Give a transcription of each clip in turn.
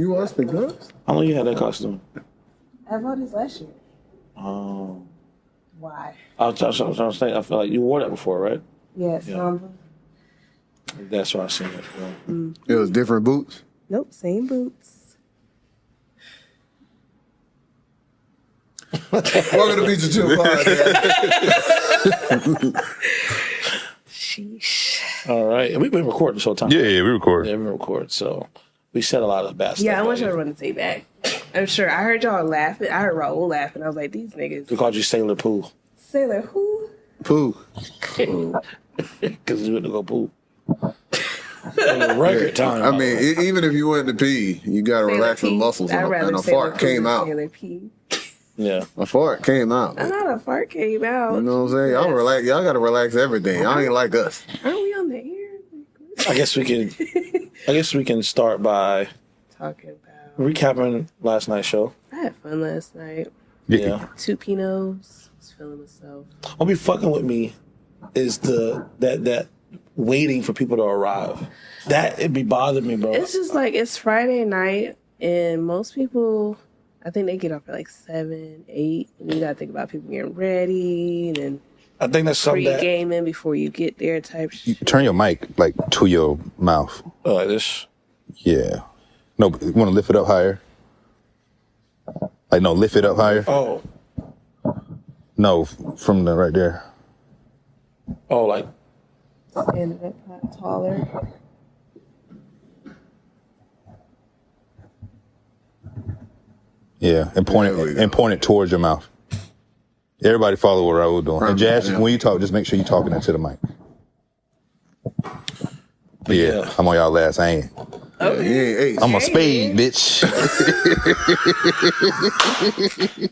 You watched the girls? How long you had that costume? I bought this last year. Oh. Why? I was trying to say, I feel like you wore that before, right? Yes. Yeah. That's why I seen it. Yeah. It was different boots? Nope, same boots. Welcome to Beats and Chill Podcast. Sheesh. All right. And we've been recording this whole time. Yeah, we record. Yeah, we record. So we said a lot of bad stuff. Yeah, I want y'all to run the tape back. I'm sure. I heard y'all laughing. I heard Raul laughing. I was like, these niggas. We called you Sailor Pooh. Sailor who? Pooh. Because you went to go poo. Record time. I mean, even if you went to pee, you got to relax the muscles. And a fart came out. Sailor P. Yeah. A fart came out. Not a fart came out. You know what I'm saying? Y'all relax. Y'all got to relax everything. Y'all ain't like us. Aren't we on the air? I guess we can start by Talking about. recapping last night's show. I had fun last night. Yeah. 2 Pinots. Was feeling myself. What be fucking with me is that waiting for people to arrive. That it be bothering me, bro. It's just like it's Friday night, and most people, I think they get off at like 7, 8. And you gotta think about people getting ready and I think that's something that pre-gaming before you get there type shit. Turn your mic like to your mouth. like this. Yeah. No, you want to lift it up higher? Like, no, lift it up higher. Oh, No, from the right there. like Stand up taller. Yeah, and point it towards your mouth. Everybody follow what Raul doing. And Jazz, when you talk, just make sure you're talking into the mic. Yeah, I'm on y'all last. I ain't. Yeah, he ain't ace. I'm a spade, bitch.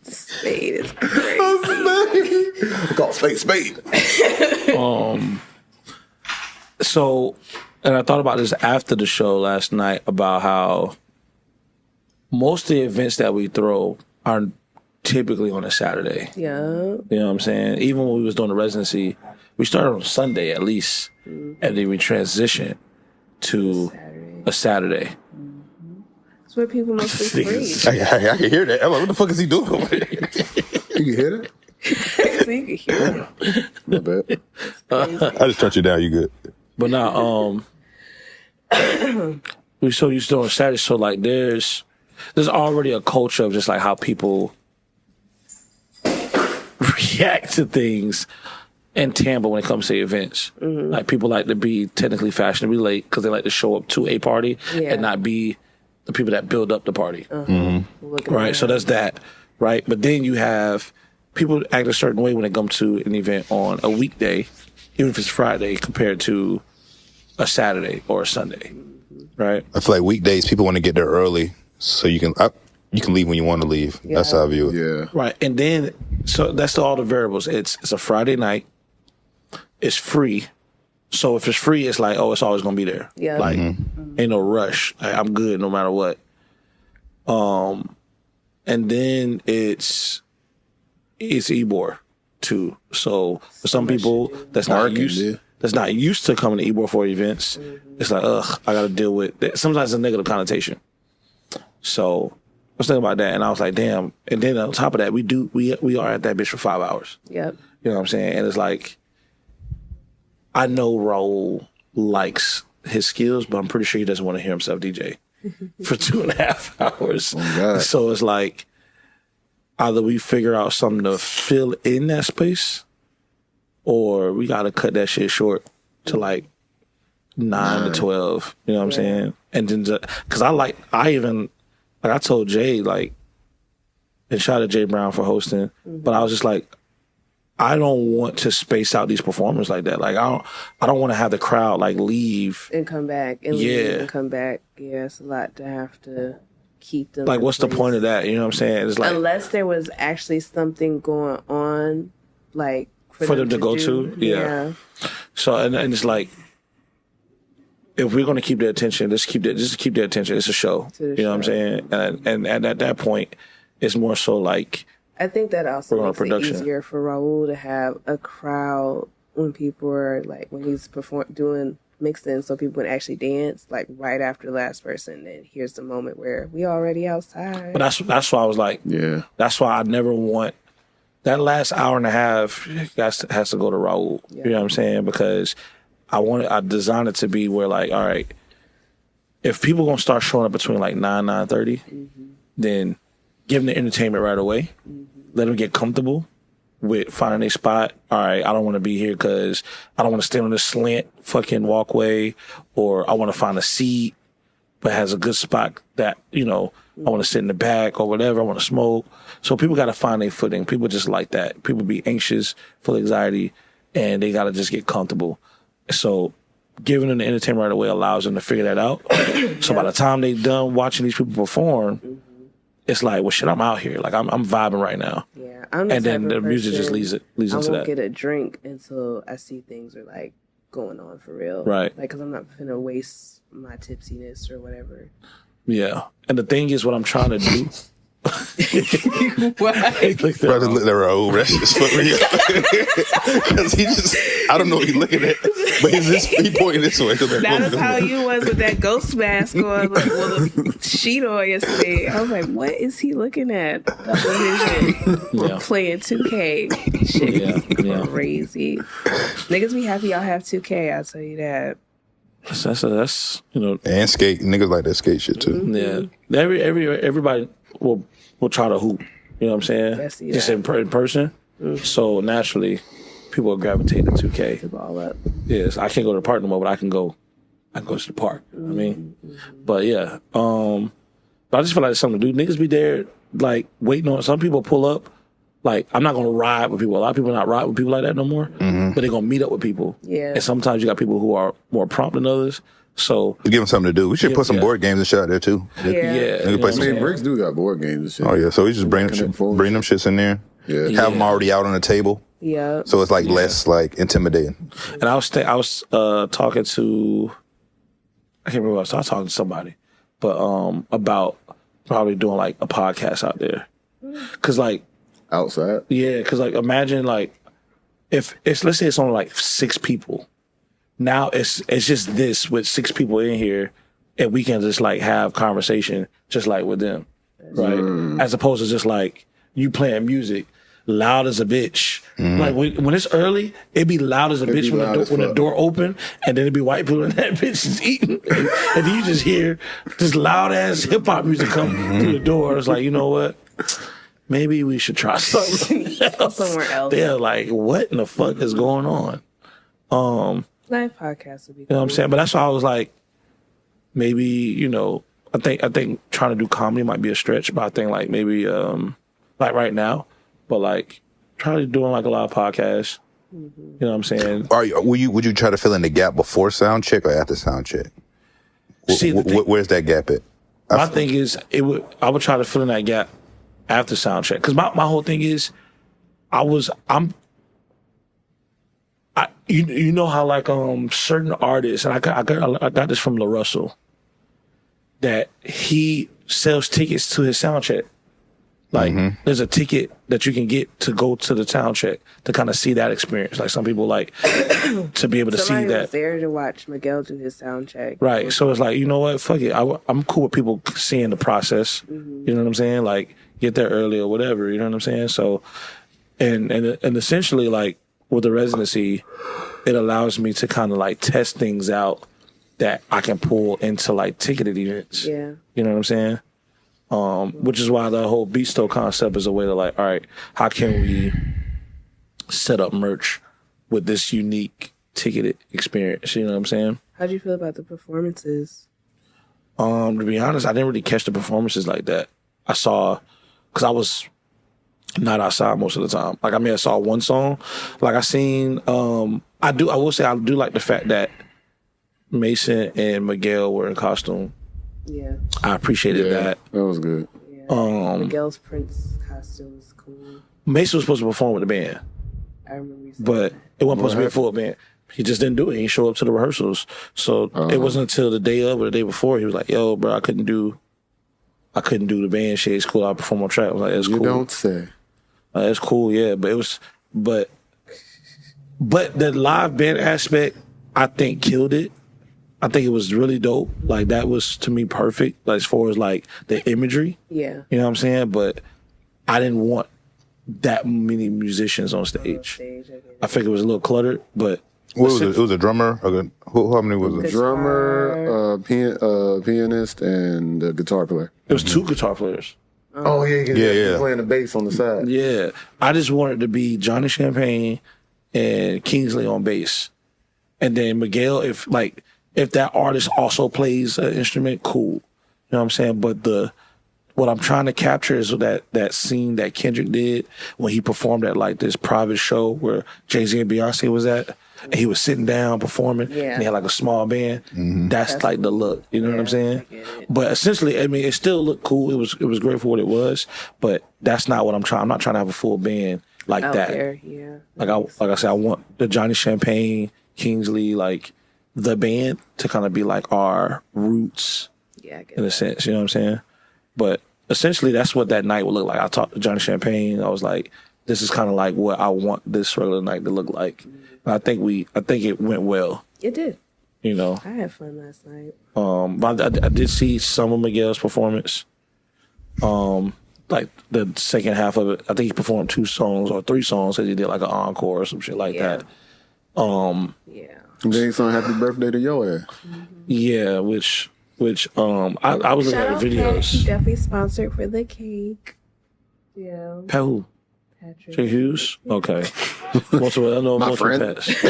Spade is crazy. Call spade. So, and I thought about this after the show last night about how most of the events that we throw are typically on a Saturday. Yeah. You know what I'm saying? Even when we was doing the residency, we started on Sunday at least, and then we transitioned to a Saturday. That's where people mostly free. I can hear that. I'm like, what the fuck is he doing? You can hear that? So you can hear it. My bad. I just turned you down. You good? But now, we so used to doing Saturday, so like there's already a culture of just like how people react to things in Tampa when it comes to events. Like people like to be technically fashionably late because they like to show up to a party and not be the people that build up the party. Right, so that's that. Right, but then you have people act a certain way when they come to an event on a weekday, even if it's Friday, compared to a Saturday or a Sunday. Right. I feel like weekdays people want to get there early so you can leave when you want to leave. Yeah. That's how I view it. Yeah. Right, and then so that's all the variables. It's a Friday night. It's free, so if it's free, it's like it's always gonna be there. Yeah. Like ain't no rush. Like, I'm good no matter what. And then it's Ybor too. So for some people that's not used to coming to Ybor for events, it's like I got to deal with that. Sometimes it's a negative connotation. So I was thinking about that, and I was like, damn. And then on top of that, we are at that bitch for 5 hours. Yep. You know what I'm saying? And it's like, I know Raul likes his skills, but I'm pretty sure he doesn't want to hear himself DJ for 2.5 hours. God. So it's like, either we figure out something to fill in that space, or we got to cut that shit short to like 9 to 12. You know what I'm saying? And then, because I told Jay, like, and shout out to Jay Brown for hosting, but I was just like, I don't want to space out these performers like that. Like, I don't want to have the crowd like leave and come back and leave and come back. Yeah, it's a lot to have to keep them. Like, what's the point of that? You know what I'm saying? It's like, unless there was actually something going on, like for them to go to. Yeah. So and it's like, if we're gonna keep their attention, just keep their attention. It's a show. You know what I'm saying? And at that point, it's more so like, I think that also makes it easier for Raul to have a crowd when people are like, when he's doing mixed in so people can actually dance, like right after the last person. And here's the moment where we already outside. But that's why I was like, Yeah. That's why I never want that last hour and a half has to go to Raul. Yeah. You know what I'm saying? Because I designed it to be where like, all right, if people gonna start showing up between like 9:30, then give them the entertainment right away. Let them get comfortable with finding a spot. All right, I don't want to be here because I don't want to stand on this slant fucking walkway, or I want to find a seat but has a good spot that, I want to sit in the back or whatever. I want to smoke. So people got to find their footing. People just like that. People be anxious, full of anxiety, and they got to just get comfortable. So giving them the entertainment right away allows them to figure that out. So by the time they done watching these people perform, it's like, well, shit, I'm out here. Like, I'm vibing right now. Yeah. And then the music just leads into that. I won't get a drink until I see things are, like, going on for real. Right. Like, because I'm not going to waste my tipsiness or whatever. Yeah. And the thing is, what I'm trying to do... Why? Brother looked at Raul. That shit just fucked me up. Because he just, I don't know what he's looking at, but he pointing this way. That is how you was with that ghost mask on, like, the sheet on yesterday. I was like, what is he looking at? We're playing 2K. Shit, crazy. Niggas be happy y'all have 2K, I'll tell you that. That's and skate. Niggas like that skate shit too. Yeah. Everybody will try to hoop. You know what I'm saying? Just in person. So naturally, people will gravitate to 2K. The ball up. Yes, I can't go to the park no more, but I can go to the park. You know what I mean? But yeah, but I just feel like it's something to do. Niggas be there like waiting on. Some people pull up. Like, I'm not gonna ride with people. A lot of people are not ride with people like that no more. But they're gonna meet up with people. Yeah. And sometimes you got people who are more prompt than others. So give them something to do. We should put some board games and shit out there too. Yeah. Bricks do got board games and shit. Oh yeah, so we just bring them shits in there. Yeah. Have them already out on the table. Yeah. So it's like less like intimidating. And I was talking to, I can't remember. I was talking to somebody, but about probably doing like a podcast out there, cause like outside. Yeah, cause like imagine like if let's say it's only like 6 people. Now it's just this with 6 people in here, and we can just like have conversation just like with them, right? As opposed to just like you playing music loud as a bitch. Like when it's early, it be loud as a bitch when the door open, and then it be white people and that bitch is eating, and then you just hear this loud ass hip hop music come through the door. It's like, you know what? Maybe we should try something else. Somewhere else. They're like, what in the fuck is going on? Live podcast would be cool. You know what I'm saying? But that's why I was like, maybe, I think trying to do comedy might be a stretch, but I think like maybe like right now, but like try doing like a lot of podcasts. You know what I'm saying? Would you try to fill in the gap before sound check or after sound check? Where's that gap at? My thing is I would try to fill in that gap after sound check. Cause my whole thing is you know how like certain artists, and I got this from La Russell, that he sells tickets to his sound check. Like there's a ticket that you can get to go to the sound check to kind of see that experience. Like some people like to be able to see that. Somebody was there to watch Miguel do his sound check. Right. So it's like, you know what? Fuck it. I'm cool with people seeing the process. You know what I'm saying? Like get there early or whatever. You know what I'm saying? So and essentially like with the residency, it allows me to kind of like test things out that I can pull into like ticketed events. Yeah. You know what I'm saying? Which is why the whole Beatsto concept is a way to like, all right, how can we set up merch with this unique ticketed experience? You know what I'm saying? How do you feel about the performances? To be honest, I didn't really catch the performances like that. I saw, because I was not outside most of the time. Like, I mean, I saw one song. Like, I seen, I will say I do like the fact that Mason and Miguel were in costume. Yeah. I appreciated that. That was good. Yeah. Miguel's Prince costume was cool. Mason was supposed to perform with the band. I remember you saying but it wasn't supposed to be a full band. He just didn't do it. He didn't show up to the rehearsals. So it wasn't until the day of or the day before he was like, yo, bro, I couldn't do the band shit. It's cool. I'll perform on track. I was like, it's cool. You don't say. It's cool, yeah. But the live band aspect, I think, killed it. I think it was really dope. Like that was to me perfect. Like as far as like the imagery. Yeah. You know what I'm saying? But I didn't want that many musicians on stage. I figured it was a little cluttered, but what was it? It was a drummer. How many was it? Drummer, pianist, and a guitar player. It was 2 guitar players. Oh yeah. Playing the bass on the side. Yeah, I just wanted to be Johnny Champagne and Kingsley on bass, and then Miguel. If that artist also plays an instrument, cool. You know what I'm saying? But what I'm trying to capture is that scene that Kendrick did when he performed at like this private show where Jay-Z and Beyonce was at. And he was sitting down performing, and he had like a small band. That's like the look, you know what I'm saying? But essentially, I mean, it still looked cool. It was great for what it was, but that's not what I'm trying. I'm not trying to have a full band like out that. There, yeah. Like I said, I want the Johnny Champagne, Kingsley, like the band to kind of be like our roots, in a sense. You know what I'm saying? But essentially, that's what that night would look like. I talked to Johnny Champagne. I was like, this is kind of like what I want this regular night to look like. I think it went well. It did. You know, I had fun last night. But I did see some of Miguel's performance. Like the second half of it, I think he performed 2 songs or 3 songs. Cause he did like an encore or some shit like that. And then he sung "Happy Birthday" to your ass. Yeah, which I was looking at the videos. He definitely sponsored for the cake. Yeah. Pat who? Patrick. Jay Hughes? Okay. I know My most friend. of Pats. I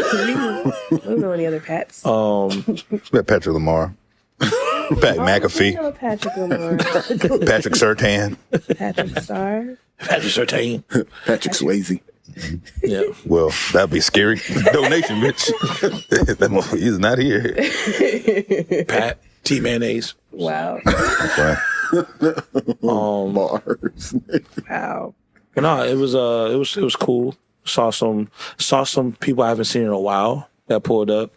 don't know any other Pats. Met Patrick Lamar. Pat I McAfee. know Patrick Lamar. Patrick Surtain. Patrick Star. Patrick Surtain. Patrick Swayze. Yeah. Well, that'd be scary. Donation, bitch. That motherfucker is not here. Pat T Mayonnaise. Wow. Okay. Bars. Wow. But no, it was cool. Saw some people I haven't seen in a while that pulled up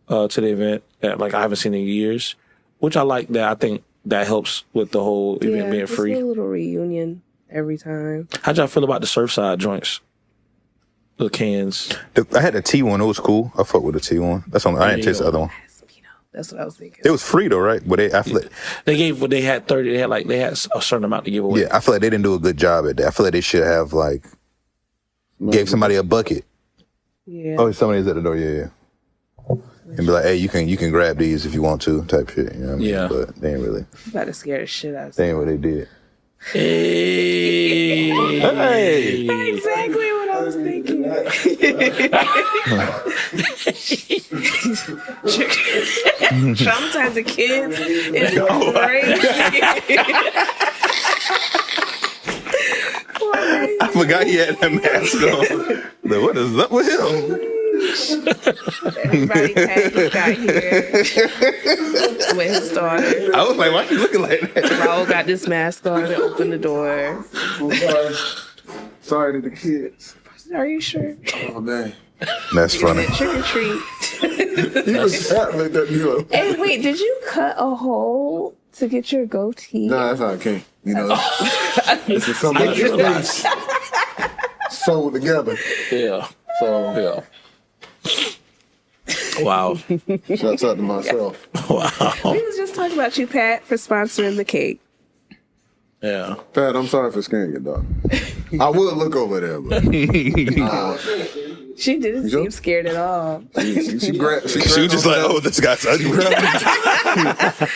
to the event that like I haven't seen in years, which I like. That I think that helps with the whole event being free. Just a little reunion every time. How'd y'all feel about the Surfside joints? The cans. I had a T1. It was cool. I fuck with the T1. That's on. I didn't taste the other one. That's what I was thinking. It was free though, right? But I feel like, they had 30. They had a certain amount to give away. yeah, I feel like they didn't do a good job at that. I feel like they should have like gave somebody a bucket. Yeah. Oh, somebody's at the door. Yeah. And be like, hey, you can grab these if you want to, type shit. You know what I mean? Yeah. But they ain't really. About to scare the shit out of They ain't what they did. Hey. Hey. Exactly what I was thinking. Traumatizing kids is crazy. I forgot he had that mask on. Like, what is up with him? Everybody Pat got here with his daughter. I was like, why you looking like that? Raul got this mask on and opened the door. Sorry to the kids. Are you sure? Oh man. That's funny. Trick or treat. He was like that. You Hey, wait, did you cut a hole to get your goatee? Nah, that's how I came. You know, it's just something like this sewed together. Yeah. So Wow. shouts out to myself. Wow. We was just talking about you, Pat, for sponsoring the cake. Yeah. Pat, I'm sorry for scaring you, dog. I would look over there, but She didn't seem scared at all. she grabbed. She was just like, oh, this guy's ugly.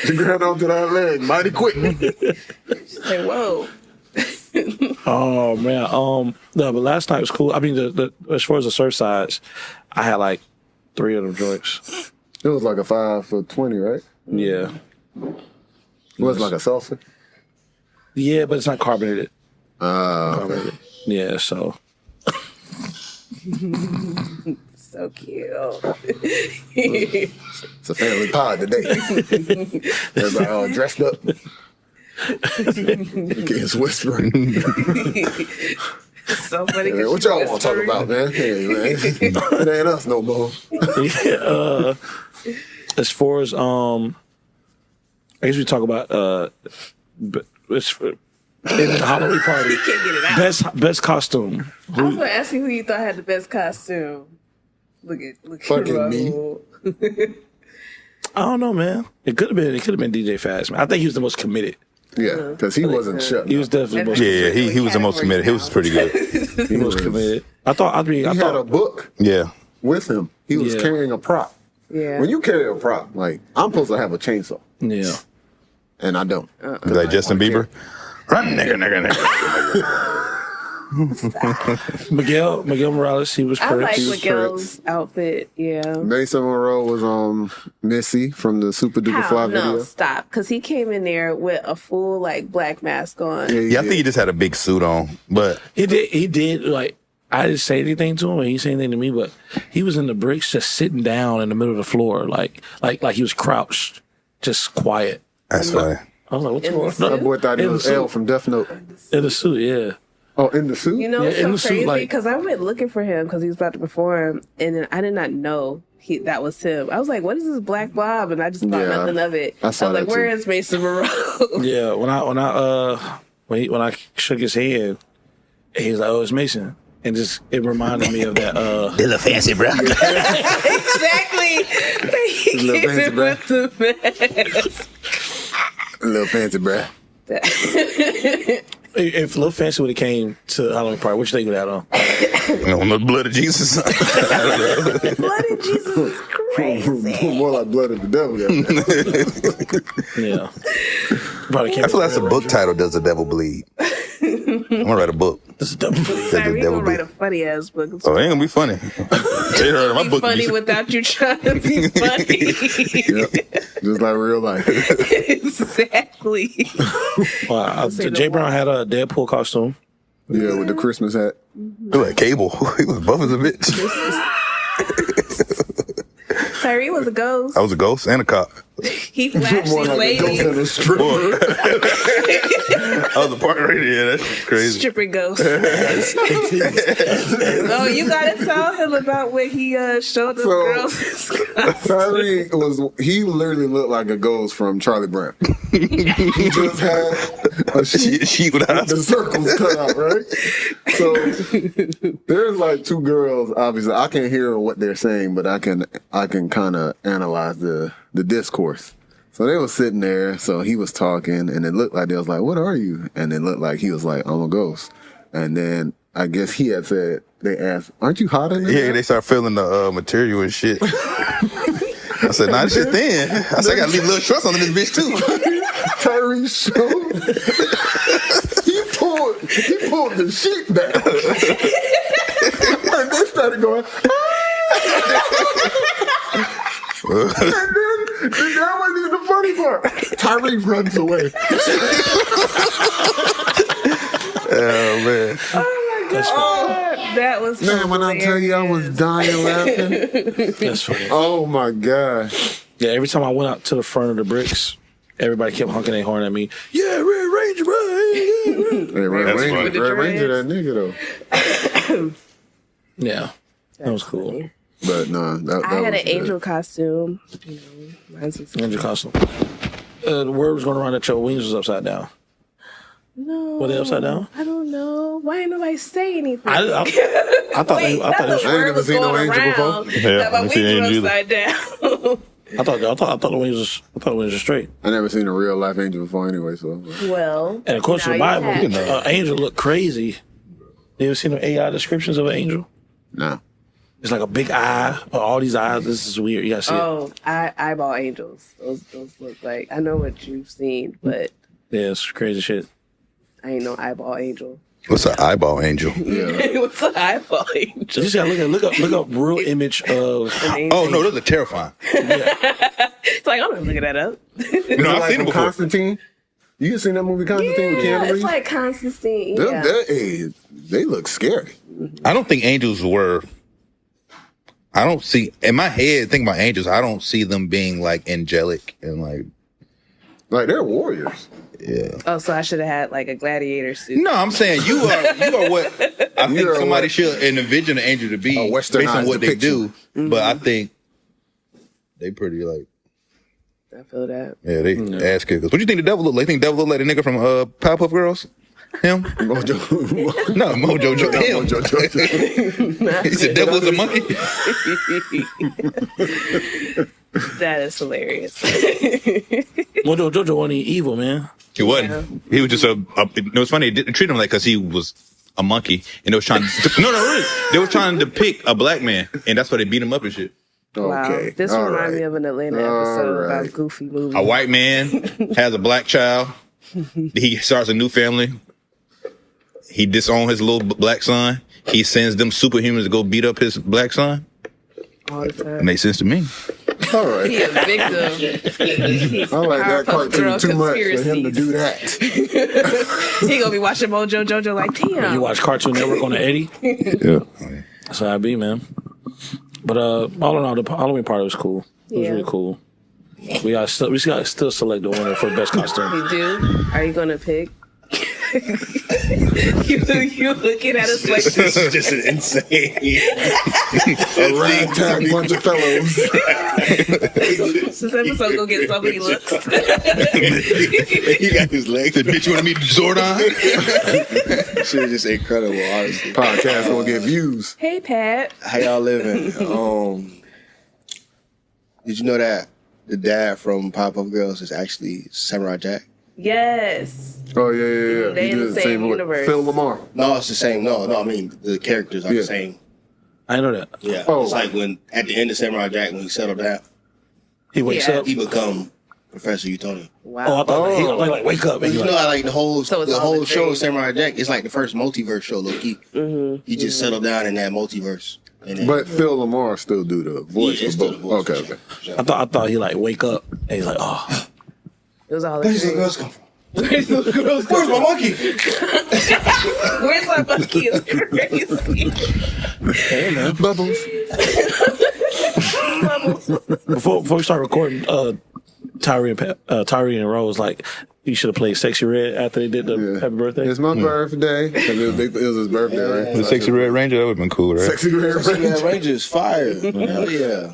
She grabbed onto that leg mighty quick. She's like, whoa. Oh man. No, but last night was cool. I mean, the as far as the surf sides, I had like 3 of them joints. It was like a 5 for 20, right? Yeah. It was like a salsa. Yeah, but it's not carbonated. Okay. Yeah, so So cute. It's a family pod today. Everybody all dressed up. Kids whispering. So funny. Hey, what y'all want to talk about, man? Hey, man. It ain't us no more. yeah, as far as I guess we talk about it's in the Halloween party. Can't get it out. Best costume. I was going to ask you who you thought had the best costume. Look at Fucking Raul. I don't know, man. It could have been DJ Fast, man. I think he was the most committed. Yeah, because he wasn't shut. He was definitely the most Yeah, he was the most committed. He was pretty good. he was committed. I thought He had a book Yeah. with him. He was carrying a prop. Yeah. When you carry a prop, like, I'm supposed to have a chainsaw, yeah. and I don't. Like Justin Bieber. Run, nigga. Miguel Morales, he was I Prince. like He was Miguel's outfit. Yeah. Mason Monroe was Missy from the Super Duper Fly No, video. stop. Because he came in there with a full like black mask on. Yeah, I think he just had a big suit on. But He did, like, I didn't say anything to him, and he didn't say anything to me, but he was in the bricks just sitting down in the middle of the floor, like he was crouched, just quiet. that's funny. I was like, what's In going the on? That boy thought he In the was suit. L from Death Note. In the suit, yeah. Oh, in the suit? You know, Yeah, it's in the so suit, crazy like- because I went looking for him because he was about to perform, and then I did not know that was him. I was like, "What is this black blob?" And I just thought Yeah, nothing of it. I saw was like, that "Where too. is Mason Monroe?" Yeah, when I shook his hand, he was like, "Oh, it's Mason," and just it reminded me of that. They look fancy, bro. Exactly. He Little came fancy in with the mask. A little fancy, bruh. If Lil Fancy would have came to Halloween party, what you think of that on? On the blood of Jesus. Blood of Jesus is crazy. More like blood of the devil. Yeah, probably came. I feel that's a book title. Does the devil bleed? I'm gonna write a book. This is double. Sorry, we devil gonna write be- a funny ass book. It's Oh, it ain't gonna be funny. They heard my be book. funny without you trying to be funny. Yep. Just like real life. Exactly. Wow, Say no Jay more. Brown had a Deadpool costume. Yeah, with the Christmas hat. Look like Cable. He was buff as a bitch. Tyree was a ghost. I was a ghost and a cop. He flashed More these like a ghost ladies. in a stripper. I was a part radio. Yeah, that's crazy. Stripper ghost. Oh, you gotta tell him about when he showed the So- girls. Tyree he literally looked like a ghost from Charlie Brown. He just had a She would have. the circles cut out, right? So there's like two girls, obviously. I can't hear what they're saying, but I can kind of analyze the discourse. So they were sitting there, so he was talking, and it looked like they was like, "What are you?" And it looked like he was like, "I'm a ghost." And then I guess he had said, they asked, "Aren't you hot in there?" Yeah, they start feeling the material and shit. I said, nah, this shit thin. I said, I gotta leave a little shorts on this bitch too. Tyree showed. he pulled the sheet back. And they started going, and then that wasn't even the funny part. Tyree runs away. Oh man. Oh my god, that was Man, when I tell you I was dying laughing. That's funny. Oh my God. Yeah, every time I went out to the front of the bricks, everybody kept honking their horn at me. Yeah, Red Ranger, bro. Hey, Red That's Ranger, funny. Red Ranger, that nigga though. Yeah, that was cool. But no, that I had was an angel costume. You know, mine's was Ranger costume. The word was going around that your wings was upside down. No, Were they upside down? I don't know. Why ain't nobody say anything? I thought Wait, they, I thought it was, I ain't never seen no angel before. That my I ain't seen wings angel were either. upside down. I thought the wings were straight. I never seen a real life angel before anyway, so. Well, And of course, now the you Bible, have. angel looked crazy. You ever seen the AI descriptions of an angel? No. It's like a big eye, all these eyes. This is weird. You gotta see it. Oh, eyeball angels. Those look like. I know what you've seen, but Yeah, it's crazy shit. I ain't no eyeball angel. What's an eyeball angel? Yeah. What's an eyeball You angel? just gotta look up real image of. Oh no, those are terrifying. It's like I'm not looking that up. No, I've Like seen from it before. Constantine? You seen that movie Constantine with Yeah, Keanu it's Reeves? like Constantine. Them- Yeah. they look scary. I don't think angels were. I don't see in my head. Think about angels. I don't see them being like angelic and like. Like they're warriors. Yeah. Oh, so I should have had like a gladiator suit. No, I'm saying you are what I think You're somebody what- should envision an angel to be A based on westernized what they do. depiction. But I think they pretty like I feel that. yeah they ass kickers. What do you think the devil look like? You think the devil look like the nigga from Powerpuff Girls? Him? Mojo. No, Mojo Jojo. No, Him. Mojo Jojo. He said devil is a monkey. That is hilarious. Mojo Jojo wasn't evil, man. He wasn't. He was just it was funny. They didn't treat him like because he was a monkey, and they was trying to. No, really. They were trying to depict a black man, and that's why they beat him up and shit. Wow. Okay. This All reminds right. me of an Atlanta episode about Goofy movie. A white man has a black child. He starts a new family. He disowns his little black son. He sends them superhumans to go beat up his black son. All the time. Makes sense to me. All right. He a victim. I like that Powerpuff cartoon Girl too much for him to conspiracies. do that. He gonna be watching Mojo Jojo like, damn. You watch Cartoon Network on the Eddie? Yeah. That's how I be, man. But all in all, the Halloween party was cool. It was Yeah. really cool. We got still select the winner for best costume. You do? Are you gonna pick? you looking at us like This is just an insane. A ragtag bunch of fellows. this episode gonna get so many looks. He got his legs. The bitch you want to meet Zordon? Shit is just incredible, honestly. Podcast gonna get views. Hey Pat. How y'all living? Did you know that the dad from Powerpuff Girls is actually Samurai Jack? Yes. Oh yeah. They He in did the same with universe. Phil Lamar. No, it's the same. No, I mean the characters are Yeah. the same. I know that. Yeah, Oh. it's like when at the end of Samurai Jack, when he settled down, He wakes Yeah. up. he become Professor Utoni. Wow. Oh, I thought he like wake up and You he know like, how like the whole So it's all the show same. of Samurai Jack is like the first multiverse show, low key. He just settled down in that multiverse. And then, But Phil Lamar still do the voice is for still the both. voice. Okay. I thought he like wake up and he's like, oh, It was all Where's the girls come from? Where's my monkey? Where's my monkey? Is crazy. Bubbles. before we start recording, Tyree and Rose like, you should have played Sexy Red after they did the Yeah. happy birthday. It's my birthday. 'Cause it was his birthday, right? The sexy Red Ranger, that would have been cool, right? Sexy Red Ranger. Yeah, Rangers fire. Hell yeah.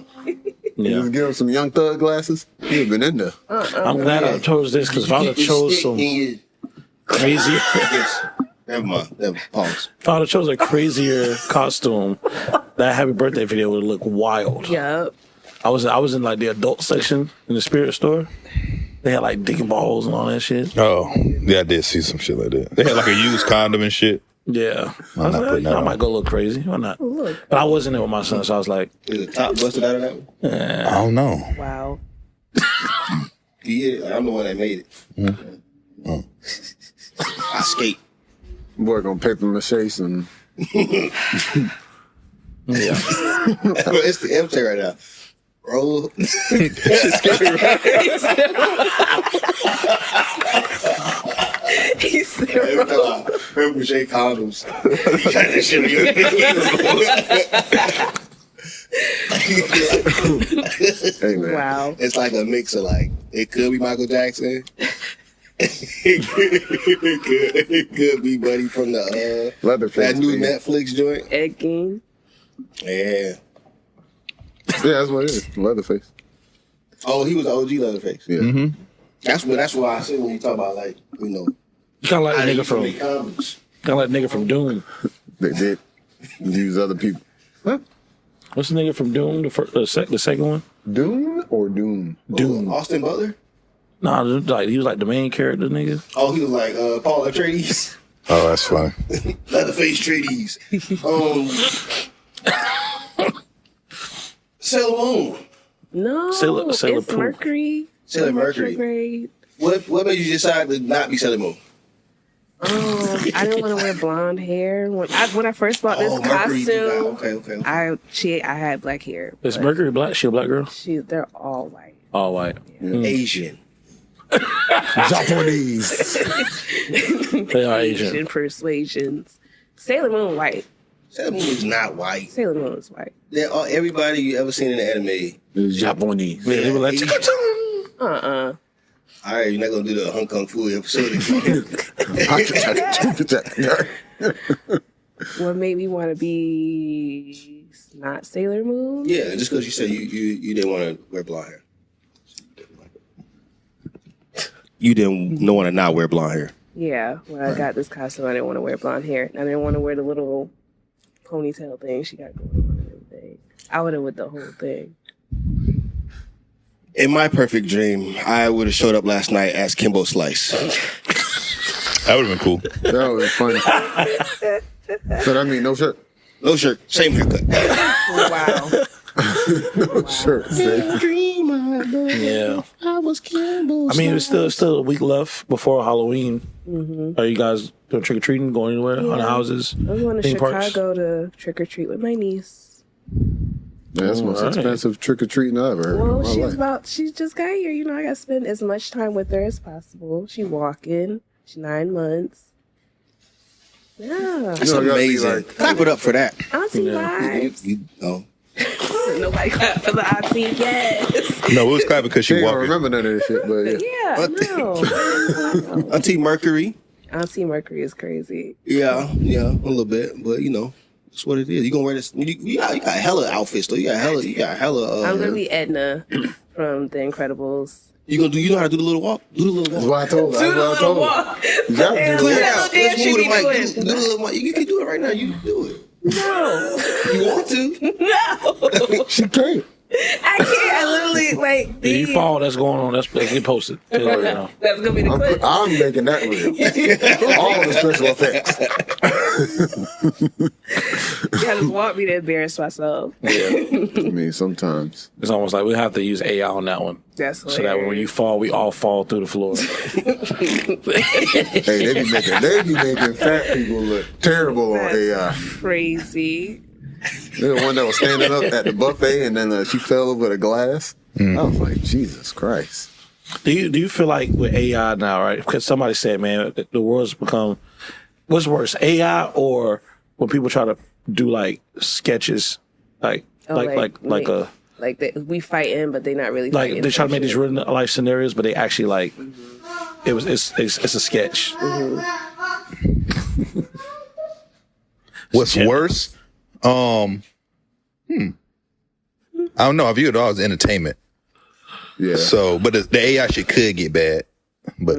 Yeah. Just give him some Young Thug glasses. He'd have been in there. I'm glad I chose this because if I would have chose some crazier, Never mind. Pause. if I would have chose a crazier costume, that happy birthday video would look wild. Yup. I was in like the adult section in the spirit store. They had like dick and balls and all that shit. Oh, yeah, I did see some shit like that. They had like a used condom and shit. Yeah. I not was like, putting that I on. might go a little crazy. Why not? Look. But I wasn't there with my son, so I was like, Is the top busted out of that one? I don't know. Wow. Yeah, I'm the one that made it. I skate. Boy, gonna paper mache some. yeah. It's the M right now. Roll. He said, Every time I paper mache condoms. You got that shit Hey man. wow. It's like a mix of like, it could be Michael Jackson. it could be Buddy from the Leatherface. that new man. Netflix joint. Ed Gein. Yeah. Yeah, that's what it is. Leatherface. Oh, he was the OG Leatherface. Yeah. That's why I said when you talk about like, you know, You kind of like how the they nigga used to from make condoms. Doom. They did use other people. What? What's the nigga from Doom? The second one? Dune or Doom? Doom. Austin Butler. Nah, like he was like the main character, nigga. Oh, he was like Paul Atreides. Oh, that's funny. Leatherface Treaties. Sailor Moon. No. Sailor it's Poop. Mercury. Sailor Mercury. Retrograde. What made you decide to not be Sailor Moon? I didn't want to wear blonde hair when I first bought this Mercury. costume. Okay. I had black hair. Is but Mercury black? She a black girl? they're all white. All white. Asian. Japanese. They are Asian. Asian persuasions. Sailor Moon white. Sailor Moon is not white. Sailor Moon is white. Everybody you ever seen in the anime. Japanese. Yeah, they were like, Asian. All right, you're not gonna do the Hong Kong Fu episode again. What made me want to be not Sailor Moon? Yeah, just because you said you didn't want to wear blonde hair. You didn't want to not wear blonde hair. Yeah, when I got this costume, I didn't want to wear blonde hair. I didn't want to wear the little ponytail thing she got going on and everything. I would have with the whole thing. In my perfect dream, I would have showed up last night as Kimbo Slice. That would have been cool. That was funny. But I mean, no shirt. No shirt, same haircut. Wow. No shirt. Yeah. I was Kimbo. I mean, it's still a week left before Halloween. Mm-hmm. Are you guys doing trick or treating, going anywhere on the houses? I'm going to theme Chicago parks? to trick or treat with my niece. Yeah, that's the most expensive trick or treating I ever heard. Well, in my life. she just got here. You know, I got to spend as much time with her as possible. She walking. She's 9 months. Yeah. That's You know, gotta be amazing. like- Clap it up for that. Auntie vibes. Oh. Nobody clap for the auntie. Yes. No, it was clapping because she She don't walked. remember none of this shit, but yeah. Yeah, no. Auntie Mercury. Auntie Mercury is crazy. Yeah, a little bit, but you know, that's what it is. You gonna wear this? You got hella outfits though. You got hella. I'm gonna be Edna from The Incredibles. You know how to do the little walk? Do the little That's walk. what I told her. Do the That's what I little told her. walk. You gotta do Clear it that. out. Little Let's dance move the you mic. be Do doing. the little mic. You can do it right now. You can do it. No. You want to? No. She can't. I can't. I literally like If these. you fall, that's going on. That's get posted. You know. That's gonna be the clip. I'm making that real. All the special effects. You gotta just want me to embarrass myself. I mean, sometimes. It's almost like we have to use AI on that one, That's so that when you fall, we all fall through the floor. Hey, they be making fat people look terrible on AI. crazy. There's one that was standing up at the buffet and then she fell over the glass. I was like, Jesus Christ. Do you feel like with AI now, right? Because somebody said, man, the world's become what's worse, AI or when people try to do like sketches, like we fighting, but they not really like fighting. they try to make these real life scenarios, but they actually like it's a sketch. What's worse? I don't know. I view it all as entertainment. Yeah. So, but the AI shit could get bad. But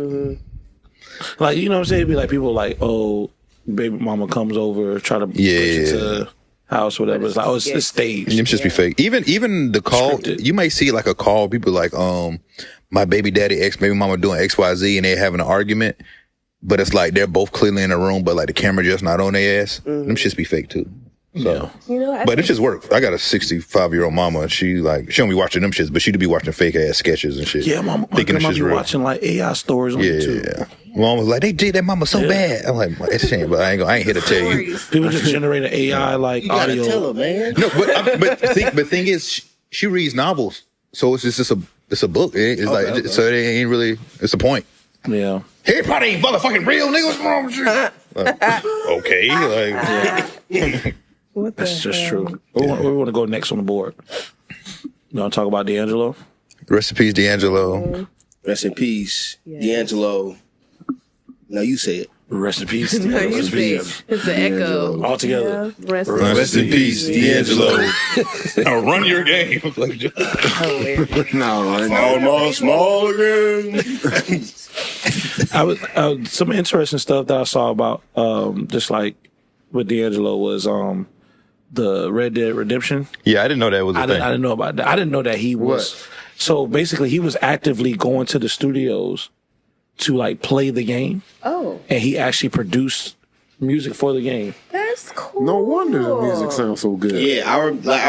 Like, you know what I'm saying? It'd be like people like, oh, baby mama comes over, try to put you to the house, whatever. It's like, oh, it's staged. them just be fake. Even the call, Scripted. you might see like a call. People like, my baby daddy, baby mama doing XYZ, and they having an argument. But it's like they're both clearly in the room, but like the camera just not on their ass. Them shits be fake too. So, You know, but it just work. I got a 65-year-old mama, and she don't be watching them shits, but she do be watching fake ass sketches and shit. Yeah, my thinking grandma shit's be real. watching like AI stories on YouTube. Yeah, mom was like, they did that mama so bad. I'm like, it's a shame, but I ain't here to tell you. stories. People just generate an AI like You gotta audio. tell her, man. No, but thing is, she reads novels, so it's just a book. It's like okay. so it ain't really. It's a point. Yeah. Harry Potter ain't motherfucking real, nigga. What's wrong with you? Okay, like What the That's just hell? true. Where we want to go next on the board? You want to talk about D'Angelo? rest in peace, D'Angelo. Rest in peace, Yeah. D'Angelo. Now you say it. Rest in peace. No, you Rest in see, peace. it's an echo. All together. Yeah. Rest Rest in peace, D'Angelo. Now run your game. Hilarious. No, Small again. I was some interesting stuff that I saw about just like with D'Angelo was the Red Dead Redemption. Yeah, I didn't know that was a I thing. didn't know about that. I didn't know that he was. What? So basically, he was actively going to the studios to like play the game, Oh, and he actually produced music for the game. that's cool. No wonder the music sounds so good. Yeah, I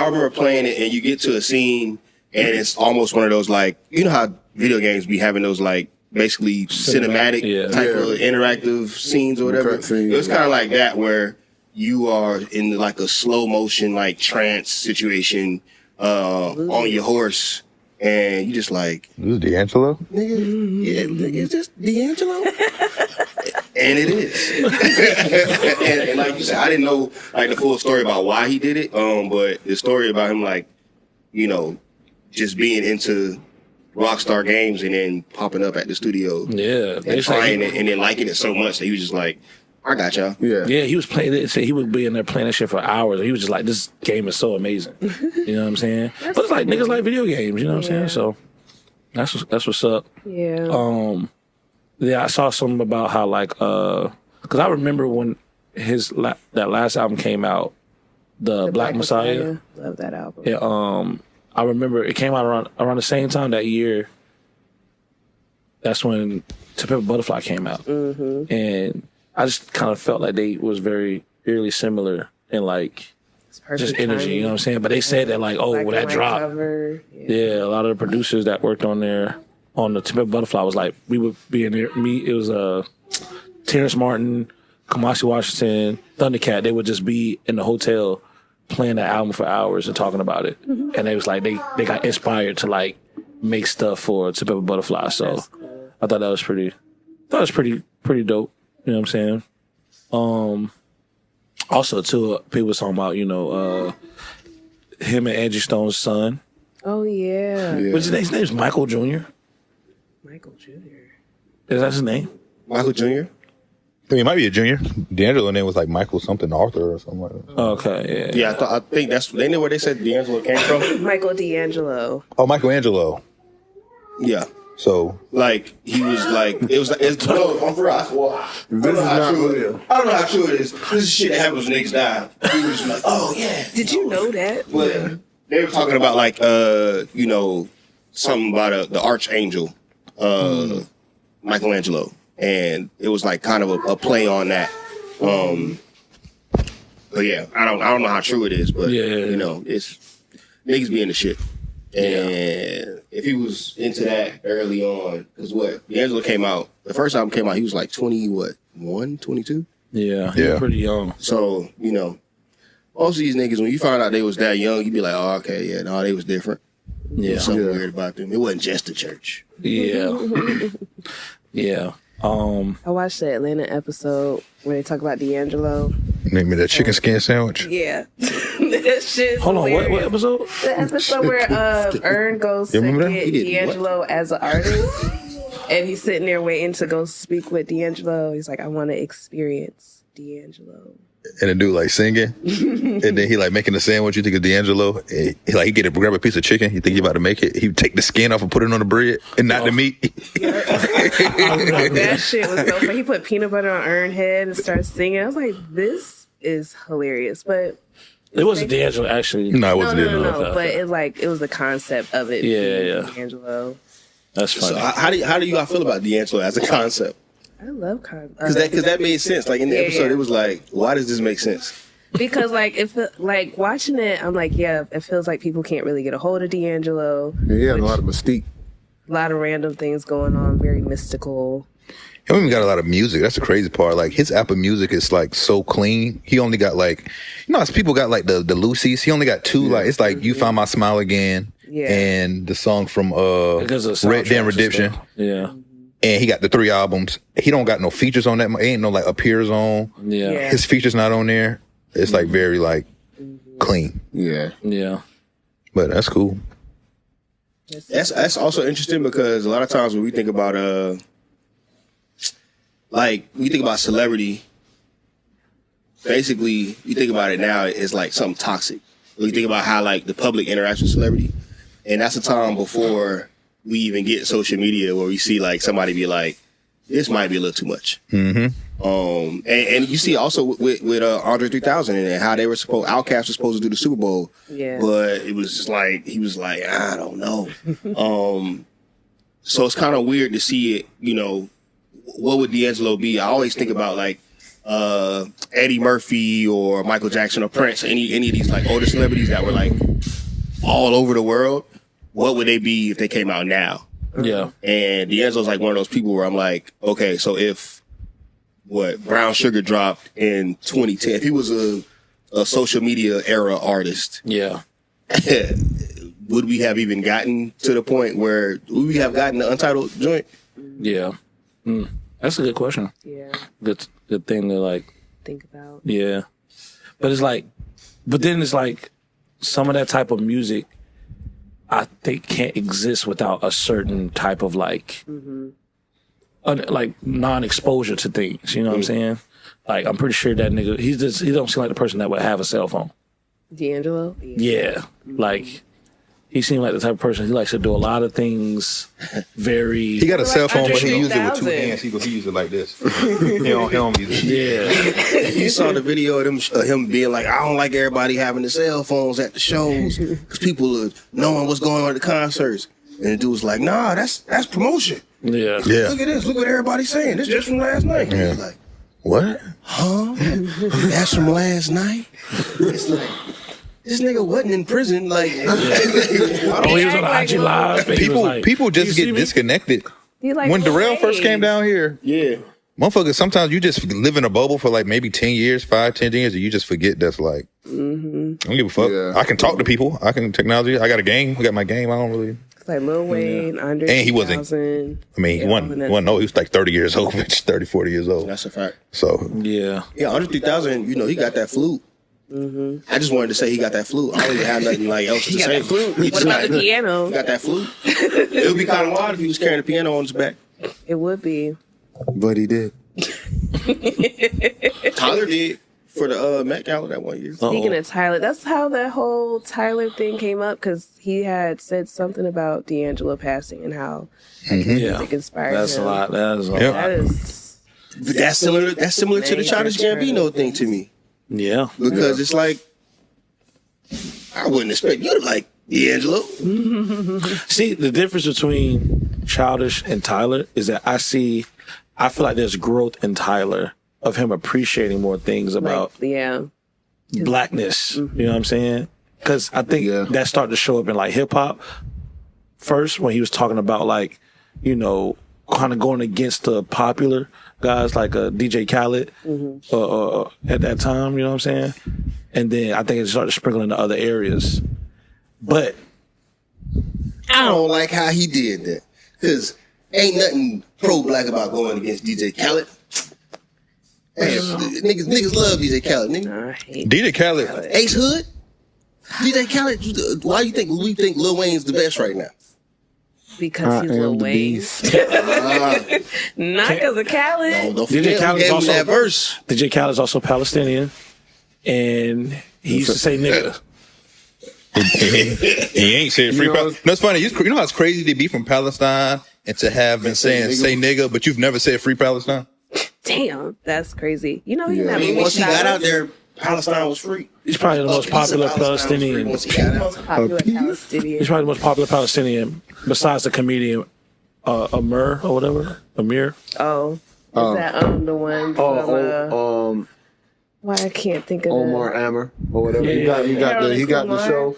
remember playing it, and you get to a scene, and it's almost one of those like, you know how video games be having those like basically cinematic Yeah. type Yeah. of interactive scenes or whatever. Cutscenes. It was kind of like that where you are in like a slow motion like trance situation on your horse, and you just like, This is D'Angelo. nigga, yeah, is this D'Angelo? And it is. and like you said, I didn't know like the full story about why he did it. But the story about him, like, you know, just being into Rockstar Games and then popping up at the studio Yeah, they and say trying it and then liking it so much that he was just like, I got y'all. Yeah. yeah, he was playing it. He would be in there playing that shit for hours. He was just like, this game is so amazing. You know what I'm saying? But it's like niggas like video games. You know what I'm saying? So that's what's up. Yeah. Yeah, I saw something about how like because I remember when that last album came out, the Black Messiah. Love that album. Yeah, I remember it came out around the same time that year. That's when To Pimp a Butterfly came out, and I just kind of felt like they was very eerily similar in like just energy. You know what I'm saying? But they said that like, when that dropped, yeah, a lot of the producers that worked on there on the To Pimp a Butterfly was like, we would be in there. It was Terrence Martin, Kamasi Washington, Thundercat. They would just be in the hotel playing the album for hours and talking about it. And they was like, they got inspired to like make stuff for To Pimp a Butterfly. So cool. I thought that was pretty dope. You know what I'm saying? Also too, people was talking about, him and Angie Stone's son. Oh yeah. What's his name's Michael Jr.? Michael Jr. Is that his name? Michael Jr.? I mean, it might be a junior. D'Angelo's name was like Michael something Arthur or something like that. Okay, yeah. Yeah, I think they know where they said D'Angelo came from. Michael D'Angelo. Oh, Michelangelo. Yeah. So, like, he was like, no, I'm for us. Well, I don't know how true it is. This is shit that happens when niggas die. He was like, oh, yeah. Did you know that? Well, they were talking about, like, something about the archangel, Michelangelo. And it was, like, kind of a play on that. But, yeah, I don't know how true it is, but, it's niggas be in the shit. And if he was into that early on, because D'Angelo came out, the first album came out, he was like 21, 22? Yeah, he was pretty young. So, most of these niggas, when you find out they was that young, you'd be like, oh, okay, yeah, no, they was different. Yeah. There was something weird about them. It wasn't just the church. Yeah. Yeah. I watched the Atlanta episode where they talk about D'Angelo. Name me that chicken skin sandwich. Yeah. That shit's Hold on, hilarious. what episode? The episode where Ern goes to get D'Angelo as an artist. And he's sitting there waiting to go speak with D'Angelo. He's like, I want to experience D'Angelo. And the dude like singing, and then he like making a sandwich. You think of D'Angelo? He grab a piece of chicken. You think he about to make it? He take the skin off and put it on the bread, and not the meat. That shit was so funny. He put peanut butter on Ern's head and started singing. I was like, this is hilarious. But it wasn't D'Angelo actually. No, it wasn't No. D'Angelo. But it was the concept of it. Yeah. D'Angelo. That's funny. So how do you all feel about D'Angelo as a concept? I love concept. Because that made sense. Like in the episode, it was like, why does this make sense? Because like watching it, I'm like, yeah, it feels like people can't really get a hold of D'Angelo. Yeah, he had a lot of mystique. A lot of random things going on, very mystical. He even got a lot of music. That's the crazy part. Like his Apple Music is like so clean. He only got like, as people got like the Lucy's. He only got two. Yeah. Like it's like You Found My Smile Again, and the song from Red Dead Redemption. Yeah. And he got the 3 albums. He don't got no features on that. Ain't no like appears on. Yeah. His features not on there. It's like very like clean. Yeah. Yeah. But that's cool. That's also interesting because a lot of times when we think about celebrity, basically you think about it now as like something toxic. You think about how like the public interacts with celebrity, and that's a time before we even get social media where we see like somebody be like, this might be a little too much. Mm-hmm. And you see also with Andre 3000 and how they were Outkast was supposed to do the Super Bowl, but it was just like he was like, I don't know. So it's kind of weird to see it. What would D'Angelo be? I always think about like Eddie Murphy or Michael Jackson or Prince, any of these like older celebrities that were like all over the world. What would they be if they came out now? Yeah. And D'Angelo's like one of those people where I'm like, okay, so if Brown Sugar dropped in 2010, if he was a social media era artist, yeah, would we have even gotten to the point where would we have gotten the Untitled joint? Yeah. That's a good question. Yeah. Good thing to like think about. Yeah. But then it's like some of that type of music I think can't exist without a certain type of like non-exposure to things. You know what I'm saying? Like I'm pretty sure that nigga he don't seem like the person that would have a cell phone. D'Angelo? Yeah. Like he seemed like the type of person, he likes to do a lot of things very... He got a cell phone, but he used it with 2 $2,000. hands. He used it like this. he don't use it. Yeah. You saw the video of him being like, I don't like everybody having the cell phones at the shows because people are knowing what's going on at the concerts. And the dude was like, nah, that's promotion. Yeah. Yeah. Look at this. Look what everybody's saying. This just from last night. Yeah. He's like, What? huh? That's from last night? It's like, this nigga wasn't in prison. Like, Oh, he was on the IG Live. and he was like, People "You just see get me?" disconnected. He like, When Darrell first came down here, yeah. motherfuckers, sometimes you just live in a bubble for like maybe 10 years, 5-10 years, and you just forget that's like, I don't give a fuck. Yeah. I can talk to people. I can technology. I got a game. I got my game. I don't really. It's like Lil Wayne, Andre And he wasn't- 3000. I mean, he wasn't no, he was like 30 years old, 30, 40 years old. That's a fact. So, Yeah. Yeah, under 3000, he got that flute. I just wanted to say he got that flute. I don't even have nothing like else to He got say. that flute. He What just about got- the piano? He got that flute. It would be kind of wild if he was carrying the piano on his back. It would be. But he did. Tyler did for the Met Gala that one year. Speaking of Tyler, that's how that whole Tyler thing came up because he had said something about D'Angelo passing and how Yeah. music inspired That's him. a lot. That is a Yep. lot. That is But that's similar. That's similar to the Childish Gambino thing to me Yeah. because it's like I wouldn't expect you to like D'Angelo. See, the difference between Childish and Tyler is that I feel like there's growth in Tyler of him appreciating more things about yeah. blackness. You know what I'm saying? Because I think Yeah. that started to show up in like hip hop first when he was talking about like, kind of going against the popular guys like DJ Khaled at that time. You know what I'm saying? And then I think it started sprinkling into other areas. But I don't like how he did that because ain't nothing pro-black about going against DJ Khaled. Hey, niggas love DJ Khaled. Nigga. I hate DJ Khaled, Ace Hood, DJ Khaled. Why you think we think Lil Wayne's the best right now? because he's Lil Wayne. Not because of Khaled. Don't DJ forget, Khaled's gave him also that verse. DJ Khaled's also Palestinian, and he used to say nigga. he ain't said free. know, No, it's funny. You know how it's crazy to be from Palestine and to have been saying say nigga, but you've never said free Palestine. Damn, that's crazy. You know, he Yeah. didn't I mean, have once he got shots. out there, Palestine was free. He's probably the most popular Palestinian. Once he got out. Most popular Palestinian. He's probably the most popular Palestinian besides the comedian Amir or whatever. Amir. Oh, is that the one from? Why I can't think of Omar Ammer or whatever. Yeah, he got the show.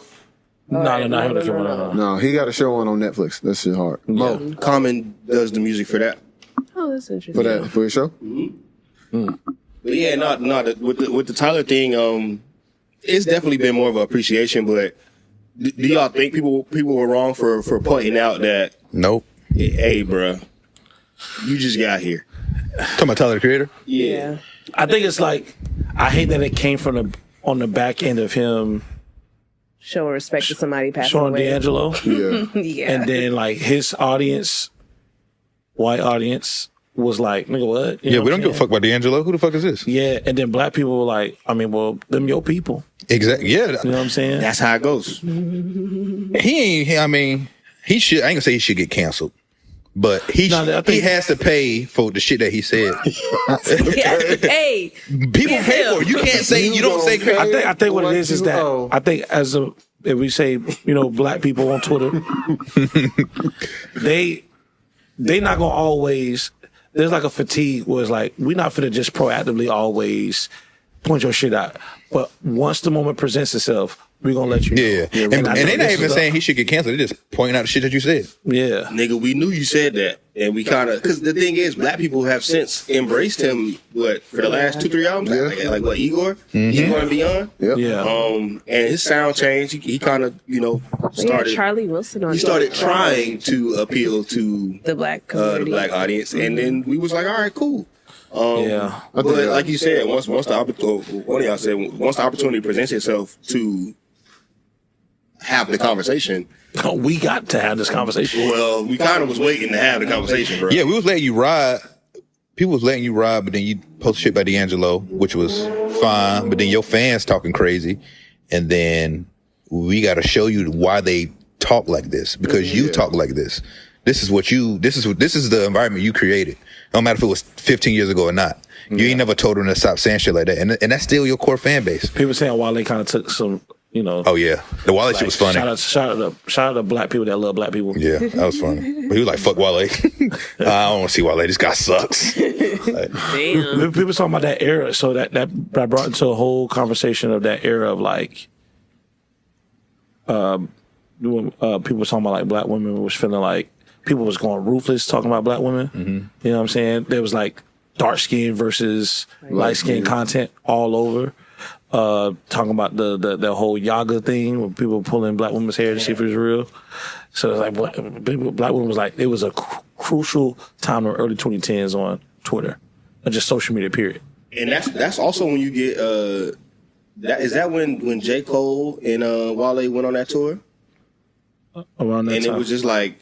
No, no. No, he got a show on Netflix. That shit hard. Mo, Common does the music for that. Oh, that's interesting. for your show? But yeah, with the Tyler thing, it's definitely been more of an appreciation. But do y'all think people were wrong for pointing out that, Nope. hey, bruh, you just got here? Talking about Tyler the Creator. Yeah. I think it's like I hate that it came from on the back end of him Showing respect to somebody passing showing away. D'Angelo, Yeah. Yeah. and then like his audience, white audience, was like, nigga, what? You Yeah, know we what don't I'm give a saying? fuck about D'Angelo. Who the fuck is this? Yeah, and then black people were like, I mean, well, them your people. Exactly. Yeah. You know what I'm saying? That's how it goes. He ain't. I mean, he should. I ain't gonna say he should get canceled, but he No, I think- he has to pay for the shit that he said. Hey, People pay for it. You can't say you don't say crazy. I think what it is that Oh. I think if we say black people on Twitter, they not gonna always. There's like a fatigue where it's like we're not finna just proactively always point your shit out, but once the moment presents itself, we're gonna let you know. Yeah, and I they think not this even is saying he should get canceled. They're just pointing out the shit that you said. Yeah, Nigga, we knew you said that. And we kind of, because the thing is, black people have since embraced him, for the last 2-3 albums? Yeah. Like what, Igor? Igor and Beyond? Yep. yeah. And his sound changed. He kind of, started. Charlie Wilson on He started trying to appeal to the black the community. black audience, and then we was like, all right, cool. Yeah. But like you said, once the opportunity, one of y'all said, once the opportunity presents itself to have the conversation, We got to have this conversation. well, we kind of was waiting to have the conversation, bro. Yeah, we was letting you ride. People was letting you ride, but then you post shit by D'Angelo, which was fine. But then your fans talking crazy, and then we got to show you why they talk like this because you talk like this. This is the environment you created. No matter if it was 15 years ago or not. You ain't never told them to stop saying shit like that. And that's still your core fan base. People saying Wale kind of took some, you know. Oh, yeah. The Wale shit was funny. Shout out to black people that love black people. Yeah, that was funny. But he was like, fuck Wale. I don't want to see Wale. This guy sucks. Damn. People talking about that era. So that brought into a whole conversation of that era of like, people was talking about like black women was feeling like people was going ruthless talking about black women. Mm-hmm. You know what I'm saying? There was like dark skin versus light skin content all over. Talking about the whole Yaga thing where people pulling black women's hair to see if it was real. So it's like black women was like it was a crucial time in the early 2010s on Twitter, or just social media. Period. And that's also when you get is that when J. Cole and Wale went on that tour? Around that and time. it was just like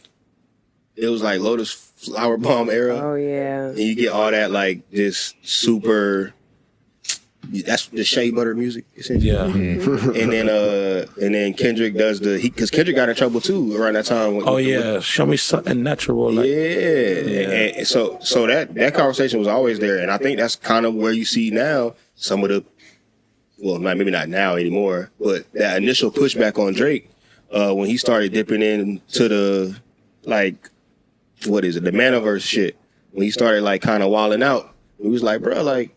Lotus Flower Bomb era. Oh yeah. And you get all that like this super. That's the shea butter music, essentially. Yeah. And then Kendrick does because Kendrick got in trouble too around that time. Show me something natural. Like, And so that conversation was always there, and I think that's kind of where you see now some of the, well, maybe not now anymore, but that initial pushback on Drake when he started dipping into the like, what is it, the Manaverse shit. When he started like kind of wilding out, he was like, bro, like.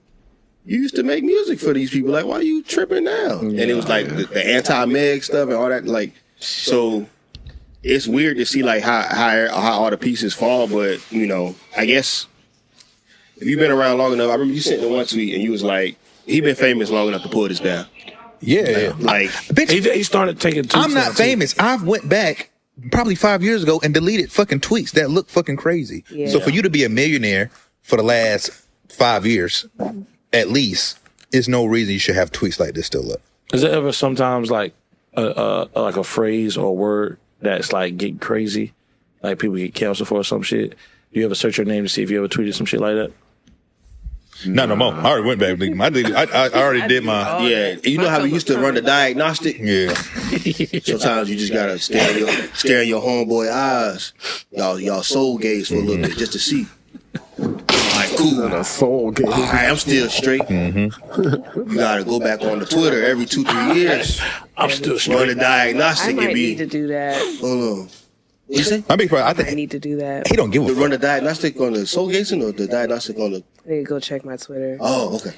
You used to make music for these people. Like, why are you tripping now? Yeah. And it was like the anti-Meg stuff and all that. Like, so it's weird to see like how all the pieces fall. But you know, I guess if you've been around long enough, I remember you sent the one tweet and you was like, "He been famous long enough to pull this down." Yeah, like bitch, he started taking. I'm not famous. I've went back probably 5 years ago and deleted fucking tweets that look fucking crazy. Yeah. So for you to be a millionaire for the last 5 years. At least, there's no reason you should have tweets like this still up. Is there ever sometimes like a phrase or a word that's like getting crazy, like people get canceled for some shit? Do you ever search your name to see if you ever tweeted some shit like that? Not no more. I already went back. I already did my. Yeah, you know how we used to run the diagnostic. Yeah. Sometimes you just gotta stare in your homeboy eyes, y'all soul gaze for a little bit just to see. Like, cool. A soul game. All right, I'm still straight. Mm-hmm. You gotta go back on the Twitter every 2-3 years. I'm still Run straight. the diagnostic I might and be. need to do that. Hold on. What you say? My big I problem. need to do that. He don't give a To fuck. run the diagnostic on the soul gazing or the diagnostic on the. I need to go check my Twitter. Oh, okay.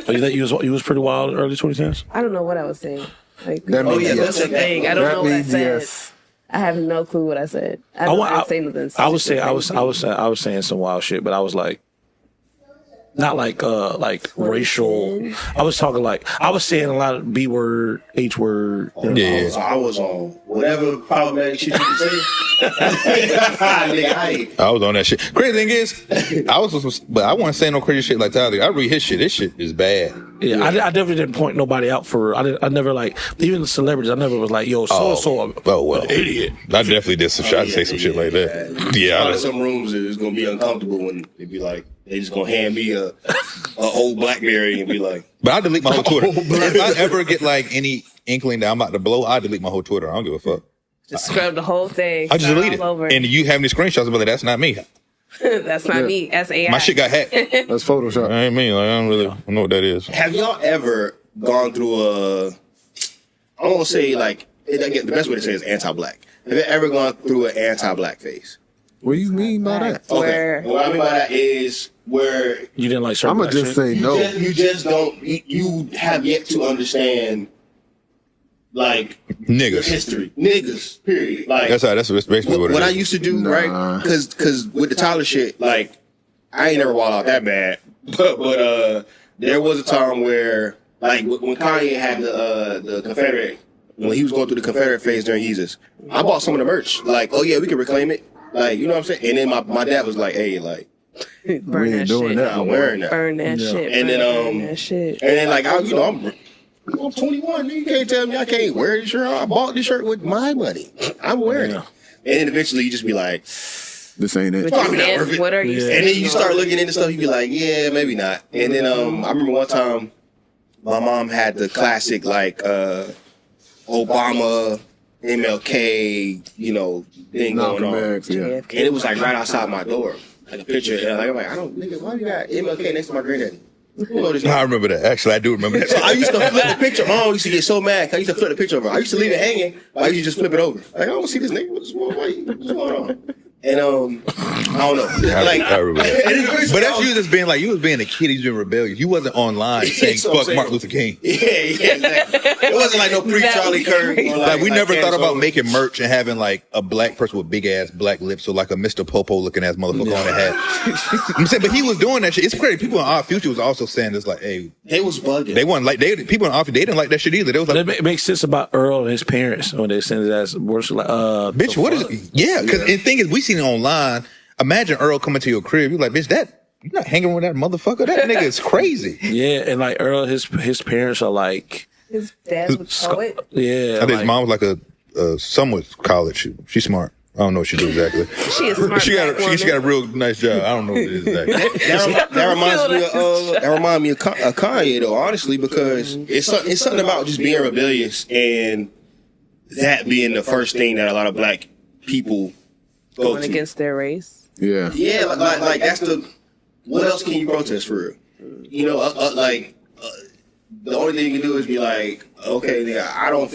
Oh, you think you was pretty wild in the early 2010s? I don't know what I was saying. Like, That means yeah, yes. that's a thing. I don't That know what I means said. yes. I have no clue what I said. I didn't say nothing. I was saying some wild shit, but I was like, not like racial. I was talking like I was saying a lot of B word, H word. You know. Yeah. So I was on whatever problematic shit you can say. Nigga, I was on that shit. Crazy thing is, but I wasn't saying no crazy shit like Tyler. I read his shit. This shit is bad. Yeah, I definitely didn't point nobody out for. I never like even the celebrities. I never was like, yo, so well, an idiot. I definitely did some shit. I'd say some shit like that. Yeah. Probably some rooms it's gonna be uncomfortable when they be like, they just gonna hand me a old BlackBerry and be like. But I delete my whole Twitter. If I ever get like any inkling that I'm about to blow, I delete my whole Twitter. I don't give a fuck. Just scrub the whole thing. I just delete it. all over. And you have any screenshots of it? That's not me. That's not me. That's AI. My shit got hacked. That's Photoshop. I ain't me. Like, I don't know what that is. Have y'all ever gone through I don't want to say like, the best way to say it is anti-black. Have you ever gone through an anti-black phase? What do you mean by that? Where- Okay. What I mean by that is where You didn't like certain I'm gonna black just shit? say no. you just don't, you have yet to understand like Niggas. history. Niggas, period. Like That's basically what it what I is. used to do, Nah. right? Because with the Tyler shit, like I ain't never wild out that bad, but there was a time where like when Kanye had the Confederate, when he was going through the Confederate phase during Yeezus, I bought some of the merch. Like, oh yeah, we can reclaim it. Like, you know what I'm saying? And then my dad was like, hey, like, burn We that ain't doing shit. that. I'm wearing that. Burn that shit. And then, burn that shit. And then like I'm 21. You can't tell me I can't wear this shirt. I bought this shirt with my money. I'm wearing it. And then eventually you just be like, This ain't it. But Probably you not said, worth it. what are you Yeah. saying? and then you start looking into stuff. You be like, yeah, maybe not. And then I remember one time my mom had the classic like Obama MLK, thing Malcolm going on. X, yeah. And it was like right outside my door, like a picture. And I'm like, nigga, why you got MLK next to my granddaddy? Who know this I nigga? remember that. Actually, I do remember that. So I used to flip the picture. My mom used to get so mad. I used to flip the picture over. I used to leave it hanging. But I used to just flip it over. Like, I don't see this nigga. What's going on? And I don't know. I remember that. And it's crazy. But that's you just being like, you was being a kid, you was being rebellious. You wasn't online saying So I'm fuck saying- Martin Luther King. Yeah, exactly. It wasn't like no pre-Charlie Kirk. Or Like we never thought about Candace making merch and having like a black person with big ass black lips or like a Mr. Popo looking ass motherfucker on the hat. I'm saying, but he was doing that shit. It's crazy. People in Odd Future was also saying this like, hey, They was bugging. they wasn't like people in Odd Future, they didn't like that shit either. They was like, It makes sense about Earl and his parents when they send it as worse. Like, bitch, what is it? Yeah, because the thing is, we seen it online. Imagine Earl coming to your crib. You're like, bitch, you're not hanging with that motherfucker. That nigga is crazy. Yeah, and like Earl, his parents are like, His dad was a poet. yeah. I think his like- mom was like a somewhat college. She's smart. I don't know what she do exactly. She is smart. She got black she got a woman. real nice job. I don't know what it is exactly. That reminds me of Kanye though, honestly, because it's something about just being rebellious and that being the first thing that a lot of black people go Going to. against their race. Yeah. Yeah, like that's what else can you protest for real? The only thing you can do is be like, okay, nigga, I don't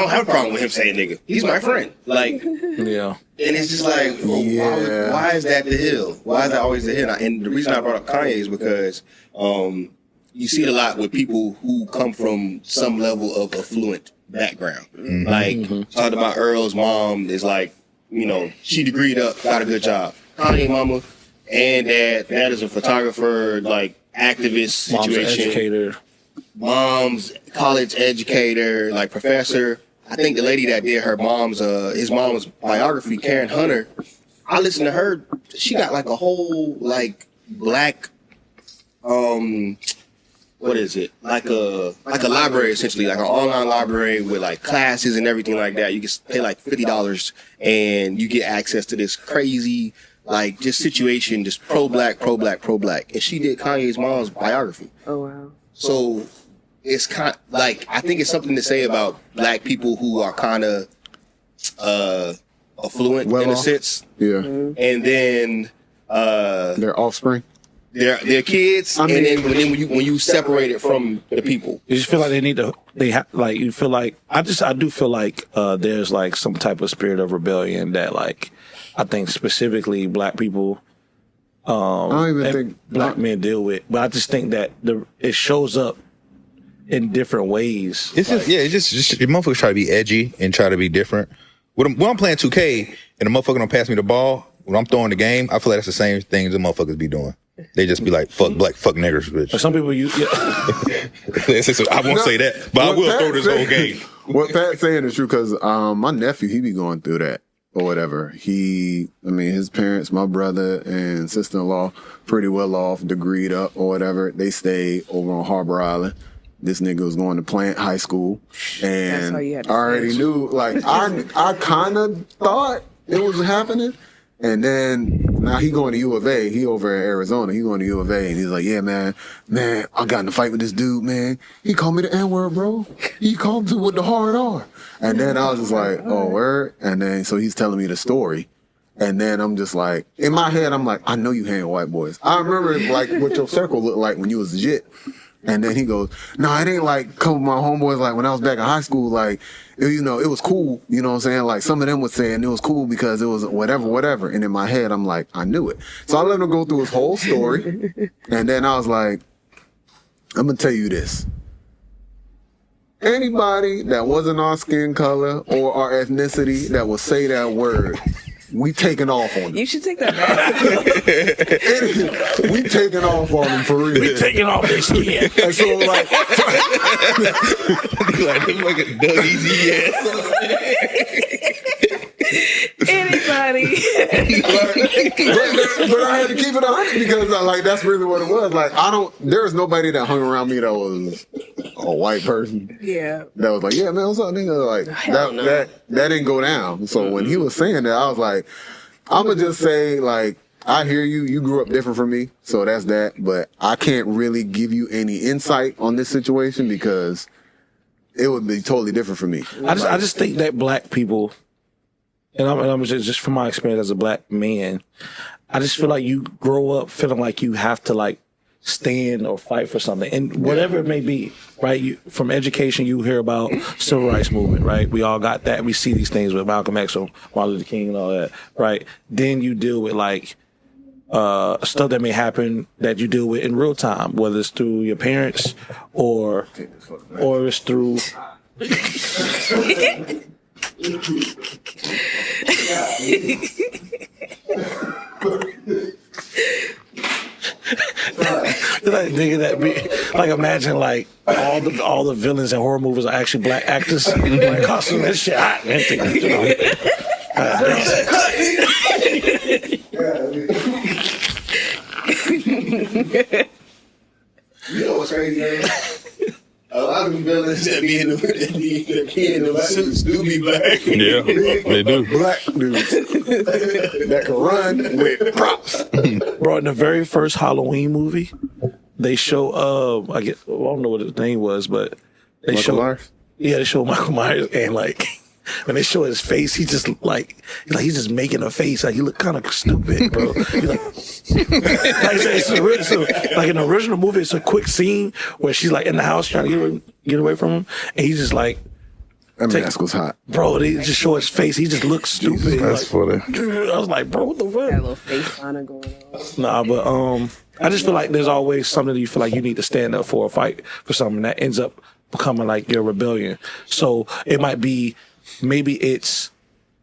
have a problem with him saying nigga. He's my friend. Like, and Yeah. it's just like, Yeah. why is that the hill? Why is that always the hill? And the reason I brought up Kanye is because you see it a lot with people who come from some level of affluent background. Like, talked about Earl's mom is like, she degreed up, got a good job. Kanye mama and dad is a photographer, like activist Mom's an situation. educator. Mom's college educator, like professor. I think the lady that did his mom's biography, Karen Hunter, I listened to her. She got like a whole like black, what is it? Like a library essentially, like an online library with like classes and everything like that. You can pay like $50 and you get access to this crazy like just situation, just pro black. And she did Kanye's mom's biography. Oh wow. So it's kind like I think it's something to say about black people who are kind of affluent Well in a off. sense, Yeah. and then Their offspring. their kids, I mean- and then when you separate it from the people, You just feel like they need to. Like you feel like I do feel like there's like some type of spirit of rebellion that like I think specifically black people. I don't even and think black men deal with, but I just think that it shows up in different ways. It's just your motherfuckers try to be edgy and try to be different. When I'm playing 2K and the motherfucker don't pass me the ball when I'm throwing the game, I feel like that's the same thing the motherfuckers be doing. They just be like, fuck black, fuck niggers, bitch. Some people use. Yeah. I won't say that, but I What will Pat throw this said- whole game. What Pat's saying is true because my nephew, he be going through that or whatever. His parents, my brother and sister-in-law, pretty well off, degreed up or whatever. They stayed over on Harbor Island. This nigga was going to Plant High School, and how you had I to already knew. Like I kind of thought it was happening, and then now he going to U of A. He over in Arizona. He going to U of A, and he's like, "Yeah, man, I got in a fight with this dude, man. He called me the N-word, bro. He called me with the hard R." And then I was just like, "Oh, word." And then so he's telling me the story. And then I'm just like, in my head, I'm like, I know you hang with white boys. I remember like what your circle looked like when you was legit. And then he goes, no, it ain't like come with my homeboys like when I was back in high school, like, it was cool. You know what I'm saying? Like some of them would say, and it was cool because it was whatever. And in my head, I'm like, I knew it. So I let him go through his whole story. And then I was like, I'm going to tell you this. Anybody that wasn't our skin color or our ethnicity that would say that word, we taking off on them. You should take that back. We taking off on them for real. We taking off their skin. And so like, Like the fucking Doug Easy ass. Anybody. but I had to keep it 100 because like that's really what it was. Like there's nobody that hung around me that was a white person Yeah. that was like, yeah, man, what's up, nigga? Like Hell no. that didn't go down. So when he was saying that, I was like, I'm gonna just say like, I hear you. You grew up different from me, so that's that. But I can't really give you any insight on this situation because it would be totally different for me. I just think that black people, and I'm just from my experience as a black man, I just feel like you grow up feeling like you have to like stand or fight for something, and whatever it may be, right? From education, you hear about civil rights movement, right? We all got that. We see these things with Malcolm X or Martin Luther King and all that, right? Then you deal with like stuff that may happen that you deal with in real time, whether it's through your parents or it's through. Like, nigga, that be like, imagine like all the villains in horror movies are actually black actors. Like, costume and shit hot, man. You know what's crazy, man? A lot of them villains that be in the suits do be black. Yeah, they do. Black dudes that can run with props. Bro, in the very first Halloween movie, they show I don't know what his name was, but they Michael show Myers? Yeah, they show Michael Myers, and like when they show his face, he's just like he's just making a face, like he look kind of stupid, bro. He's like, like in the original movie, it's a quick scene where she's like in the house trying to get away from him, and he's just like, That mask was hot. bro, they just show his face, he just looks stupid. That's funny. I was like, bro, what the fuck? That little face on going on. Nah, but I just feel like there's always something that you feel like you need to stand up for or fight for something that ends up becoming like your rebellion. So it might be, maybe it's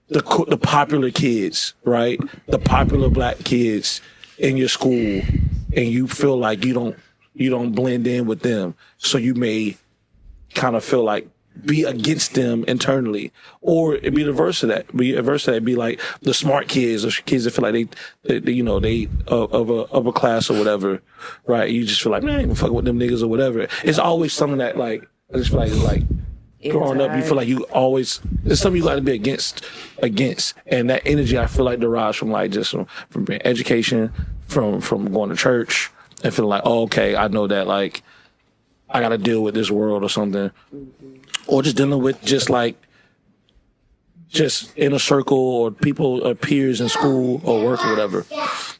the popular kids, right? The popular black kids in your school, and you feel like you don't blend in with them, so you may kind of feel like be against them internally, or it'd be the verse of that. Be like the smart kids or kids that feel like they of a class or whatever, right? You just feel like, man, I ain't even fucking with them niggas or whatever. It's always something that like I just feel like it's like growing up, you feel like you always there's something you got to be against, and that energy I feel like derives from like just from being education, from going to church, and feeling like, oh, okay, I know that like I got to deal with this world or something. Or just dealing with just in a circle or people or peers in school or work or whatever.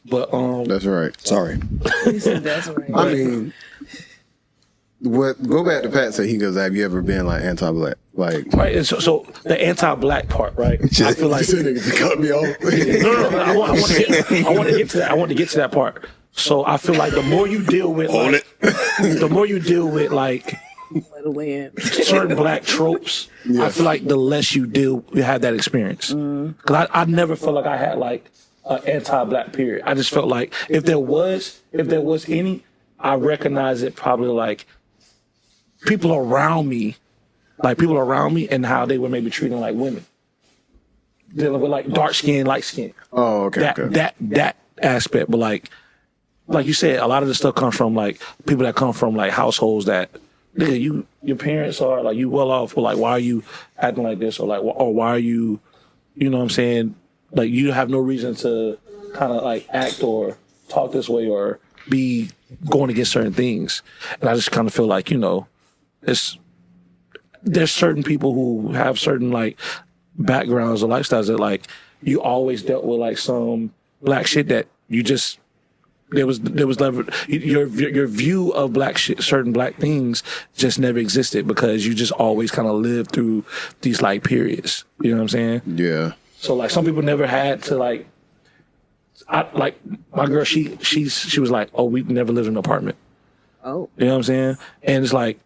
But That's right. Sorry. That's right. I mean, go back to Pat said, he goes, have you ever been like anti-black? Like, right, and so the anti-black part, right? I feel like niggas cut me off. no. I want to get to that. I want to get to that part. So I feel like the more you deal with, like certain black tropes, yes. I feel like the less you have that experience. Because I never felt like I had like an anti-black period. I just felt like if there was any, I recognize it probably like people around me and how they were maybe treating like women, dealing with like dark skin, light skin. Oh, okay. That aspect, but like you said, a lot of the stuff comes from like people that come from like households that, nigga, your parents are like, you well off, but like, why are you acting like this, or like, or why are you, you know what I'm saying? Like, you have no reason to kind of like act or talk this way or be going against certain things. And I just kind of feel like, there's certain people who have certain like backgrounds or lifestyles that like you always dealt with like some black shit that you just. There was never your view of black shit, certain black things just never existed because you just always kind of lived through these like periods. You know what I'm saying? Yeah. So like some people never had to like, my girl, she was like, oh, we never lived in an apartment. Oh, you know what I'm saying? And it's like,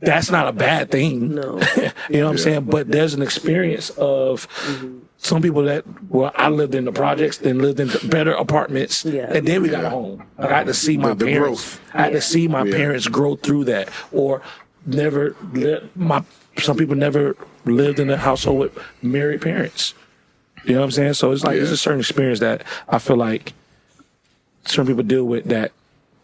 that's not a bad thing. No. You know what I'm saying? But there's an experience of some people that, I lived in the projects, then lived in better apartments, and then we got a home. Like, I had to see my parents. I had to see my parents grow through that, or some people never lived in a household with married parents. You know what I'm saying? So it's like it's a certain experience that I feel like certain people deal with that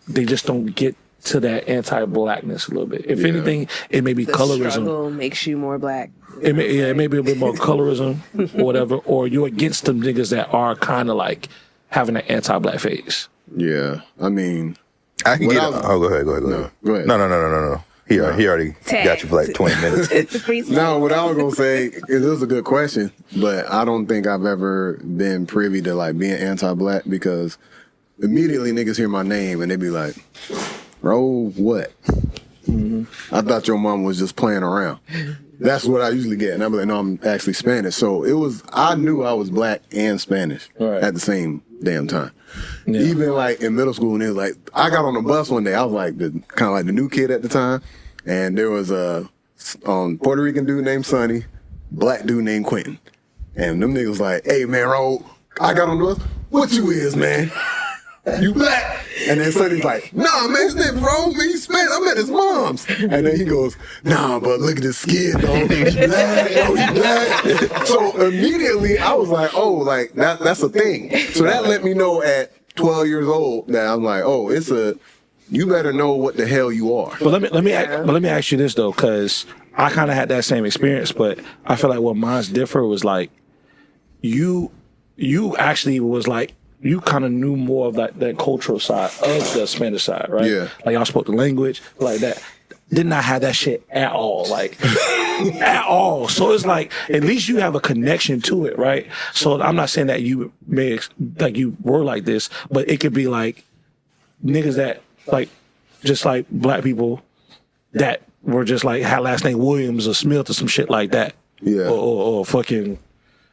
they just don't get to that anti-blackness a little bit. If anything, it may be the colorism. Struggle makes you more black. It may be a bit more colorism or whatever, or you're against them niggas that are kind of like having an anti-black phase. Yeah, I mean, I can get. Go ahead. No, go ahead. No. He already got you for like 20 minutes. No, what I was gonna say is this is a good question, but I don't think I've ever been privy to like being anti-black because immediately niggas hear my name and they be like, "Bro, what?" I thought your mom was just playing around. That's what I usually get, and I'm like, "No, I'm actually Spanish." So I knew I was black and Spanish at the same damn time. Yeah. Even like in middle school, and it was like I got on the bus one day. I was like kind of like the new kid at the time. And there was a Puerto Rican dude named Sonny, black dude named Quentin. And them niggas like, "Hey, man, Ro, I got on the bus. What you is, man? You black?" And then Sonny's like, "Nah, man, his name Ro, man, he's Spanish. I'm at his mom's." And then he goes, "Nah, but look at his skin, though. He black, oh, he black." So immediately I was like, oh, like that's a thing. So that let me know at 12 years old that I'm like, oh, you better know what the hell you are. But let me ask you this though, because I kind of had that same experience, but I feel like what mine's differ was like you actually was like you kind of knew more of that cultural side of the Spanish side, right? Yeah. Like y'all spoke the language like that. Did not have that shit at all, like at all. So it's like at least you have a connection to it, right? So I'm not saying that you like you were like this, but it could be like niggas that like just like black people that were just like had last name Williams or Smith or some shit like that. Yeah. Or fucking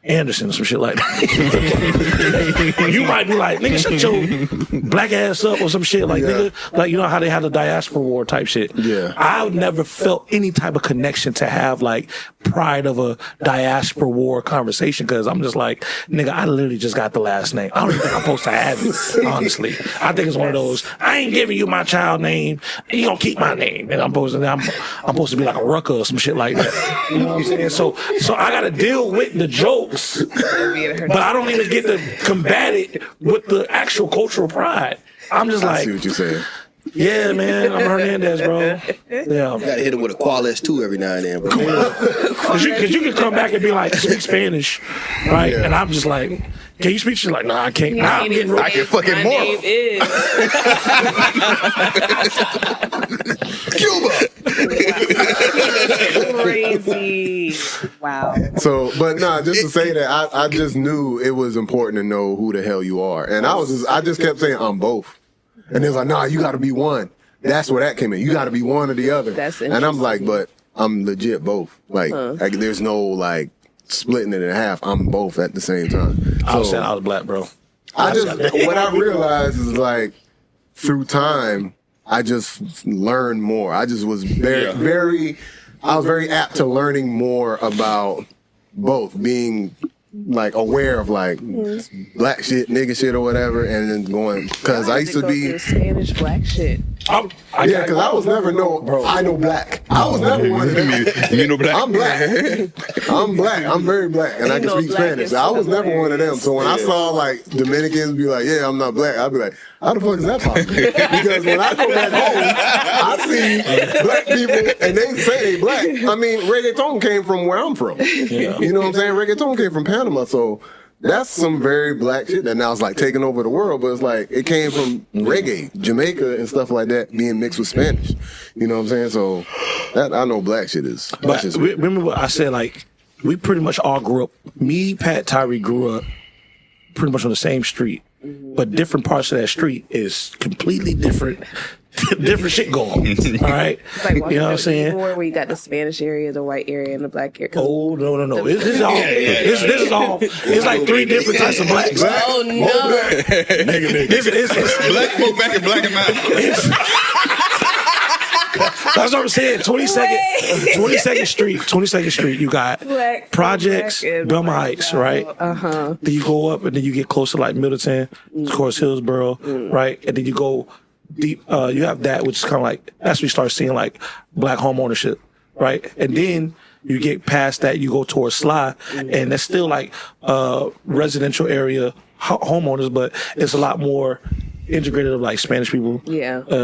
Anderson or some shit like that. You might be like, "Nigga, shut your black ass up," or some shit like nigga, like you know how they had the diaspora war type shit. Yeah. I never felt any type of connection to have like pride of a diaspora war conversation because I'm just like, nigga, I literally just got the last name. I don't even think I'm supposed to have it, honestly. I think it's one of those, I ain't giving you my child name, you don't keep my name. And I'm supposed to be like a rucker or some shit like that. You know what I'm saying? So I gotta deal with the jokes, but I don't even get to combat it with the actual cultural pride. I'm just like, I see what you're saying. Yeah, man, I'm Hernandez, bro. Yeah. You gotta hit him with a Qualis too every now and then, bro. Cause you can come back and be like, speak Spanish, right? Yeah. And I'm just like, can you speak? She's like, nah, I can't. Nah, I'm getting I can fucking My morph. name is. Cuba. Crazy. Wow. So, but nah, just to say that I just knew it was important to know who the hell you are. And I just kept saying, I'm both. And they was like, nah, you gotta be one. That's where that came in. You gotta be one or the other. That's and I'm like, but I'm legit both. Like there's no like splitting it in half. I'm both at the same time. I was saying I was black, bro. What I realized is like through time, I just learned more. I just was very apt to learning more about both, being like aware of like black shit, nigga shit, or whatever, and then going because I used to be Spanish black shit. Because I was never I know black. I was never one of them. You know black? I'm black. I'm black. I'm very black, and I can speak Spanish. I was never one of them. So when I saw like Dominicans be like, "Yeah, I'm not black," I'd be like, "How the fuck is that possible?" Because when I go back home, I see black people, and they say they black. I mean, reggaeton came from where I'm from. Yeah. You know what I'm saying? Reggaeton came from Panama, so. That's some very black shit that now it's like taking over the world, but it's like it came from reggae, Jamaica and stuff like that being mixed with Spanish. You know what I'm saying? So that I know black shit is. But remember what I said, like we pretty much all grew up. Me, Pat, Tyree grew up pretty much on the same street, but different parts of that street is completely different. Different shit going on. All right, Like, you know what I'm saying? Where you got the Spanish area, the white area, and the black area. Oh no! This is all. This is all. It's like three different types of blacks. Oh no! It's Black folk back in black and white. That's what I'm saying. 22nd Street. You got Black, projects, black, and Belmont white. Heights, right? Then you go up, and then you get close to like Middleton, of course, Hillsborough, right? And then you go deep. You have that, which is kind of like that's when you start seeing like black home ownership, right? And then you get past that, you go towards Sly, and that's still like residential area homeowners, but it's a lot more integrated of like Spanish people,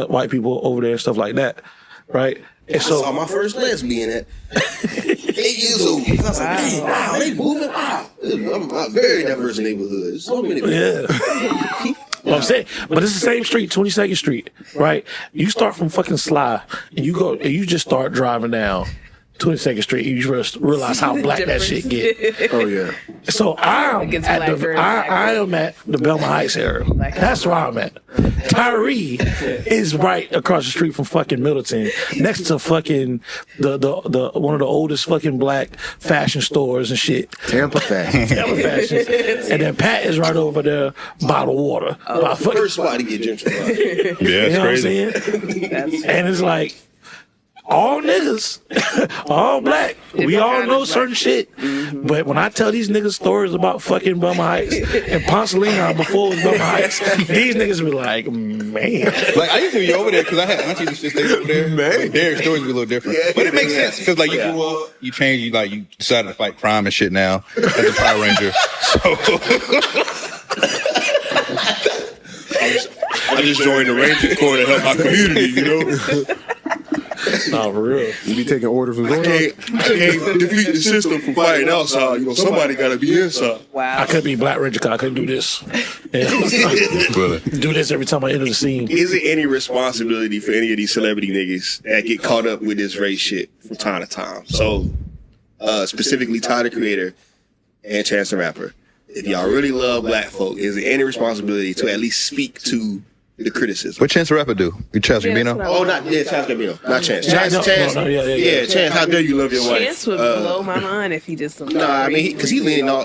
white people over there and stuff like that, right? And I saw my first lesbian at 8 years old. I was like, dang, wow, they moving. Wow, I'm very diverse neighborhood. So many people. Yeah. What I'm saying, but it's the same street, 22nd Street, right? You start from fucking Sly, and you just start driving down 22nd Street. You just realize how black that shit get. Oh yeah. So I am at the Belmont Heights area. That's where I'm at. Tyree is right across the street from fucking Middleton, next to fucking the one of the oldest fucking black fashion stores and shit. Tampa fashion. Tampa fashion. And then Pat is right over there by the water. First spot to get gentrified. Yeah, You know that's crazy. what I'm saying? And it's like, all niggas, all black. We all know certain shit. But when I tell these niggas stories about fucking Belmont Heights and Ponce Leon before it was Belmont Heights, these niggas be like, man. Like, I used to be over there because I had aunties that stayed over there. Man. Their stories be a little different. But it makes sense because, like, you grew up, you changed, you decided to fight crime and shit now as a Power Ranger. I just joined the Ranger Corps to help my community, you know? No, for real. You be taking orders from Zordon? I can't defeat the system from fighting outside. You know, somebody got to be inside. Wow. I couldn't be Black Ranger because I couldn't do this. Do this every time I enter the scene. Is it any responsibility for any of these celebrity niggas that get caught up with this race shit from time to time? So, specifically Tyler, the Creator, and Chance the Rapper. If y'all really love black folk, is there any responsibility to at least speak to the criticism? What Chance the Rapper do? You Chance Gambino? Chance Gambino. Not Chance. Yeah. Chance, how dare you love your wife? Chance would blow my mind if he did something. Nah, I mean, because they leaning all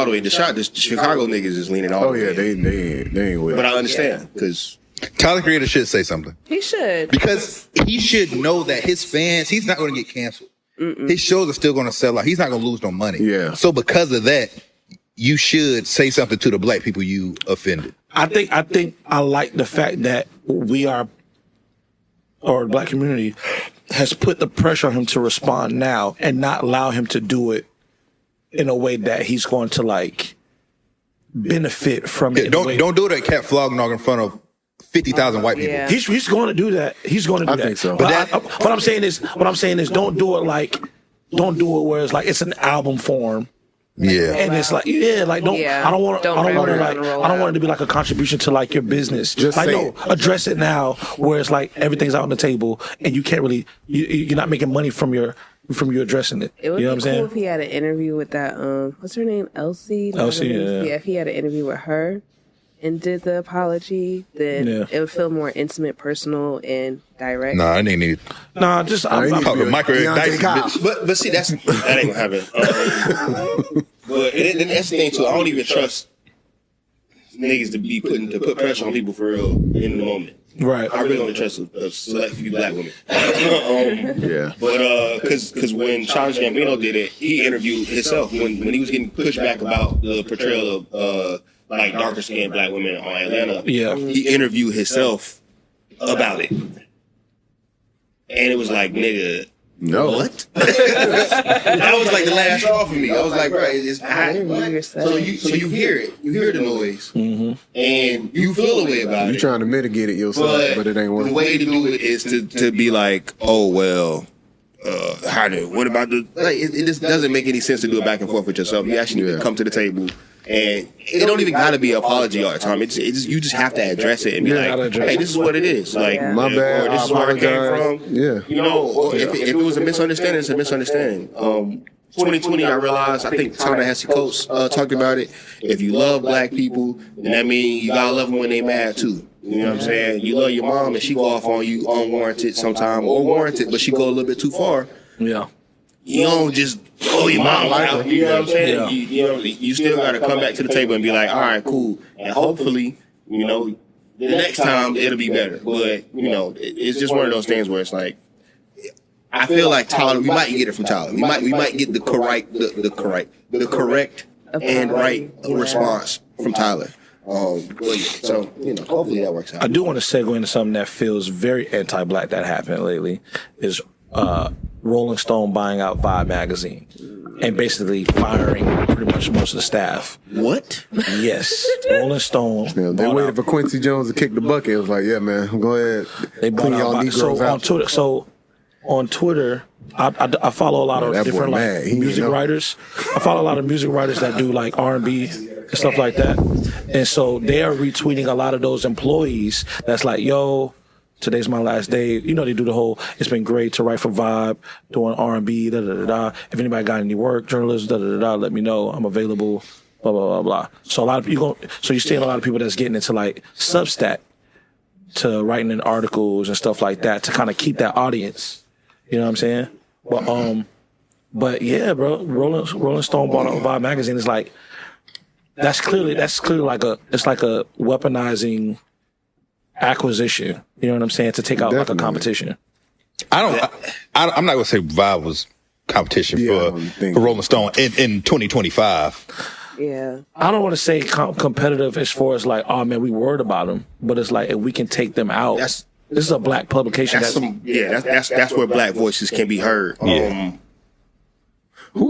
the way. The Chicago niggas is leaning all the Oh way. yeah, they ain't with But it. I understand, because Tyler, the Creator, should say something. He should. Because he should know that his fans, he's not going to get canceled. His shows are still going to sell out. He's not going to lose no money. Yeah. So because of that, you should say something to the black people you offended. I think I like the fact that the black community has put the pressure on him to respond now and not allow him to do it in a way that he's going to like benefit from it. Don't do it at Cat Flognog in front of 50,000 white people. Yeah. He's going to do that. He's going to do I that. think so. But what I'm saying is, don't do it where it's like it's an album form. Yeah. And it's like, I don't want it to be like a contribution to like your business. Just like, say no, it. address it now where it's like everything's out on the table and you can't really, you're not making money from you addressing it. It would you know be what I'm cool saying? if he had an interview with that, what's her name? Elsie? Elsie, yeah. Yeah, if he had an interview with her and did the apology, then it would feel more intimate, personal, and direct. Nah, I didn't need. Nah, just, I'm talking Michael Deontay Dyson, Cobb. bitch. But see, that ain't gonna happen. But and that's the thing too. I don't even trust niggas to put pressure on people for real in the moment. right. I really only trust a select few black women. Yeah. But because when Childish Gambino did it, he interviewed himself when he was getting pushed back about the portrayal of like darker skinned black women on Atlanta. Yeah. He interviewed himself about it, and it was like, nigga. No. What? That was like the last straw for me. I was like, bro, it's so you hear it, you hear the noise, and you feel a way about You it. trying to mitigate it yourself, but it ain't the working. way to do it is to be like, oh well, what about the like? It just doesn't make any sense to do it back and forth with yourself. You actually need to come to the table. And it don't even gotta be an apology all the time. It's you just have to address it and be like, hey, this is what it is. Like, My bad, or this I is where it came apologize. from. Yeah. You know, or if it was a misunderstanding, it's a misunderstanding. 2020, I realized, I think Ta-Nehisi Coates talked about it. If you love black people, then that means you gotta love them when they mad too. You know what I'm saying? You love your mom and she go off on you unwarranted sometime, or warranted, but she go a little bit too far. Yeah. You don't just throw your mom out. You know what I'm saying? Yeah. You still got to come back to the table and be like, all right, cool. And hopefully, the next time it'll be better. But, it's just one of those things where it's like, I feel like Tyler, we might get it from Tyler. We might get the correct and right response from Tyler. So, hopefully that works out. I do want to segue into something that feels very anti-black that happened lately is Rolling Stone buying out Vibe magazine and basically firing pretty much most of the staff. What? Yes, Rolling Stone. Yeah, they bought waited out- for Quincy Jones to kick the bucket. It was like, yeah, man, go ahead. They bought Clean out y'all Vi- Negroes so out. on Twitter. So on Twitter, I follow a lot Man, of that boy different mad. He music know. writers. I follow a lot of music writers that do like R&B and stuff like that. And so they are retweeting a lot of those employees that's like, yo, today's my last day. You know, they do the whole, it's been great to write for Vibe, doing R&B, da-da-da-da. If anybody got any work, journalism, da-da-da-da, let me know. I'm available, blah, blah, blah, blah. So a lot of people, so you're seeing a lot of people that's getting into like Substack to writing in articles and stuff like that to kind of keep that audience. You know what I'm saying? But yeah, bro, Rolling Stone bought out Vibe magazine. It's like, that's clearly like it's like a weaponizing acquisition. You know what I'm saying? To take out like a competition. I'm not gonna say Vibe was competition for Rolling Stone in 2025. Yeah. I don't want to say competitive as far as like, oh man, we worried about them, but it's like if we can take them out. This is a black publication. That's where black voices can be heard. Yeah. I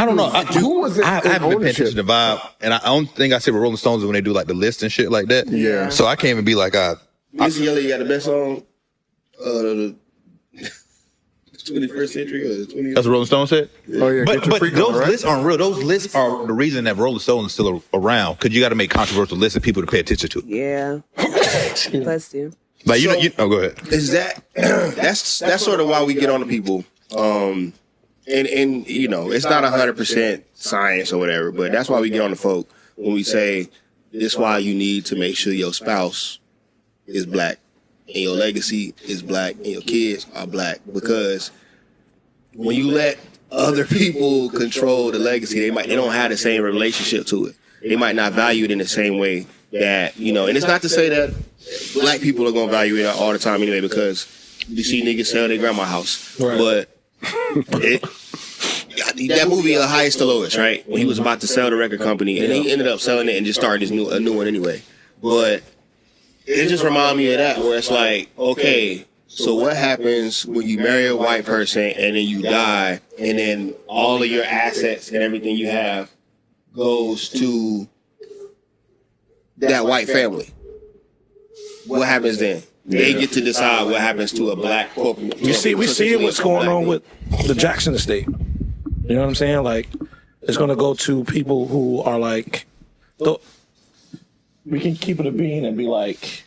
don't know. Who was it? I haven't been paying attention to Vibe, and I don't think I see what Rolling Stones is when they do like the list and shit like that. Yeah. So I can't even be like, Missy Elliott got the best song. The 21st century or the 20th. That's what Rolling Stone said. Oh yeah, But those lists aren't real. Those lists are the reason that Rolling Stone is still around, because you got to make controversial lists of people to pay attention to. Yeah. Bless you. Like go ahead. Is that's sort of why we get on to people. And you know, it's not 100% science or whatever, but that's why we get on the folk when we say this is why you need to make sure your spouse is black and your legacy is black and your kids are black, because when you let other people control the legacy, they don't have the same relationship to it. They might not value it in the same way that, you know, and it's not to say that black people are going to value it all the time anyway, because you see niggas sell their grandma house, right. But that movie, Highest to Lowest, right? When he was about to sell the record company, and he ended up selling it and just started a new one anyway. But it just reminded me of that, where it's like, okay, so what happens when you marry a white person and then you die, and then all of your assets and everything you have goes to that white family? What happens then? They get to decide what happens to a black corporate. We see what's going on with the Jackson estate. You know what I'm saying? Like, it's going to go to people who are like, we can keep it a bean and be like,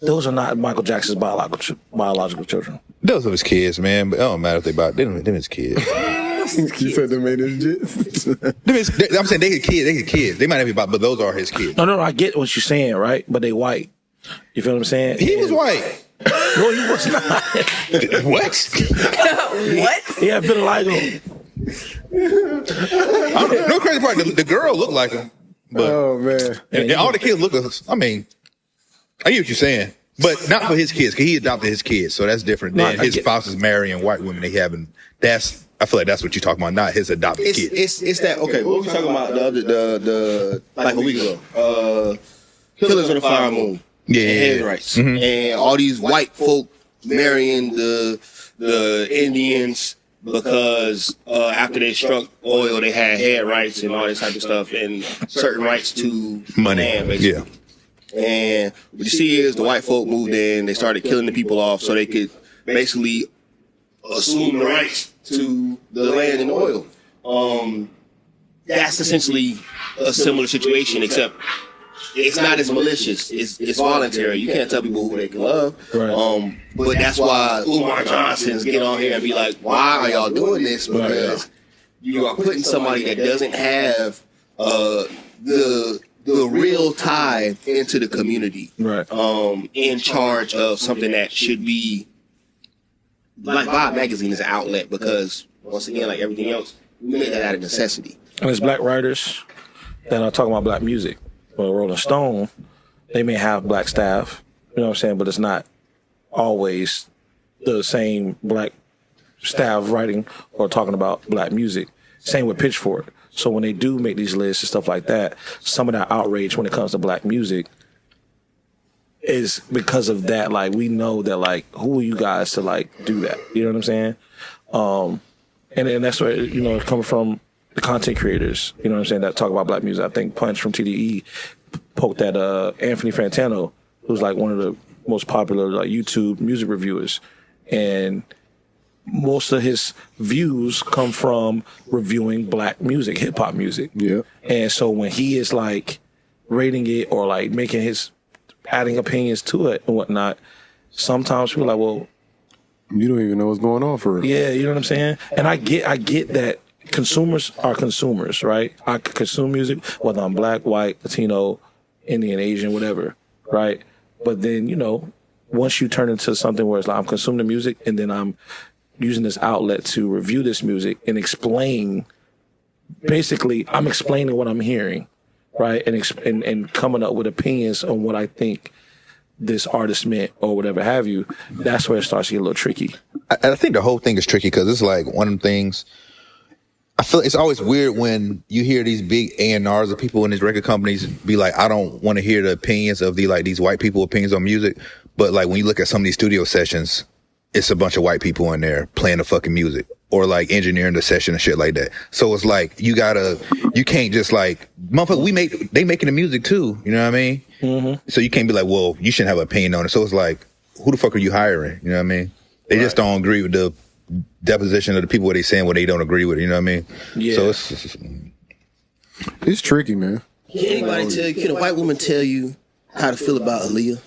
those are not Michael Jackson's biological children. Those are his kids, man. But it don't matter if them his kids. You said they made his jits. I'm saying they his kids. They might not be but those are his kids. No, I get what you're saying, right? But they white. You feel what I'm saying? He was white. No, he was not. What? What? He had vitiligo. No crazy part. The girl looked like him. But, Oh man. and all the kids look like us. I mean, I get what you're saying. But not for his kids, because he adopted his kids. So that's different than his spouse is marrying white women. They haven't. I feel like that's what you're talking about, not his adopted kids. It's that, okay, what were we talking about the like a week ago? Killers of the Flower Moon. Yeah. And hand rights. Mm-hmm. And all these white folk marrying the Indians because after they struck oil, they had head rights and all this type of stuff, and certain rights to Money. land, basically. Yeah. And what you see is the white folk moved in, they started killing the people off so they could basically assume the rights to the land and oil. That's essentially a similar situation, except it's not as malicious. It's voluntary. You can't tell people who they can love. Right. But that's why Umar Johnsons get on here and be like, why are y'all doing this? Because you are putting somebody that doesn't have the real tie into the community, right? In charge of something that should be, like Vibe magazine is an outlet, because once again, like everything else, we made that out of necessity. And there's black writers that are talking about black music. Well, Rolling Stone, they may have black staff, you know what I'm saying, but it's not always the same black staff writing or talking about black music. Same with Pitchfork. So when they do make these lists and stuff like that, some of that outrage when it comes to black music is because of that. Like, we know that, like, who are you guys to, like, do that? You know what I'm saying? And that's where, you know, it's coming from the content creators, you know what I'm saying, that talk about black music. I think Punch from TDE poked at Anthony Fantano, who's like one of the most popular like YouTube music reviewers. And most of his views come from reviewing black music, hip hop music. Yeah. And so when he is like rating it or like adding opinions to it and whatnot, sometimes people are like, well, You don't even know what's going on for real. yeah, you know what I'm saying? And I get that consumers are consumers, right? I can consume music, whether I'm black, white, Latino, Indian, Asian, whatever, right? But then, once you turn into something where it's like I'm consuming the music and then I'm using this outlet to review this music and explain, basically, I'm explaining what I'm hearing, right? And coming up with opinions on what I think this artist meant or whatever have you. That's where it starts to get a little tricky. I think the whole thing is tricky because it's like one of the things. I feel it's always weird when you hear these big A&Rs of people in these record companies be like, I don't want to hear the opinions of these white people opinions on music. But like when you look at some of these studio sessions, it's a bunch of white people in there playing the fucking music or like engineering the session and shit like that. So it's like you can't just like, motherfucker, they making the music too. You know what I mean? Mm-hmm. So you can't be like, well, you shouldn't have an opinion on it. So it's like, who the fuck are you hiring? You know what I mean? They just don't agree with the deposition of the people what they saying what they don't agree with. You know what I mean? Yeah. So It's tricky, man. Can a white woman tell you how to feel about Aaliyah?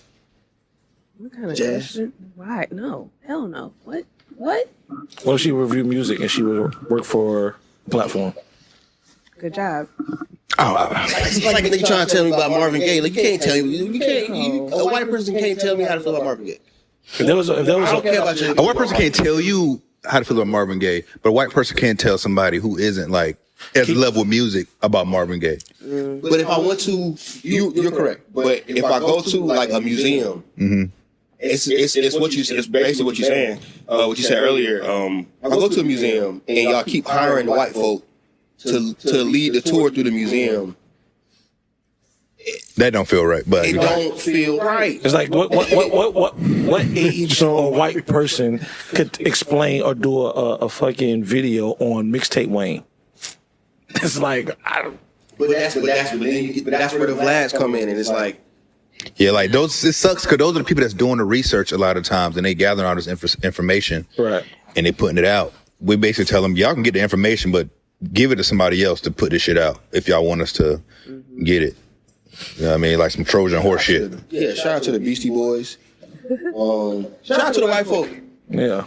What kind of Jazz. question? Why? No. Hell no. What? What? What if she review music and she would work for a platform? Good job. It's like a nigga trying to tell me about Marvin Gaye. Like you can't tell me. A white person can't tell me how to feel about Marvin Gaye. If there was I don't care about a white person can't tell you how to feel about Marvin Gaye, but a white person can't tell somebody who isn't like at the level of music about Marvin Gaye. But if I went to, you're correct. But if I go to like a museum, it's basically what you're saying. What you said earlier. If I go to a museum and y'all keep hiring white folk to lead the tour through the museum, that don't feel right. But it don't feel right. It's like what age or white person could explain or do a fucking video on mixtape Wayne? It's like But that's where the Vlads come in, and it's like. Yeah, like it sucks because those are the people that's doing the research a lot of times, and they gathering all this information, right? And they putting it out. We basically tell them, y'all can get the information, but give it to somebody else to put this shit out if y'all want us to get it. You know what I mean? Like some Trojan horse shit. Yeah, shout out to the Beastie Boys. Shout out to the white folk. Yeah.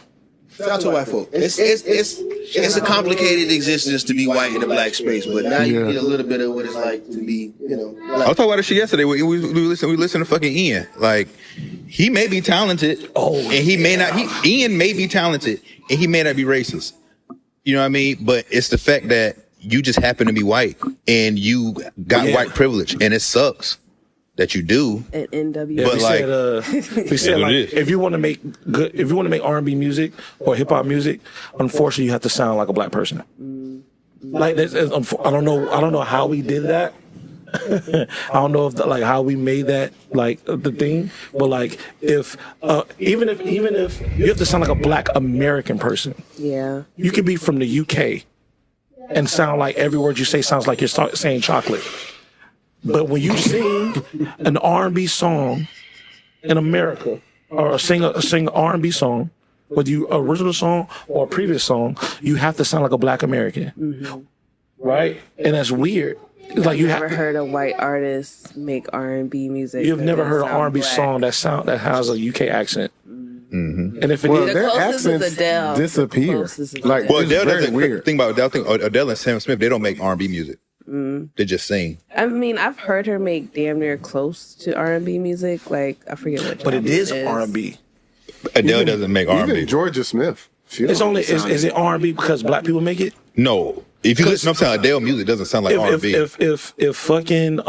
Shout out to white folk. It's a complicated existence to be white in the black space, but now you get a little bit of what it's like to be, I was talking about this shit yesterday. We listen to fucking Ian. Like, he may be talented, and he may not. Ian may be talented, and he may not be racist. You know what I mean? But it's the fact that you just happen to be white, and you got white privilege, and it sucks that you do. At NW. Yeah, we said like if you want to make R&B music or hip hop music, unfortunately you have to sound like a black person. Like I don't know how we did that. I don't know if how we made that like the thing, but like if even if you have to sound like a black American person. Yeah. You could be from the UK and sound like every word you say sounds like you're saying chocolate. But when you sing an R&B song in America, or sing an R&B song, whether you original song or a previous song, you have to sound like a black American, right? And that's weird. It's like I've never heard a white artist make R&B music. You've never heard an R&B song that has a UK accent. And if it the their closest is accents Adele. disappear. Well, Adele very doesn't. weird. Think about Adele. Adele and Sam Smith. They don't make R&B music. They just sing. I mean, I've heard her make damn near close to R&B music. Like, I forget what. But it is R&B. Adele doesn't make R&B. Even Georgia Smith. It's only is it R&B because black people make it? No. If you listen to Adele music, it doesn't sound like R&B. If fucking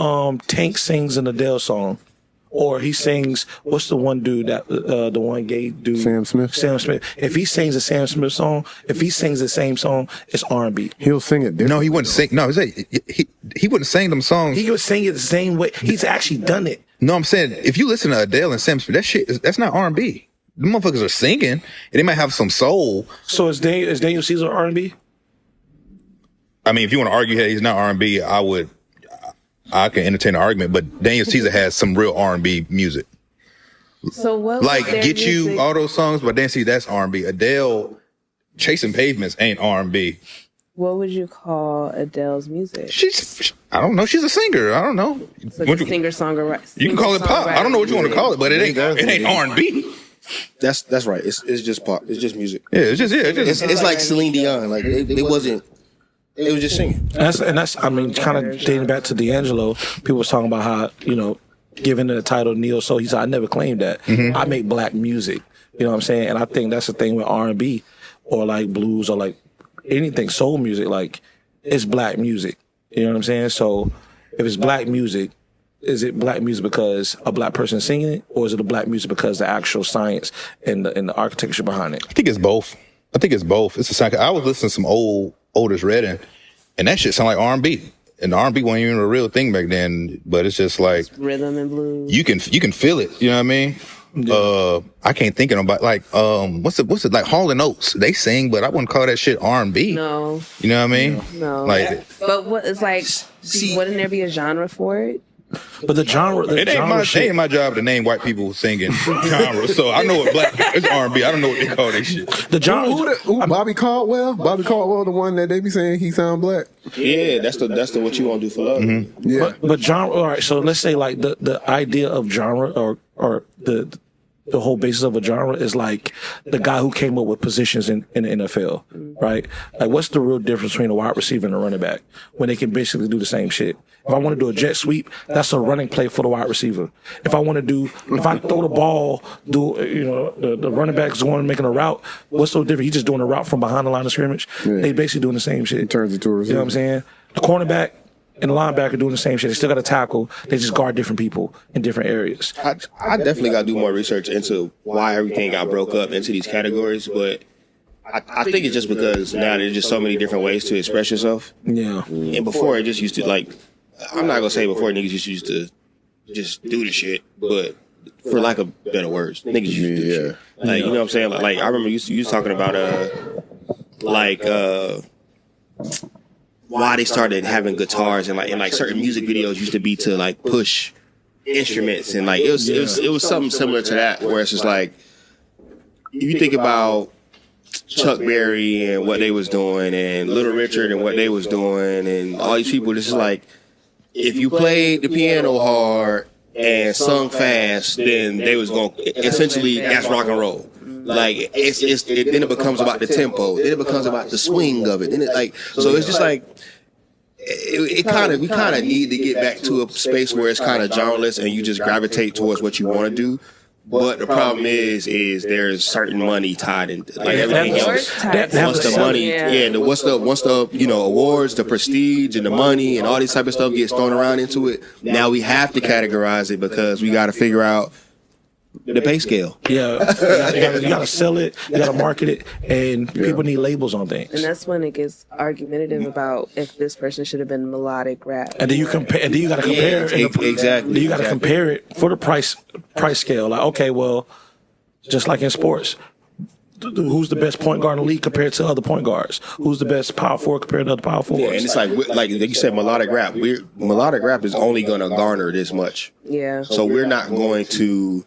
Tank sings an Adele song, or he sings, what's the one dude that the one gay dude? Sam Smith. If he sings a Sam Smith song, if he sings the same song, it's R&B. He'll sing it different. No, he wouldn't sing. No, he wouldn't sing them songs. He would sing it the same way. He's actually done it. No, I'm saying if you listen to Adele and Sam Smith, that's not R&B. The motherfuckers are singing, and they might have some soul. So is Daniel Caesar R&B? I mean, if you want to argue that he's not R&B, I can entertain an argument, but Daniel Caesar has some real R&B music. So what? Like was their Get music? You, all those songs, but Daniel Caesar, that's R&B. Adele Chasing Pavements ain't R&B. What would you call Adele's music? I don't know. She's a singer. I don't know. It's like a singer-songwriter. You can call it pop. I don't know what you want to call it, but it ain't R&B. That's right. It's just pop. It's just music. Yeah, It's like Celine Dion. Like it wasn't. It was just singing. That's I mean, kind of dating back to D'Angelo. People was talking about how giving the title neo soul. He said, I never claimed that. I make black music. You know what I'm saying? And I think that's the thing with R&B or like blues or like anything soul music. Like it's black music. You know what I'm saying? So if it's black music, is it black music because a black person singing it, or is it a black music because the actual science and the architecture behind it? I think it's both. It's a sign. I was listening to some old Otis Redding, and that shit sound like R&B. And R&B wasn't even a real thing back then, but it's just like it's rhythm and blues. You can feel it. You know what I mean? Yeah. I can't think of about like what's it like Hall and Oates? They sing, but I wouldn't call that shit R&B. No. You know what I mean? No. Like, but what it's like? Wouldn't there be a genre for it? But it ain't my job to name white people singing genre. So I know what black it's R&B. I don't know what they call that shit. The genre. Bobby Caldwell. Bobby Caldwell, the one that they be saying he sound black. Yeah, that's the what you want to do for love. Mm-hmm. Yeah, but genre. All right, so let's say like the idea of genre or the whole basis of a genre is like the guy who came up with positions in the NFL, right? Like, what's the real difference between a wide receiver and a running back when they can basically do the same shit? If I want to do a jet sweep, that's a running play for the wide receiver. If I throw the ball, the running back's going making a route, what's so different? He's just doing a route from behind the line of scrimmage. Yeah. They basically doing the same shit. It turns into a receiver. You know what I'm saying? The cornerback and the linebacker doing the same shit. They still got to tackle. They just guard different people in different areas. I definitely got to do more research into why everything got broke up into these categories, but I think it's just because now there's just so many different ways to express yourself. Yeah. And before it just used to like, I'm not gonna say before niggas just used to just do the shit, but for lack of better words, niggas used to do the shit. Like, you know what I'm saying? Like I remember you was talking about why they started having guitars and like certain music videos used to be to like push instruments and like it was something similar to that where it's just like if you think about Chuck Berry and what they was doing and Little Richard and what they was doing and all these people, this is like if you played the piano hard and sung fast, then they was going essentially that's rock and roll. Like then it becomes about the tempo, then it becomes about the swing of it. Then it's just like we kind of need to get back to a space where it's kind of genreless and you just gravitate towards what you want to do. But the problem is there's certain money tied in, like everything else. Once the money, once the awards, the prestige, and the money, and all this type of stuff gets thrown around into it. Now we have to categorize it because we got to figure out the pay scale. Yeah, you got to sell it, you got to market it, and people need labels on things. And that's when it gets argumentative about if this person should have been melodic rap. And then you compare. And then you got to compare. Exactly. Then you got to compare it for the price scale. Like, okay, well, just like in sports, who's the best point guard in the league compared to other point guards? Who's the best power forward compared to other power forwards? Yeah, and it's like you said, melodic rap. Melodic rap is only going to garner this much. Yeah. So we're not going to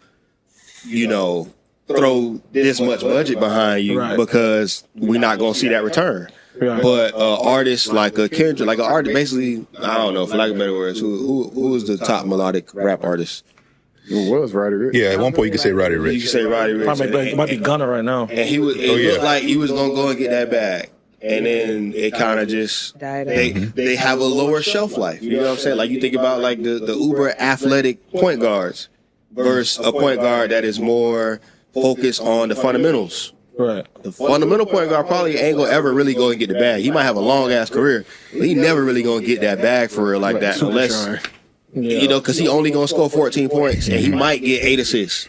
throw this much budget behind you because we're not going to see that return. Right. But artists like a Kendrick, like an artist, basically, I don't know, for lack of better words, who is the top melodic rap artist? It was Roddy Ricch. Yeah, at one point you could say Roddy Ricch. You could say Roddy Ricch. Probably might be Gunna right now. And he was. It looked like he was gonna go and get that bag, and then it kind of just they have a lower shelf life. You know what I'm saying? Like you think about like the uber athletic point guards versus a point guard that is more focused on the fundamentals. Right. The fundamental point guard probably ain't gonna ever really go and get the bag. He might have a long ass career, but he never really gonna get that bag for real like that unless. Yeah. Because he only gonna score 14 points and he might get 8 assists.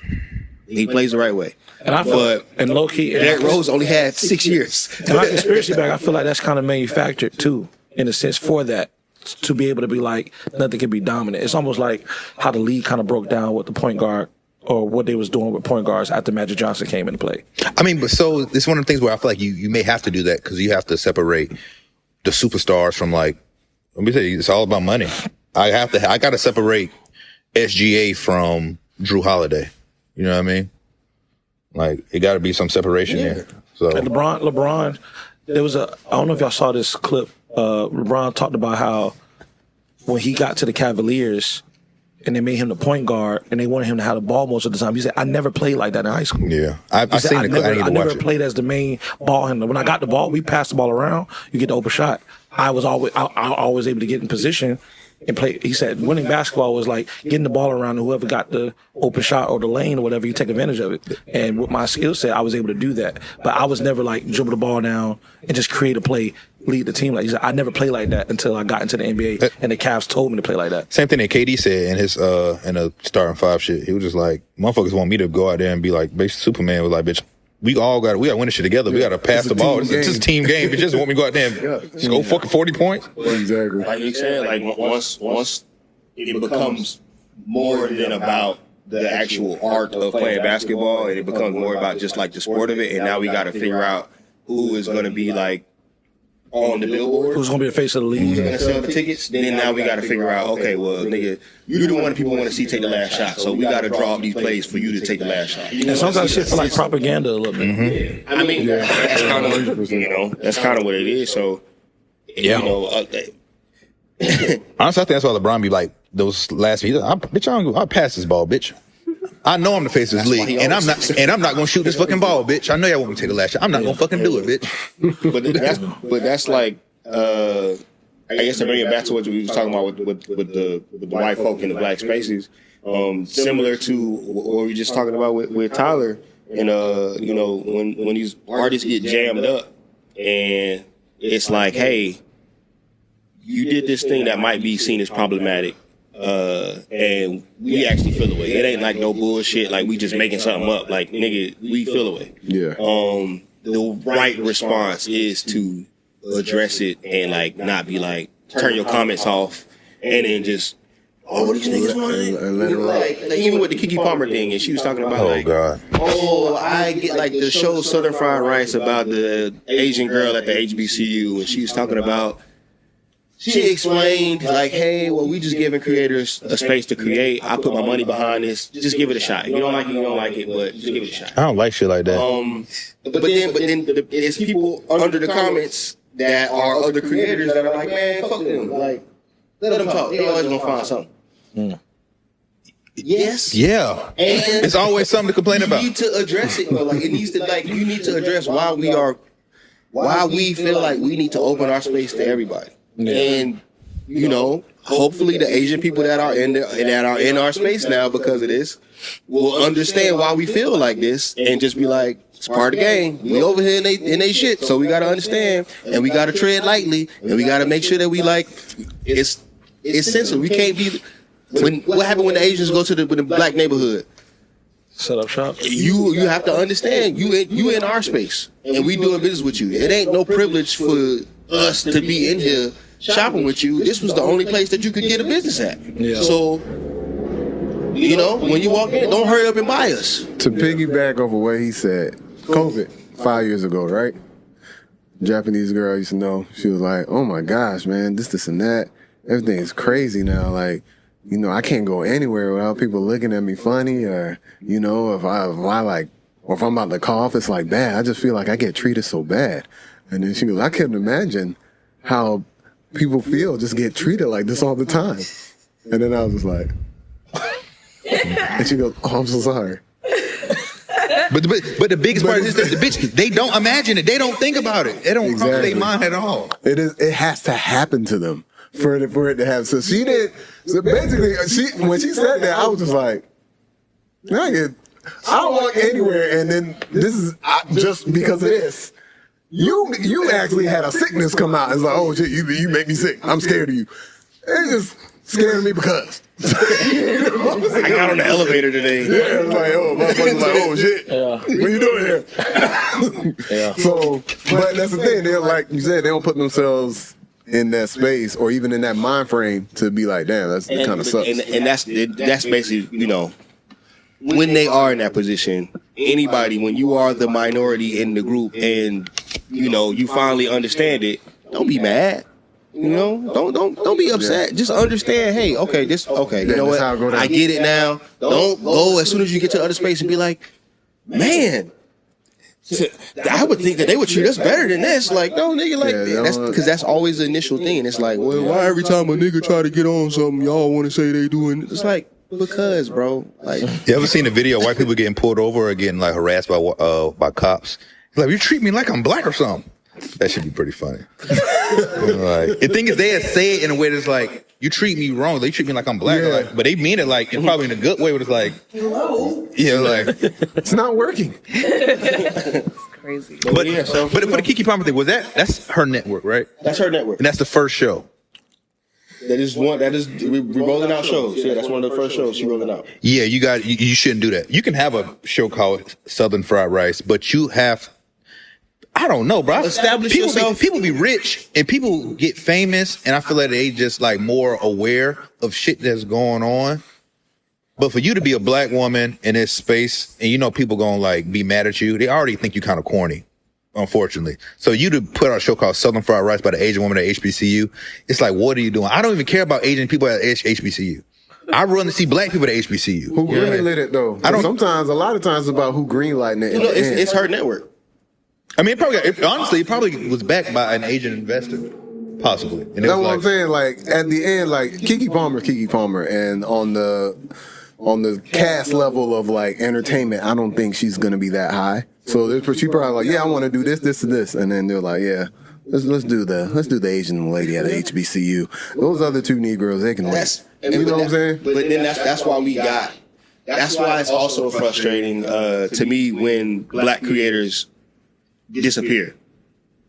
He plays the right way. And low key, Derrick Rose only had 6 years. And my conspiracy back, I feel like that's kind of manufactured too, in a sense, for that to be able to be like nothing can be dominant. It's almost like how the league kind of broke down with the point guard or what they was doing with point guards after Magic Johnson came into play. I mean, but so it's one of the things where I feel like you may have to do that because you have to separate the superstars from like. Let me tell you, it's all about money. I got to separate SGA from Drew Holiday. You know what I mean? Like, it got to be some separation there. So And LeBron, there was I don't know if y'all saw this clip. LeBron talked about how when he got to the Cavaliers and they made him the point guard and they wanted him to have the ball most of the time, he said, I never played like that in high school. yeah, I Said, seen the clip. I I need to never watch it. played as the main ball handler. When I got the ball, we passed the ball around. You get the open shot. I was always able to get in position and play. He said winning basketball was like getting the ball around and whoever got the open shot or the lane or whatever, you take advantage of it. And with my skill set, I was able to do that. But I was never like dribble the ball down and just create a play, lead the team. Like he said, I never played like that until I got into the NBA and the Cavs told me to play like that. Same thing that KD said in his in a starting five shit. He was just like, motherfuckers want me to go out there and be like, basically Superman was like, bitch, we gotta win this shit together. We gotta pass the ball. It's just a team game. It just want me to go out there and just go fucking 40 points. Exactly. Like you said, like once it becomes more than about the actual art of playing basketball, and it becomes more about just like the sport of it. And now we got to figure out who is going to be like on the billboard, Who's going to be the face of the who's league? going to sell the tickets. Then now we got to figure out, okay, well, nigga, you're the one people want to see take the last shot, so we got to draw up these plays for you to take the last shot. And sometimes shit feel like propaganda a little bit. Mm-hmm. I mean, that's kind of that's kind of what it is. So, Yeah. Honestly, I think that's why LeBron be like those last weeks. Bitch, I'll pass this ball, bitch. I know I'm the face of this league, and I'm not gonna shoot this fucking ball, bitch. I know y'all want me to take the last shot. I'm not gonna fucking do it, bitch. but that's like I guess to bring it back to what we was talking about with the white folk in the black spaces, similar to what we were just talking about with Tyler, and when these artists get jammed up, and it's like, hey, you did this thing that might be seen as problematic. And we actually feel the way. It ain't like no bullshit, like we just making something up. Like, nigga, we feel the way. Yeah. The right response is to address it and like not be like, turn your comments off and then just, oh, what these niggas want? And let it rock. Like, even with the Kiki Palmer thing, and she was talking about like, God. oh, I get like the show Southern Fried Rice about the Asian girl at the HBCU, and she was talking about, she explained like, hey, well, we just giving creators a space to create. I put my money behind this. Just give it a shot. If you don't like it, you don't like it, but just give it a shot. I don't like shit like that. But then there's people under the comments that are other creators that are like, man, fuck them. Like, let them talk. They always gonna find something. Yes. Yeah. And It's always something to complain about. You need to address it, but like it needs to like you need to address why we feel like we need to open our space to everybody. And hopefully the Asian people that are in our space now because of this will understand why we feel like this and just be like, it's part of the game. We over here in they shit, so we gotta understand and we gotta tread lightly and we gotta make sure that we like it's sensitive. We can't be what happened when the Asians go to the black neighborhood? Set up shop. You have to understand you in our space and we doing business with you. It ain't no privilege for us to be in here shopping with you. This was the only place that you could get a business at. Yeah. So, when you walk in, don't hurry up and buy us. To piggyback off of what he said, COVID 5 years ago, right? Japanese girl I used to know. She was like, "Oh my gosh, man, this and that. Everything is crazy now. Like, I can't go anywhere without people looking at me funny, or if I'm about to cough, it's like bad. I just feel like I get treated so bad." And then she goes, "I couldn't imagine how people feel just get treated like this all the time." And then I was just like, and she goes, "Oh, I'm so sorry." But the biggest part is that the bitch, they don't imagine it. They don't think about it. They don't cross their mind at all. It has to happen to them for it to happen. So she did. So basically, when she said that, I was just like, I don't walk anywhere, and then this is just because of this. You actually had a sickness come out. It's like, oh shit, you make me sick. I'm scared of you. It's just scared of me because I got on the elevator today. Yeah, it's like, oh, motherfucker's like, oh shit, what you doing here? Yeah. So, but that's the thing. They're like you said, they don't put themselves in that space or even in that mind frame to be like, damn, that kind of sucks. And that's basically when they are in that position. Anybody, when you are the minority in the group and you finally understand it, don't be mad. Don't be upset. Yeah. Just understand. Hey, okay, you know what? I get it now. Don't go as soon as you get to other space and be like, man, I would think that they would treat us better than this. Like, no, nigga, like, that's because that's always the initial thing. It's like, well, why every time a nigga try to get on something, y'all want to say they doing it? It's like, because, bro. Like, you ever seen a video of white people getting pulled over or getting like harassed by cops? Like, you treat me like I'm black or something. That should be pretty funny. Like, the thing is, they say it in a way that's like, you treat me wrong. They treat me like I'm black, like, but they mean it like, and probably in a good way. But it's like, yeah, like it's not working. Crazy. But for the Keke Palmer thing, that's her network, right? That's her network, and that's the first show. We rolling out shows. Yeah, that's one of the first shows she rolling out. Yeah, you shouldn't do that. You can have a show called Southern Fried Rice, but you have, I don't know, bro. People be rich and people get famous, and I feel like they just like more aware of shit that's going on. But for you to be a black woman in this space, and you know people gonna like be mad at you, they already think you kind of corny, unfortunately. So you to put out a show called Southern Fried Rice by the Asian woman at HBCU, it's like, what are you doing? I don't even care about Asian people at HBCU. I run to see black people at HBCU. Who greenlit it though? A lot of times it's about who greenlighting it. It's her network. I mean, it probably was backed by an Asian investor, possibly. And that's what I'm saying. Like at the end, like Keke Palmer, and on the cast level of like entertainment, I don't think she's gonna be that high. So she probably like, yeah, I want to do this, and this, and then they're like, yeah, let's do the Asian lady at the HBCU. Those other two Negroes, they can wait. You know what I'm saying? But then that's why we got. That's why it's also frustrating to me when black creators disappear.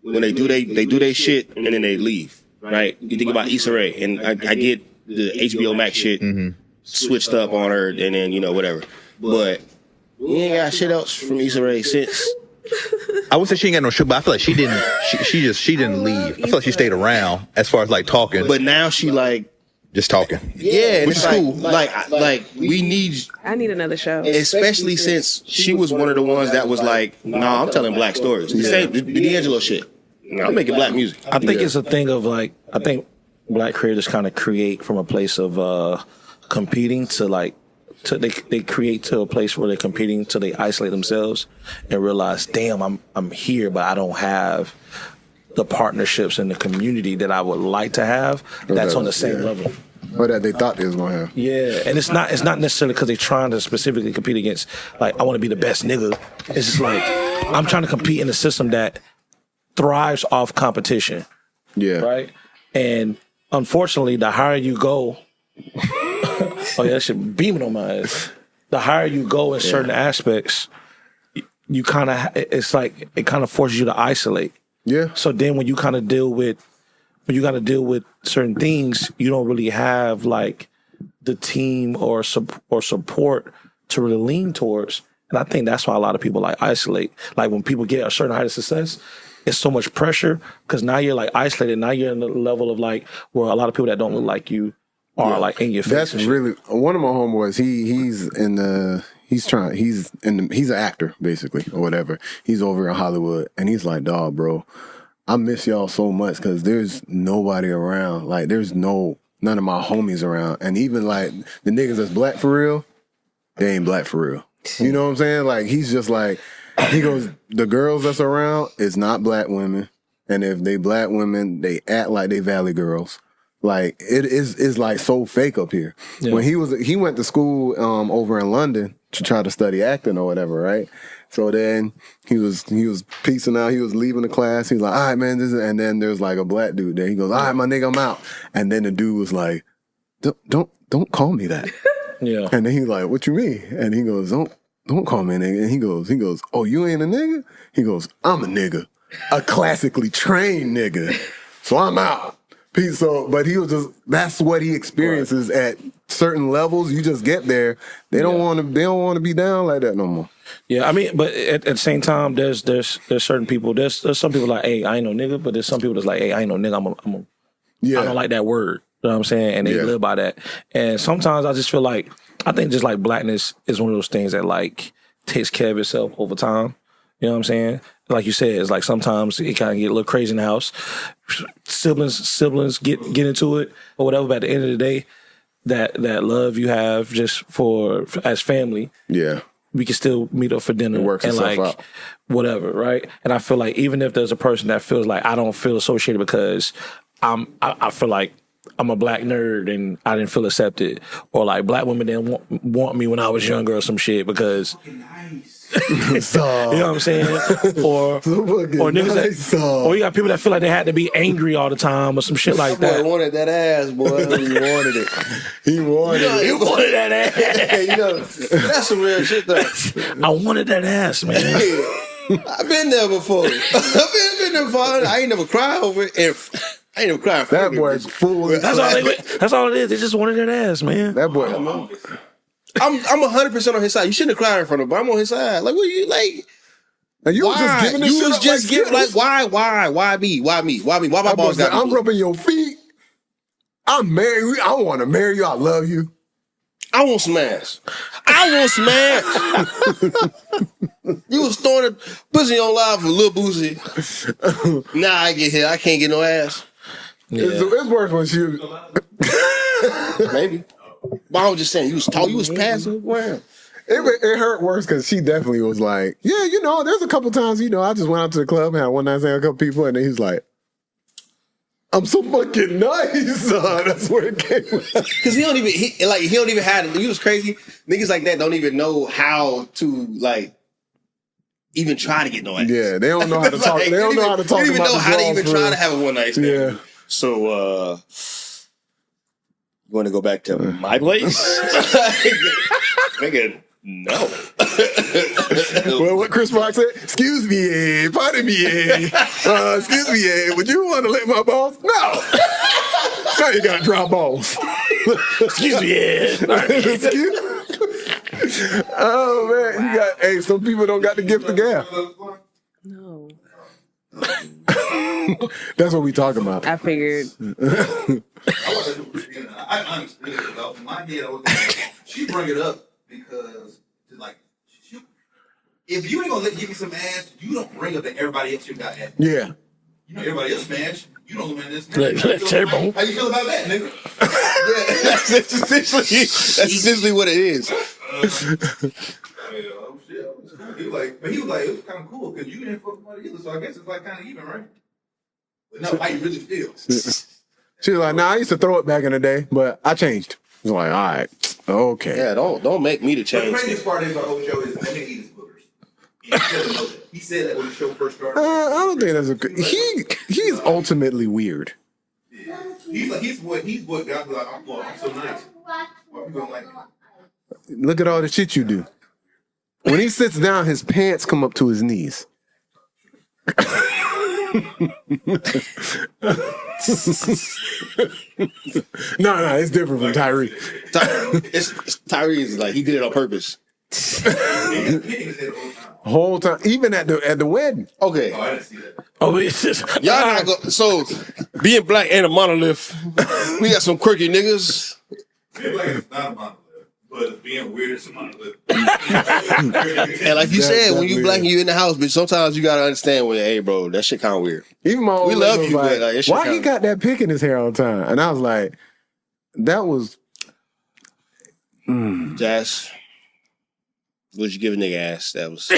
When they do they shit and then they leave. Right? You think about Issa Rae, and I get the HBO Max shit switched up on her, and then whatever. But we ain't got shit else from Issa Rae since. I would say she ain't got no shit, but I feel like she didn't. She didn't leave. I feel like she stayed around as far as like talking. But now she like just talking. Yeah, which is cool. Like we need. I need another show, especially since she was one of the ones that was like, "Nah, I'm telling black stories." The same the D'Angelo shit. I'm making black music. I think it's a thing of like, I think black creators kind of create from a place of competing to like. They create to a place where they're competing till they isolate themselves and realize, damn, I'm here, but I don't have the partnerships and the community that I would like to have. That's on the same level. Or that they thought they was gonna have. Yeah, and it's not necessarily because they're trying to specifically compete against like I want to be the best nigga. It's just like I'm trying to compete in a system that thrives off competition. Yeah. Right. And unfortunately, the higher you go. Oh yeah, that shit beaming on my ass. The higher you go in certain aspects, you kind of it's like it kind of forces you to isolate. Yeah. So then when you kind of deal with certain things, you don't really have like the team or support to really lean towards. And I think that's why a lot of people like isolate. Like when people get a certain height of success, it's so much pressure because now you're like isolated. Now you're in the level of like where a lot of people that don't look like you are like in your face. That's really one of my homeboys. He's an actor basically or whatever. He's over in Hollywood and he's like, dawg, bro, I miss y'all so much because there's nobody around. Like there's none of my homies around, and even like the niggas that's black for real, they ain't black for real. You know what I'm saying? Like he's just like he goes, the girls that's around is not black women, and if they black women, they act like they valley girls. Like it is like so fake up here. Yeah. When he went to school over in London to try to study acting or whatever, right? So then he was peacing out. He was leaving the class. He was like, all right, man, and then there's like a black dude there. He goes, all right, my nigga, I'm out. And then the dude was like, don't call me that. Yeah. And then he's like, what you mean? And he goes, don't call me a nigga. And he goes, oh, you ain't a nigga? He goes, I'm a nigga, a classically trained nigga. So I'm out. So, but he was that's what he experiences at certain levels. You just get there. They don't want to be down like that no more. Yeah, I mean, but at the same time, there's certain people. There's some people like, hey, I ain't no nigga, but there's some people that's like, hey, I ain't no nigga. I don't like that word. You know what I'm saying? And they live by that. And sometimes I just feel like I think just like blackness is one of those things that like takes care of itself over time. You know what I'm saying? Like you said, it's like sometimes it kind of get a little crazy in the house. Siblings get into it or whatever. But at the end of the day, that love you have just for as family, we can still meet up for dinner works and itself like out. whatever, right? And I feel like even if there's a person that feels like I don't feel associated because I feel like I'm a black nerd and I didn't feel accepted, or like black women didn't want me when I was younger or some shit because So, you know what I'm saying, or niggas that, or you got people that feel like they had to be angry all the time or some shit like Boy that. wanted that ass, boy. he wanted it. He wanted it. He wanted that ass. You know, that's some real shit though. I wanted that ass, man. I've been there before. I've been there before. I ain't never cried over it. And I ain't never cried for That it. boy fool. That's all it is. They just wanted that ass, man. That boy. I'm 100% on his side. You shouldn't have cried in front of him, but I'm on his side. Like, what you like? And you Why? was just giving this You shit was up just giving like Skittles. why me? Why me? Why my That boy boss said, got I'm me? rubbing your feet. I'm married. I want to marry you. I love you. I want smash. You was throwing a pussy on live for Lil Boosie. Now I get here. I can't get no ass. It's worse when she was. Maybe. But I was just saying, you was tall. You was passing around. It hurt worse because she definitely was like, yeah, you know, there's a couple times, you know, I just went out to the club and had one night stand with a couple people, and then he's like, I'm so fucking nice. That's where it came from. Cause he don't even have. You was crazy. Niggas like that don't even know how to like even try to get no ass. Yeah, they don't know how to talk. They don't know how to talk They don't even about know the how to draws even for try real. to have a one night stand. Yeah. So you want to go back to my place? Nigga, no. Well, what Chris Rock said, excuse me, pardon me, excuse me, would you want to lick my balls? No. Now you got to drop balls. Excuse me, Oh, man, you got, hey, some people don't got the gift of gab. No. That's what we talking about. I figured. I honestly, in my head, I was like, she bring it up because, like, if you ain't gonna give me some ass, you don't bring up that everybody else you got ass. Yeah. You know, everybody else smash. You don't man this. Let Cherbo. How you feel about that, nigga? That's essentially what it is. Oh shit. He was like, it was kind of cool because you didn't fuck with either, so I guess it's like kind of even, right? But no, how you really feel? She was like, nah, I used to throw it back in the day, but I changed. I was like, all right, okay. Yeah, don't make me to But the change. craziest part is our whole show is that nigga eat his boogers. He said that when the show first started. I don't think that's a good. He's ultimately weird. He's what guys be like. I'm so nice. Why people don't like him? Look at all the shit you do. When he sits down, his pants come up to his knees. No, it's different from Tyree. It's Tyrese is like he did it on purpose. Whole time, even at the wedding. Okay, Oh, I didn't see that. Oh, it's just, y'all not go. So being black and a monolith, we got some quirky niggas. Being black is not a monolith, but being weird is a monolith. And like you said, when you black and you in the house, bitch, sometimes you gotta understand when, hey, bro, that shit kind of weird. Even my old We lady love was you, like, but, like, that shit why he kinda- got that pick in his hair all the time? And I was like, that was Jazz, would you give a nigga ass? That was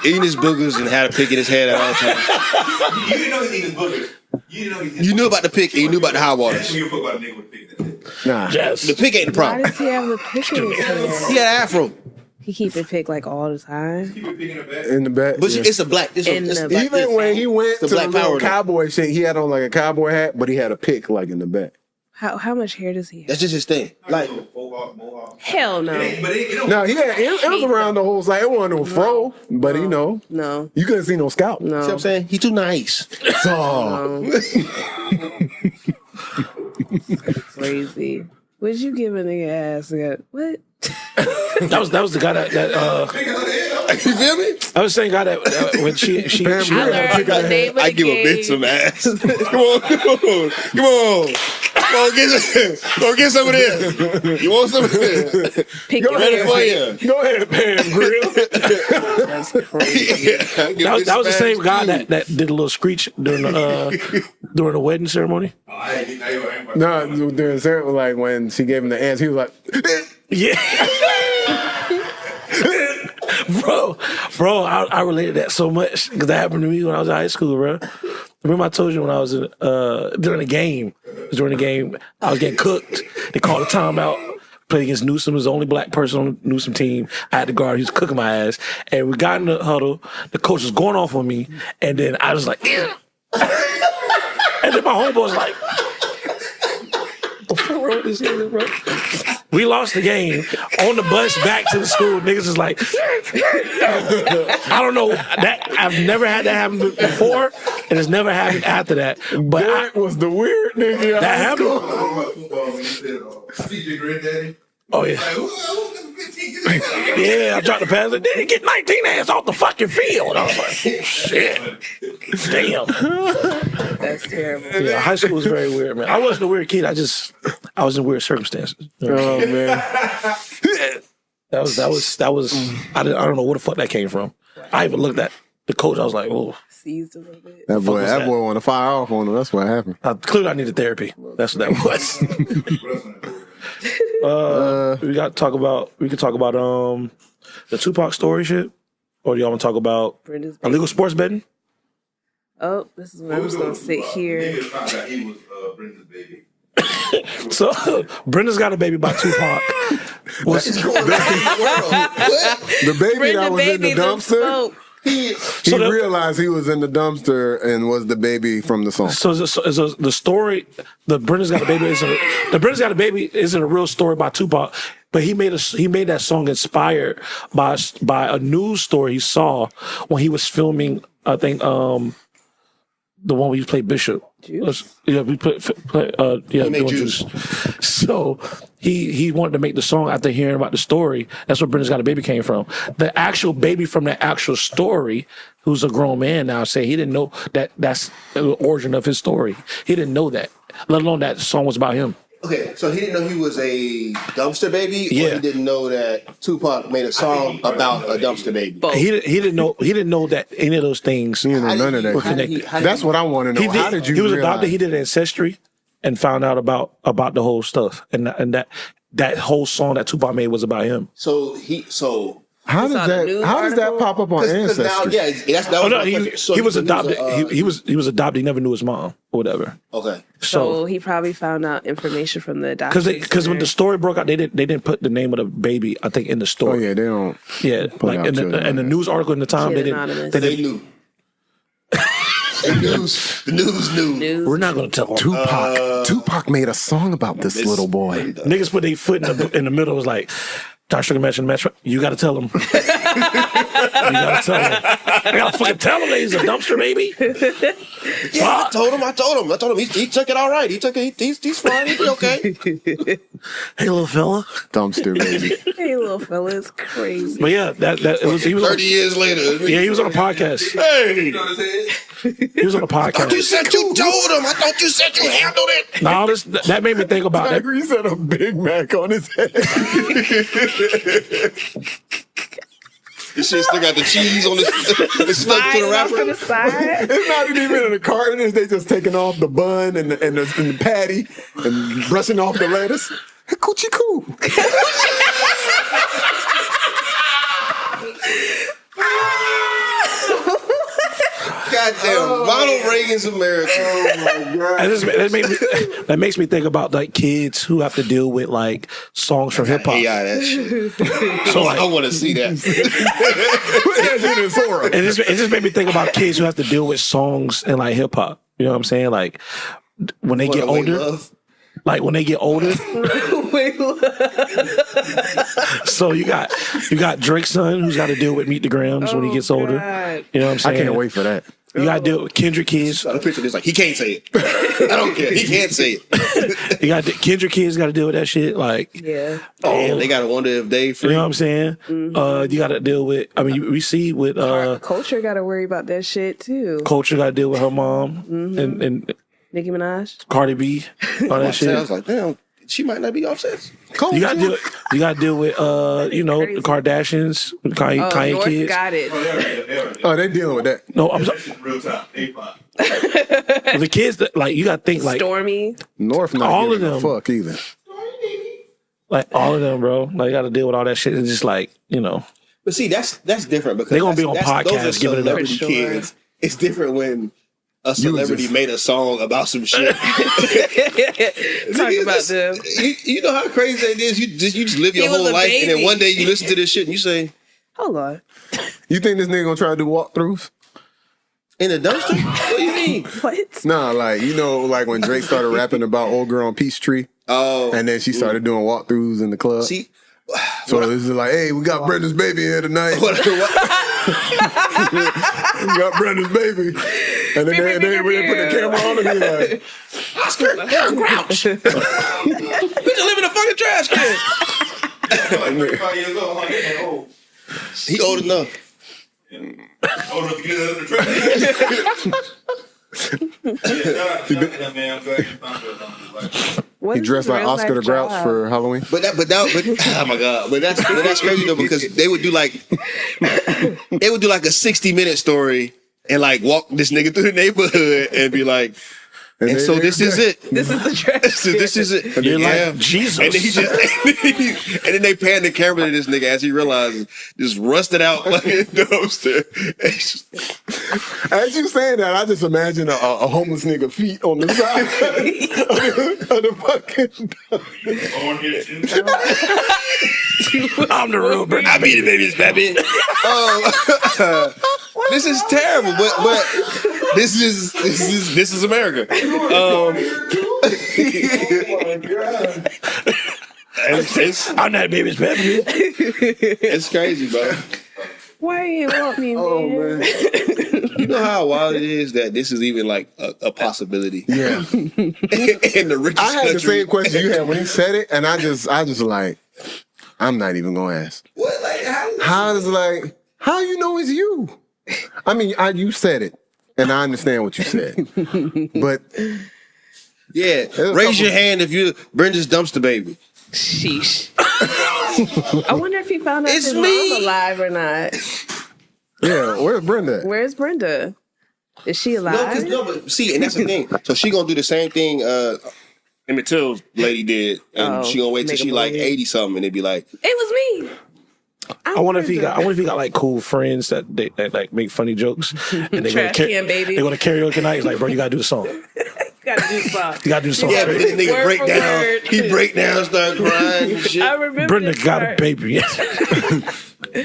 eating his boogers and had a pick in his head at all times. You didn't know he eating boogers. You didn't know he You knew about the pick and you knew about the high That's waters. when you fuck about a nigga with pig. nah. yes. The pick ain't the Why problem. does he have the pick in his hair? He had an afro. He keep it picked like all the time. Keep it pig in the back. In the back. But yeah. it's a black. It's a, In it's the- black Even when he went It's the to the black little power, though. cowboy shit, he had on like a cowboy hat, but he had a pick like in the back. How much hair does he have? That's just his thing. Like, Mohawk. Hell no. But it don't. No, it was around the whole side. It wasn't no fro, but you know, No. you couldn't see no scalp. see what No. I'm saying? He too nice. So, Crazy. Would you give a nigga ass? What? That was the guy that You feel me? I was saying guy that when she Bam, she I I learned learned the name of I the give a game. bitch some ass. Come on. Go get some of this. You want some of this? Pick Go your Ready hair. for you. go ahead, Pam Grill. That's crazy. that was the same guy that did a little screech during the wedding ceremony. No, during certain, like when she gave him the ass, he was like, Yeah. bro, I related that so much because that happened to me when I was in high school, bro. Remember I told you when I was in during the game. I was getting cooked. They called a timeout. Played against Newsom. Was the only black person on the Newsom team. I had to guard. He was cooking my ass. And we got in the huddle. The coach was going off on me. And then I was like, "Ew." And then my homeboy was like, "What the fuck wrong with this nigga, bro?" We lost the game. On the bus back to the school, niggas is like, I don't know. I've never had that happen before, and it's never happened after that. But Derek was the weird nigga. that happened. Football when you said, CJ Granddaddy. Oh, yeah. Like, who's number 15? Yeah, I dropped the pass. Like, did he get 19 ass off the fucking field? I was like, shit. Damn. That's terrible. Yeah, high school was very weird, man. I wasn't a weird kid. I was in weird circumstances. Oh man. That was. I don't know where the fuck that came from. I even looked at the coach. I was like, oh. Seized a little bit. That boy, was that that? boy want to fire off on him. That's what happened. Clearly, I needed therapy. That's what that was. We could talk about the Tupac story shit, or do y'all want to talk about Brenda's baby. illegal sports betting? Oh, this is where I'm just gonna sit here. Niggas found out he was Brenda's baby. So Brenda's got a baby by Tupac. The baby Brenda that was in the baby done dumpster. spoke. He So the- realized he was in the dumpster and was the baby from the song. So the story, the Brenda's got a baby isn't a real story by Tupac, but he made that song inspired by a news story he saw when he was filming. I think the one where you played Bishop. Juice? Yeah, we made made doing Juice. So he wanted to make the song after hearing about the story. That's where Brenda's Got a Baby came from. The actual baby from the actual story, who's a grown man now, said he didn't know that's the origin of his story. He didn't know that, let alone that the song was about him. Okay, so he didn't know he was a dumpster baby, or Yeah. he didn't know that Tupac made a song about a dumpster baby. Both. He didn't know that any of those things. You know, none of that. Were shit. connected. That's what I want to know. How did you He was realize? adopted. He did ancestry, and found out about the whole stuff, and that whole song that Tupac made was about him. So How saw does the news that article? pop up on because now, Ancestry? yeah, that Oh was no, my he question. So was adopted. he He was adopted. He never knew his mom or whatever. okay. So he probably found out information from the doctor. Because when the story broke out, they didn't put the name of the baby. I think in the Oh story. yeah, they don't. Yeah, like out in children the like news article in the time, Kid they Anonymous. didn't. They knew. The news knew. We're not going to tell them. Tupac made a song about this little boy. Niggas put their foot in the middle. Was like, Josh Sugar match in the match. You got to tell them. You got to tell them. I got to fucking tell them that he's a dumpster baby. Yeah, I told him. He took it all right. He took it. He's fine. He'll be okay. Hey, little fella. Dumpster baby. Hey, little fella, it's crazy. But yeah, he was 30 years later. yeah, he was on a podcast. Hey, You know what I'm saying? He was on a podcast. you said you told him. I thought you said you handled it. Now that made me think about that. He said a Big Mac on his head. This shit still got the cheese on it. It's stuck to the Sliding off to wrapper. the side. It's not even in the carton. They just taking off the bun and the patty and brushing off the lettuce. Coochie coo. Goddamn, Ronald Reagan's America. And that makes me think about like kids who have to deal with like songs from hip hop. Yeah, that shit. So like, I want to see that. Put that shit in Sora. it just made me think about kids who have to deal with songs and like hip hop. You know what I'm saying? Like when they get What, Wait, older, Love? like when they get older. So you got Drake's son who's got to deal with Meet the Grams when he gets older. God. You know what I'm I saying? can't wait for that. You got to deal with Kendrick kids. So the picture is like, he can't say it. I don't care. He can't say it. You got Kendrick kids got to deal with that shit. Like, Yeah. Damn, they got to wonder if they free. you know what I'm saying? You got to deal with. I mean, we see with Culture got to worry about that shit too. Culture got to deal with her mom and Nicki Minaj. Cardi B, all that I shit. was like, damn, she might not be offset. You got to deal with the Crazy. Kardashians, Kanye North kids. got it. Oh, they dealing with that. No, I'm sorry. Real time. A5. The kids that like you got to think like Stormy. North not All of giving a them. fuck either. all of them, bro. Like you got to deal with all that shit. It's just like But see, that's different because They gonna be on those podcasts are giving it up. celebrity For sure. kids. It's different when a celebrity made a song about some shit. Talk about them. You know how crazy that is. You just live your He was whole a life, and then baby. one day you listen to this shit and you say, Hold on. You think this nigga gonna try to do walkthroughs? "In the dumpster? What do you mean?" What? Nah, like like when Drake started rapping about old girl on Peachtree, Oh, and then she started doing walkthroughs in the club. see, So this is like, hey, we got Brenda's baby here tonight. what, We got Brenda's baby. And then they put the camera on and be like, Oscar, they're a grouch. Bitch, I live in a fucking trash can. Like 35 years old, huh? He ain't old. He old enough. Old enough to get out of the trash. Yeah, shout out to that man. I'm glad you found that. What he is dressed his like real Oscar the life Grouch job? for Halloween. But oh my god! But that's crazy though because they would do like a 60-minute story and like walk this nigga through the neighborhood and be like, and so this is it. This is the trash. So this is it. You're like, Jesus. And then he just, and then they pan the camera to this nigga as he realizes this rusted out fucking dumpster. As you saying that, I just imagine a homeless nigga feet on the side of the fucking. I'm the real Brendan. I beat it, baby, it's baby. This is terrible, but this is America. I'm that baby's baby. It's crazy, bro. Why you want me, man? Oh man. You know how wild it is that this is even like a possibility. Yeah. In the richest I had the country. same question you had when he said it, and I just like, I'm not even gonna ask. What? Like How you know it's you? I mean, you said it, and I understand what you said, but yeah. a Raise couple- your hand if you're Brenda's dumpster baby. Sheesh. I wonder if he found out It's his me. mom alive or not. yeah, where's Brenda? Where's Brenda? Is she alive? But see, and that's the thing. So she gonna do the same thing Emmett Till's lady did, and she gonna wait till make a she like movie. 80 something, and they be like, It was me. I wonder if he got like cool friends that like make funny jokes and they Trash can baby. They go to karaoke night. He's like, bro, you gotta do the song. Gotta do something. You gotta do the song. yeah, but this nigga Word break for down. word. He break down, start crying and shit. I remember Brenda this got a part. baby.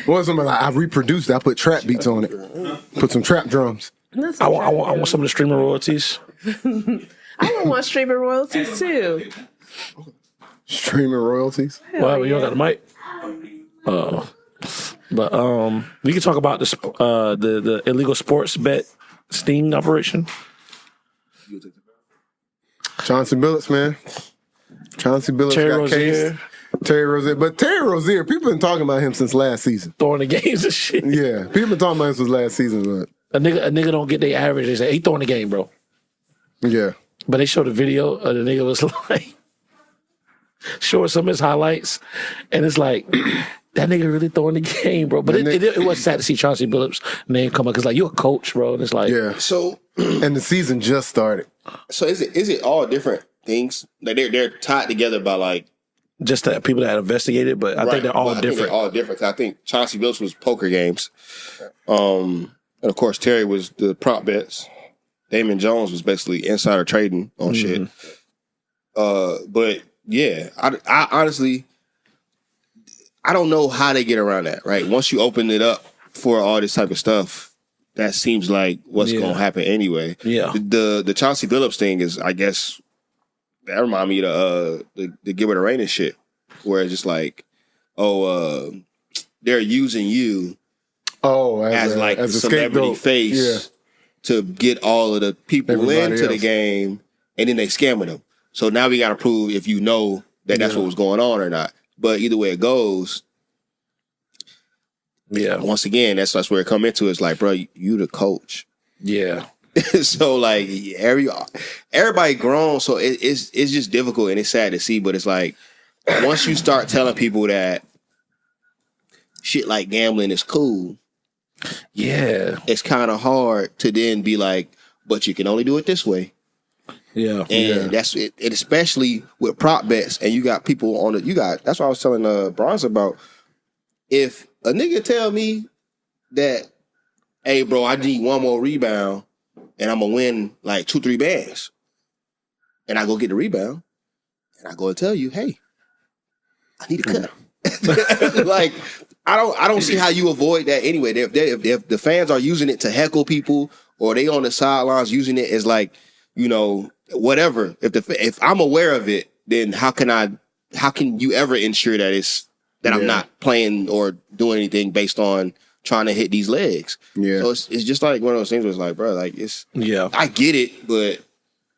Well, something like I reproduced it. I put trap beats on it. Put some trap drums. That's I a want some of the streaming royalties. I want streaming royalties too. Streaming royalties. Well, you don't got a mic. But we can talk about the illegal sports bet sting operation. Chauncey Billups, man. Chauncey Billups Terry got Rozier. cased. Terry Rozier. But Terry Rozier, people been talking about him since last season. Throwing the games and shit. Yeah, people been talking about him since last season. But A nigga don't get their average. They say he throwing the game, bro. yeah. But they showed a video of the nigga was like showing some of his highlights, and it's like that nigga really throwing the game, bro. But it was sad to see Chauncey Billups' name come up because like you're a coach, bro, and it's like Yeah. So And the season just started. is it all different things? Like they're tied together by like just that people that investigated, but I think they're all Well, I think different. they're all different. 'Cause I think Chauncey Billups was poker games, and of course Terry was the prop bets. Damon Jones was basically insider trading on shit. But yeah, I honestly, I don't know how they get around that. Right, once you open it up for all this type of stuff, that seems like what's Yeah. gonna happen anyway. Yeah. The Chauncey Billups thing is, I guess, that remind me of the Gilbert Arenas shit, where it's just like, they're using you Oh, as a celebrity scapegoat. face Yeah. to get all of the people Everybody into the else. game, and then they scamming them. So now we got to prove if you know that that's what was going on or not. But either way it goes, Yeah, once again, that's where it come into. It's like, bro, you the coach. yeah, So like everybody grown, so it's just difficult and it's sad to see. But it's like once you start telling people that shit like gambling is cool, yeah, it's kind of hard to then be like, but you can only do it this way. yeah. And that's it, and especially with prop bets, and you got people on it. That's what I was telling Bronze about. if a nigga tell me that, hey, bro, I need one more rebound and I'm gonna win like 2-3 bands, and I go get the rebound, and I go and tell you, hey, I need a cut. Like, I don't see how you avoid that anyway. If the fans are using it to heckle people, or they on the sidelines using it as like, you know, whatever. If I'm aware of it, then how can you ever ensure that I'm not playing or doing anything based on trying to hit these legs? Yeah. So it's just like one of those things where it's like, bro, like I get it, but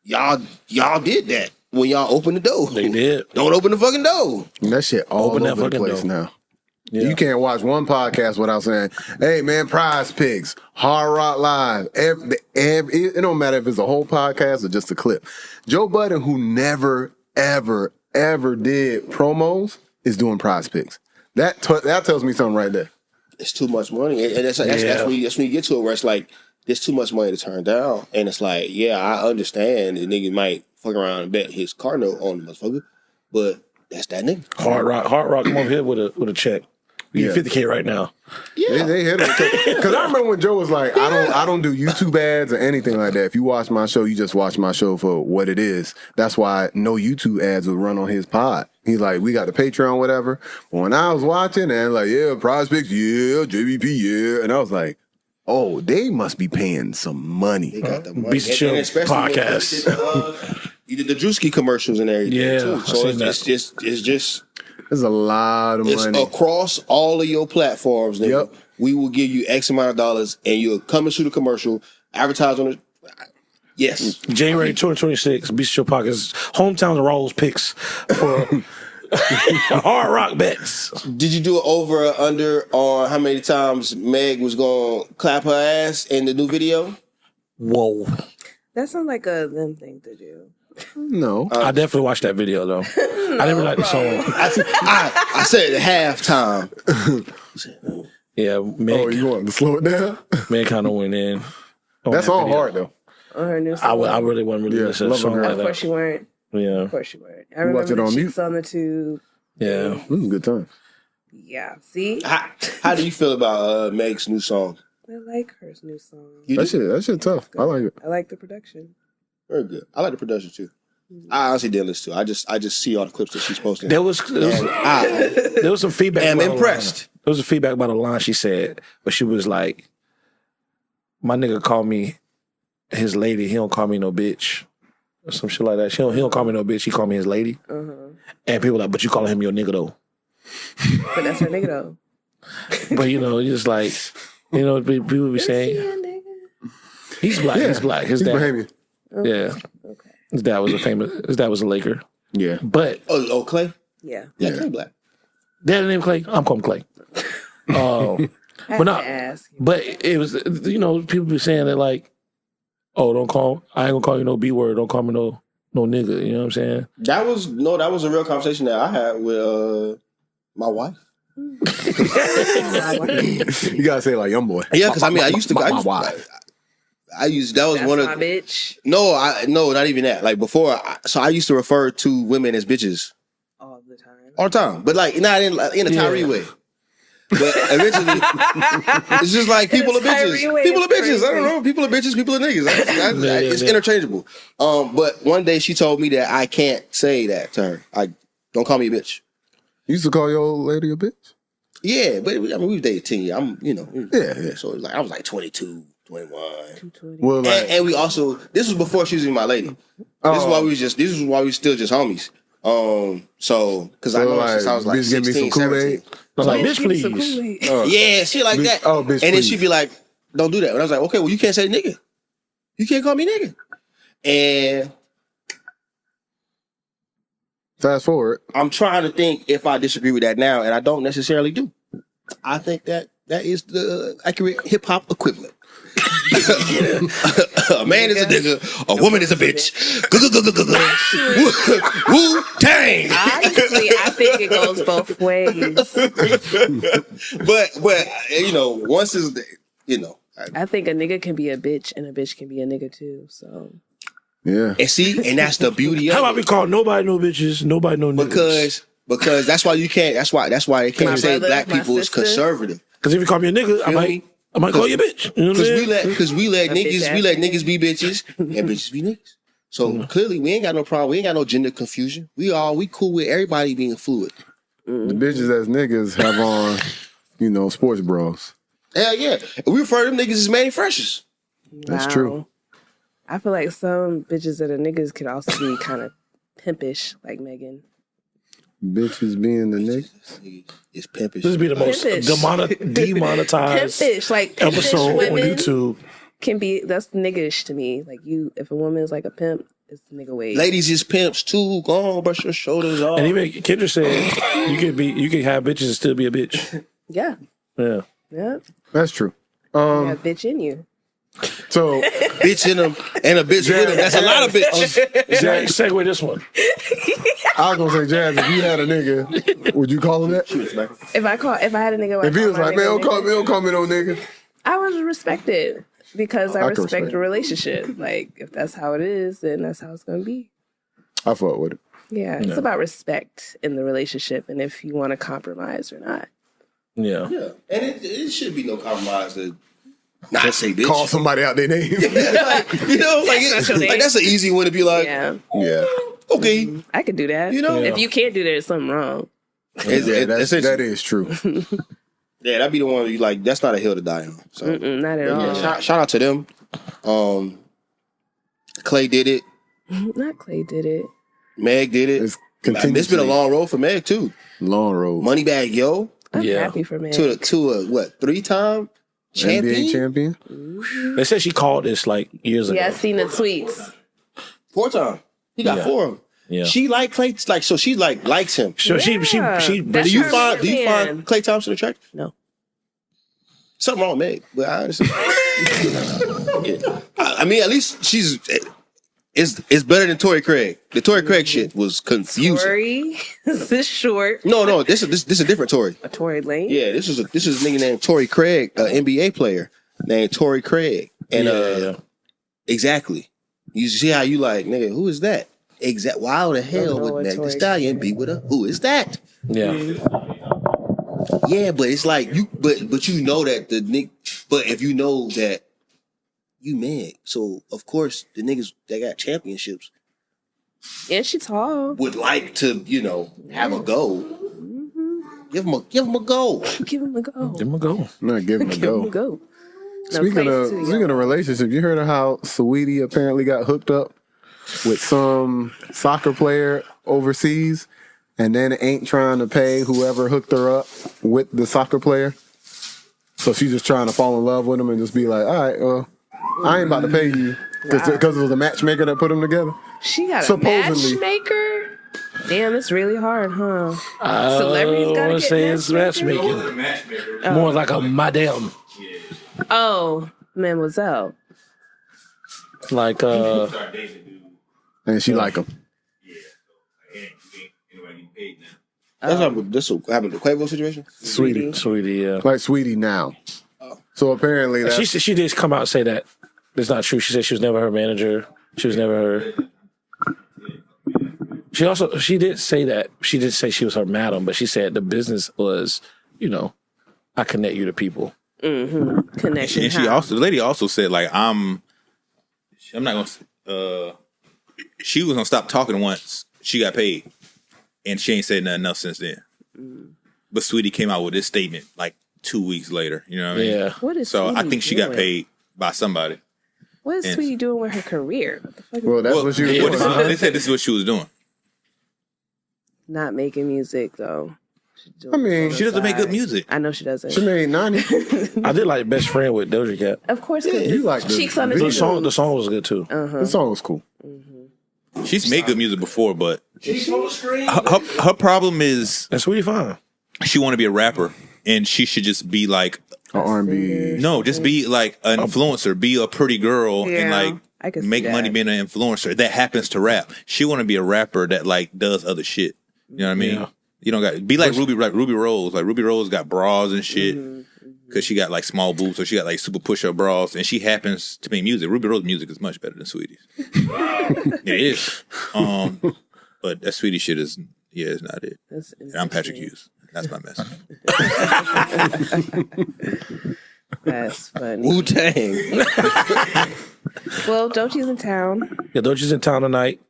y'all did that when y'all opened the door. They did. Don't open the fucking door. And that shit all Open that over the fucking place door. now. Yeah. You can't watch one podcast without saying, hey, man, Prize Picks, Hard Rock Live. It don't matter if it's a whole podcast or just a clip. Joe Budden, who never, ever, ever did promos, is doing Prize Picks. That tells me something right there. It's too much money. And that's when you get to it where it's like, there's too much money to turn down. And it's like, yeah, I understand the nigga might fuck around and bet his car note on the motherfucker, but that's that nigga. Hard Rock, come over here with a check. You get $50K right now. Yeah. They hit him. Because I remember when Joe was like, I don't do YouTube ads or anything like that. If you watch my show, you just watch my show for what it is. That's why no YouTube ads would run on his pod. He's like, we got the Patreon, whatever. But when I was watching and like, yeah, Prize Picks, yeah, JVP, yeah. And I was like, oh, they must be paying some money. They got the money. BeatsnChill podcast. You did the Drewski commercials and everything too. So it's just There's a lot of money. It's across all of your platforms, nigga. Yep. We will give you X amount of dollars and you'll come and shoot a commercial, advertise on it. Yes. January 2026, Beatsnchill podcast, hometown Rolls picks for Hard Rock bets. Did you do it over or under on how many times Meg was going to clap her ass in the new video? Whoa. That sounds like a them thing to do. No. I definitely watched that video though. I never liked the song. I said at halftime. Yeah, Oh, you want to slow it down? man kind of went in. That's that all video. hard, though. On her new song. I really wasn't really listening to a Loving song Her. like Of that. course you weren't. Yeah, Of course you weren't. I You watch remember it the on Cheeks on the Tube. yeah. This is a good time. Yeah. See? How do you feel about Meg's new song? I like her new song. You That do? shit tough. I like it. I like the production. Very good. I like the production too. I honestly didn't listen to it. I just see all the clips that she's posting. There was some feedback. am about a impressed. line. There was a feedback about a line she said, but she was like, "My nigga called me his lady. He don't call me no bitch." Or some shit like that. He don't call me no bitch. He call me his lady. And people like, but you calling him your nigga though. But that's her nigga though. But you know, just like, you know, people be saying, he's black. Yeah. He's black. His He's dad, Bahamian. yeah. Okay. His dad was a Laker. Yeah. But Oh, Clay? Yeah. Yeah, Clay Black. dad name Clay. I'm calling Clay. I But not. to ask. But it was, you know, people be saying that like, oh, I ain't gonna call you no B word. Don't call me no nigga. You know what I'm saying? That was a real conversation that I had with my wife. You gotta say it like young boy. Yeah, because I mean, I used my that wife. was That's one of my bitch. no, not even that. Like before, so I used to refer to women as bitches All the time. all the time, but like not in a Tyree way. But eventually, it's just like people are bitches. Tyree way People is are bitches. I crazy. don't know. People are bitches. People are niggas. It's interchangeable. But one day she told me that I can't say that to her. Don't call me a bitch. You used to call your old lady a bitch? Yeah, but I mean, we was dated 10 years. Yeah. So it was like I was like 22, 21. 220. Well, like, And we also, this was before she was even my lady. This is why we still just homies. So because I know her since I was like bitch, give me 16, some Kool-Aid. 17. I was like, Bitch, bitch, give me some please. Kool-Aid. Yeah, shit like that. Oh, bitch, and then please. she'd be like, don't do that. And I was like, okay, well, you can't say nigga. You can't call me nigga. And Fast forward. I'm trying to think if I disagree with that now, and I don't necessarily do. I think that is the accurate hip hop equivalent. A man is a nigga, a woman is a bitch. Wu Tang. Honestly, I think it goes both ways. But you know, once is you know, I think a nigga can be a bitch and a bitch can be a nigga too. So Yeah. and see, and that's the beauty of How about it. we call nobody no bitches, nobody no niggas? Because Because that's why you can't. That's why they can't My say brother, black my people is sister. conservative. Because if you call me a nigga, Feel me? I might call you a bitch. You know what I'm Because saying? we let A niggas be bitches and bitches be niggas. So clearly we ain't got no problem. We ain't got no gender confusion. We cool with everybody being fluid. The bitches as niggas have on, sports bras. Hell yeah. We refer to them niggas as Manny Freshers. That's true. I feel like some bitches that are niggas could also be kind of pimpish, like Megan. Bitches being the niggas. It's pimpish. This would be the most Pimpish. demonetized Pimpish, like pimpish episode on women YouTube. can be, that's niggish to me. Like if a woman is like a pimp, it's nigga wage. Ladies is pimps too. Go on, brush your shoulders off. And even Kendra said you can have bitches and still be a bitch. Yeah. Yeah. Yeah. That's true. You have bitch in you. So Bitch in them and a bitch with them. That's a lot of bitch. Jazz, segue this one. I was gonna say, Jazz, if you had a nigga, would you call him that? If I had a nigga, If he was like, man, don't call me no nigga. I would respect it because I can respect respect the relationship. Like if that's how it is, then that's how it's gonna be. I fuck with it. Yeah, it's about respect in the relationship and if you want to compromise or not. Yeah. Yeah. And it should be no compromise to not say bitch. Call somebody out their name. like, That's not your name. that's an easy one to be like, Yeah, Yeah. okay. I could do that. You know? If you can't do that, there's something wrong. That is true. Yeah, that'd be the one you like. That's not a hill to die on. So Not at all. yeah, shout out to them. Clay did it. Not Clay did it. Meg did it. It's been a long road for Meg too. Long road. Moneybag Yo I'm Yeah. happy for me. to a 3-time champion. NBA champion. They said she called this like years ago. Yeah, I seen the tweets. 4-time. He got 4 of them. Yeah. She like Clay, like so. She likes him. So she That's Do you find Clay Thompson attractive? No. Something wrong with Meg, but I understand. Yeah. I mean, at least she's. It's better than Torrey Craig. The Torrey Craig shit was confusing. Tory, is this short? No, this is a different Torrey. A Tory Lane? Yeah, this is a nigga named Torrey Craig, an NBA player named Torrey Craig, and exactly. You see how you like, nigga? Who is that? Exact. Why the hell would Meg Thee Stallion be with her? Who is that? Yeah. Yeah, but it's like you, but you know that the nigga. But if you know that you Meg, so of course the niggas that got championships And she tall. would like to, have a go. Give him a go. Give him a go. Give him a go. Not give him a Give him a go. go. No, Speaking Clay's too young. of relationships, you heard of how Saweetie apparently got hooked up with some soccer player overseas, and then ain't trying to pay whoever hooked her up with the soccer player. So she's just trying to fall in love with him and just be like, all right, well, I ain't about to pay you because it was a matchmaker that put them together. She got a Supposedly. matchmaker? Damn, it's really hard, huh? Celebrities gotta would get say it's matchmaking? matchmaking. Matchmaker. More like a madame. Oh, mademoiselle. Like Start dating dude. And she like him. Ain't anybody getting paid now. That's what happened to the Quavo situation. Sweetie. Sweetie, yeah. Like Sweetie now. So apparently that She did come out and say that it's not true. She said she was never her manager. She was never her. She did say that. She did say she was her madam, but she said the business was, I connect you to people. Connection. And the lady also said, like, I'm not gonna. She was gonna stop talking once she got paid, and she ain't said nothing else since then. But Sweetie came out with this statement like 2 weeks later. You know what I mean? Yeah. What is So I Sweetie think she doing? got paid by somebody. What is Sweetie doing with her career? What the fuck is well, that's what she was doing. They said this is what she was doing. not making music though? She's doing I mean, this She on the doesn't make good side. music. I know she doesn't. She made 90. I did like Best Friend with Doja Cat. Of course, because you like the Cheeks on the video. The song was good too. The song was cool. She's made good music before, but She's on the screen. her problem is And Sweetie fine. she want to be a rapper, and she should just be like, Or R&B. no, just be like an influencer, be a pretty girl, and Yeah, I can see make money that. being an influencer that happens to rap. She want to be a rapper that like does other shit. You know what I mean? Yeah. You don't got be like Ruby Rose. Like Ruby Rose got bras and shit because she got like small boobs, so she got like super push-up bras, and she happens to make music. Ruby Rose music is much better than Sweetie's. It is. But that Sweetie shit is Yeah, it's not it. That's And I'm Patrick interesting. Hughes. That's my message. That's funny. Wu-Tang. Well, Dochi's in town. Yeah, Dochi's in town tonight.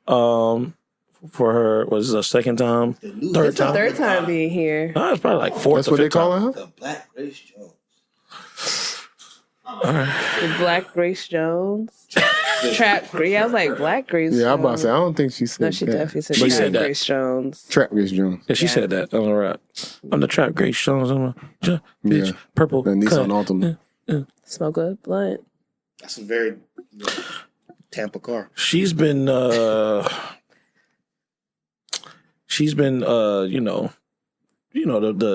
For her, was this her second time? Third time? Third time being here. No, it's probably like fourth. That's what they calling her? The Black Grace Jones. The Black Grace Jones. Trap. Yeah, I was like Black Grace. Yeah, I'm about to Jones. say. I don't think she said No, she that. definitely said But she Trap said that. Grace Jones. Trap Grace Jones. Yeah, she said that on the rap. I'm the Trap Grace Jones. I'm a bitch. Yeah. Purple. The Nissan cut. Altima. Smoke a blunt. That's a very Tampa car. She's been the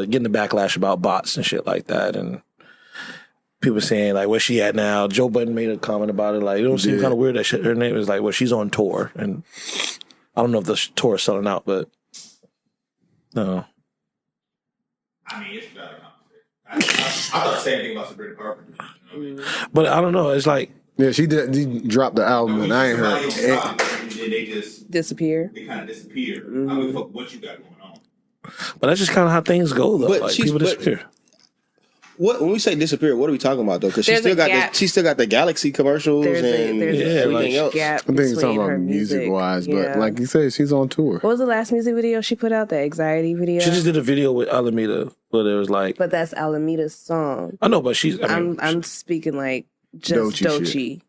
getting the backlash about bots and shit like that, and people saying like where she at now. Joe Budden made a comment about it, like it don't seem kind of weird that her name is like, well, she's on tour, and I don't know if the tour is selling out, but no. I mean, it's not a conversation. I thought the same thing about Sabrina Carpenter. You know what I mean? But I don't know. It's like Yeah, she dropped the album, and I ain't heard it. And then they just Disappear. they kind of disappear. I mean, fuck what you got going on. but that's just kind of how things go, though. But like she's- people but- disappear. What when we say disappear, what are we talking about though? Because she There's still a got gap. she still got the Galaxy commercials There's and a everything like- else. gap I think it's between talking her about music wise, but Yeah. like you said, she's on tour. What was the last music video she put out? The anxiety video. She just did a video with Alameda where there was like, But that's Alameda's song. I know, but she's. I mean, I'm speaking like just Doechii Doechii.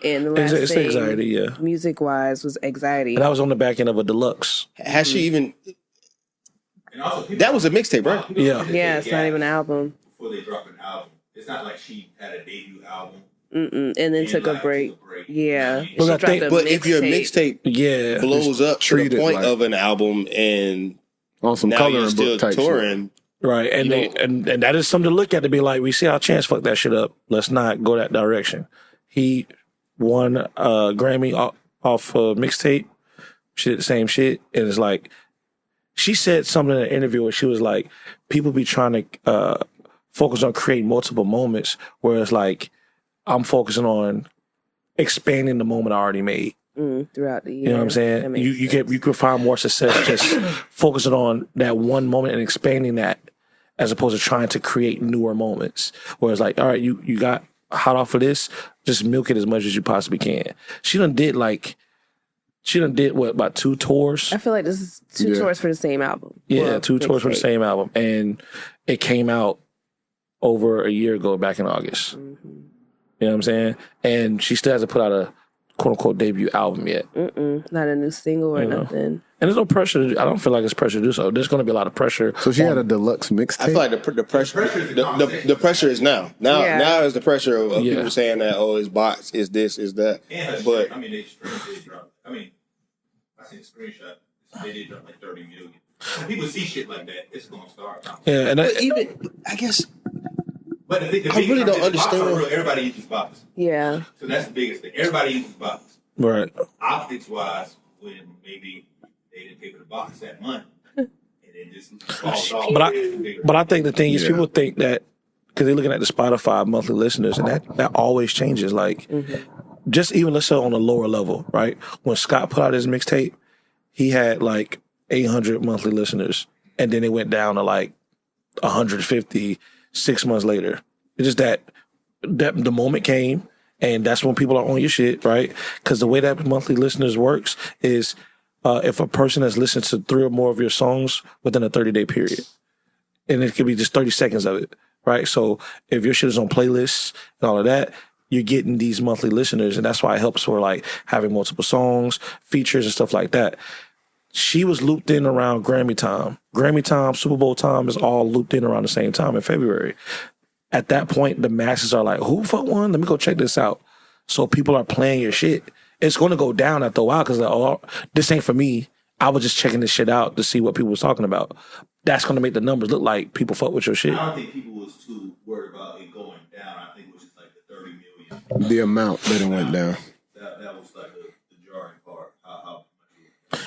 And the last it's thing, anxiety, yeah. music wise, was anxiety. And that was on the back end of a deluxe. Has she even? And also, people, That was a mixtape, right? Yeah. Yeah, it's not even an album. Before they drop an album, it's not like she had a debut album. And then took a break. Yeah. But She I dropped think- a But if your mixtape. mixtape Yeah. blows up to treat the it point like- of an album and On some now coloring you're still book type shit. touring, Right. And, You and that is something to look at to be like, we see how Chance fucked that shit up. Let's not go that direction. He won a Grammy off mixtape. She did the same shit. And it's like, she said something in an interview where she was like, people be trying to focus on creating multiple moments, whereas like, I'm focusing on expanding the moment I already made. Throughout the year. You know what I'm That saying? makes You sense. can find more success just focusing on that one moment and expanding that, as opposed to trying to create newer moments. Whereas like, all right, you got hot off of this, just milk it as much as you possibly can. She done did what, about 2 tours? I feel like this is 2 Yeah. tours for the same album. Yeah, Well, 2 tours for the mixtape. same album. And it came out over a year ago, back in August. Mm-hmm. You know what I'm saying? And she still hasn't put out a quote unquote debut album yet. Not a new single or You know. nothing. And there's no pressure I don't feel like it's pressure to do so. There's going to be a lot of pressure. So she had a deluxe mixtape. I feel like the pressure the pressure is now. Yeah. Now is the pressure of Yeah. people saying that it's bots, is this, is that. And But I mean, they dropped. I mean, I seen a screenshot. They did drop like 30 million. When people see shit like that, it's gonna start. Yeah, and even I guess But the I really don't understand. Everybody uses bots, Yeah. so that's the biggest thing. Everybody uses bots. right. Optics wise, when maybe they didn't pay for the box that month, and then just falls off. But I think the thing is, people think that because they're looking at the Spotify monthly listeners, and that always changes. Like, just even let's say on a lower level, right? When Scott put out his mixtape, he had like 800 monthly listeners, and then it went down to like 150 6 months later. It's just that the moment came, and that's when people are on your shit, right? Because the way that monthly listeners works is if a person has listened to 3 or more of your songs within a 30-day period, and it could be just 30 seconds of it, right? So if your shit is on playlists and all of that, you're getting these monthly listeners, and that's why it helps for like having multiple songs, features, and stuff like that. She was looped in around Grammy time. Grammy time, Super Bowl time is all looped in around the same time in February. At that point, the masses are like, who fuck one? Let me go check this out. So people are playing your shit. It's going to go down after a while because, like, oh, this ain't for me. I was just checking this shit out to see what people was talking about. That's going to make the numbers look like people fuck with your shit. I don't think people was too worried about it going down. I think it was just like the 30 million. the amount that it went down. That was like the jarring part. How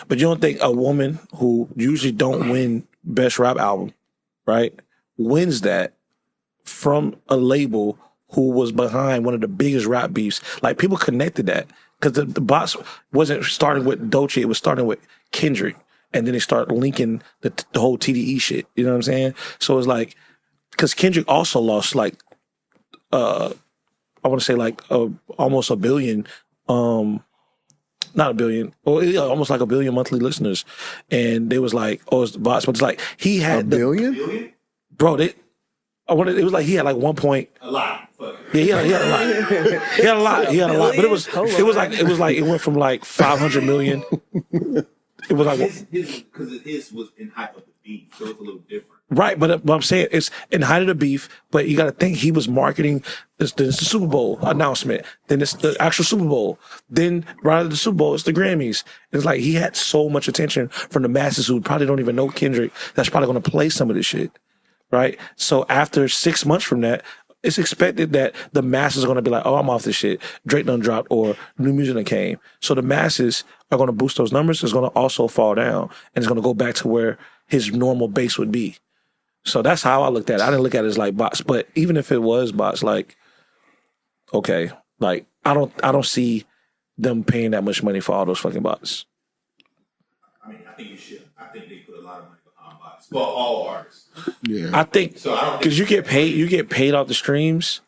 But you don't think a woman who usually don't win Best Rap Album, right, wins that from a label who was behind one of the biggest rap beefs? Like, people connected that because the box wasn't starting with Doechii, it was starting with Kendrick. and then they start linking the whole TDE shit. You know what I'm saying? So it's like, because Kendrick also lost like, I want to say like almost a billion, not a billion, or almost like a billion monthly listeners, and they was like, oh, it's the bots, but it's like he had A billion? bro. It was like he had like 1 point. A lot. Fuck Yeah, he had a lot. He had a lot. He had a lot. But it was like it went from like 500 million. It was like because his was in height of the beat, so it's a little different. right, but I'm saying it's in height of the beef. But you got to think he was marketing. It's the Super Bowl announcement. Then it's the actual Super Bowl. Then right after the Super Bowl, it's the Grammys. It's like he had so much attention from the masses who probably don't even know Kendrick. That's probably going to play some of this shit, right? So after 6 months from that, it's expected that the masses are going to be like, oh, I'm off this shit. Drake done dropped or new music done came. So the masses are going to boost those numbers. It's going to also fall down. And it's going to go back to where his normal base would be. So that's how I looked at it. I didn't look at it as like bots. But even if it was bots, like, okay, like I don't see them paying that much money for all those fucking bots. I mean, I think you should. I think they put a lot of money behind bots for all artists. Yeah. I think So I don't because you get paid off the streams.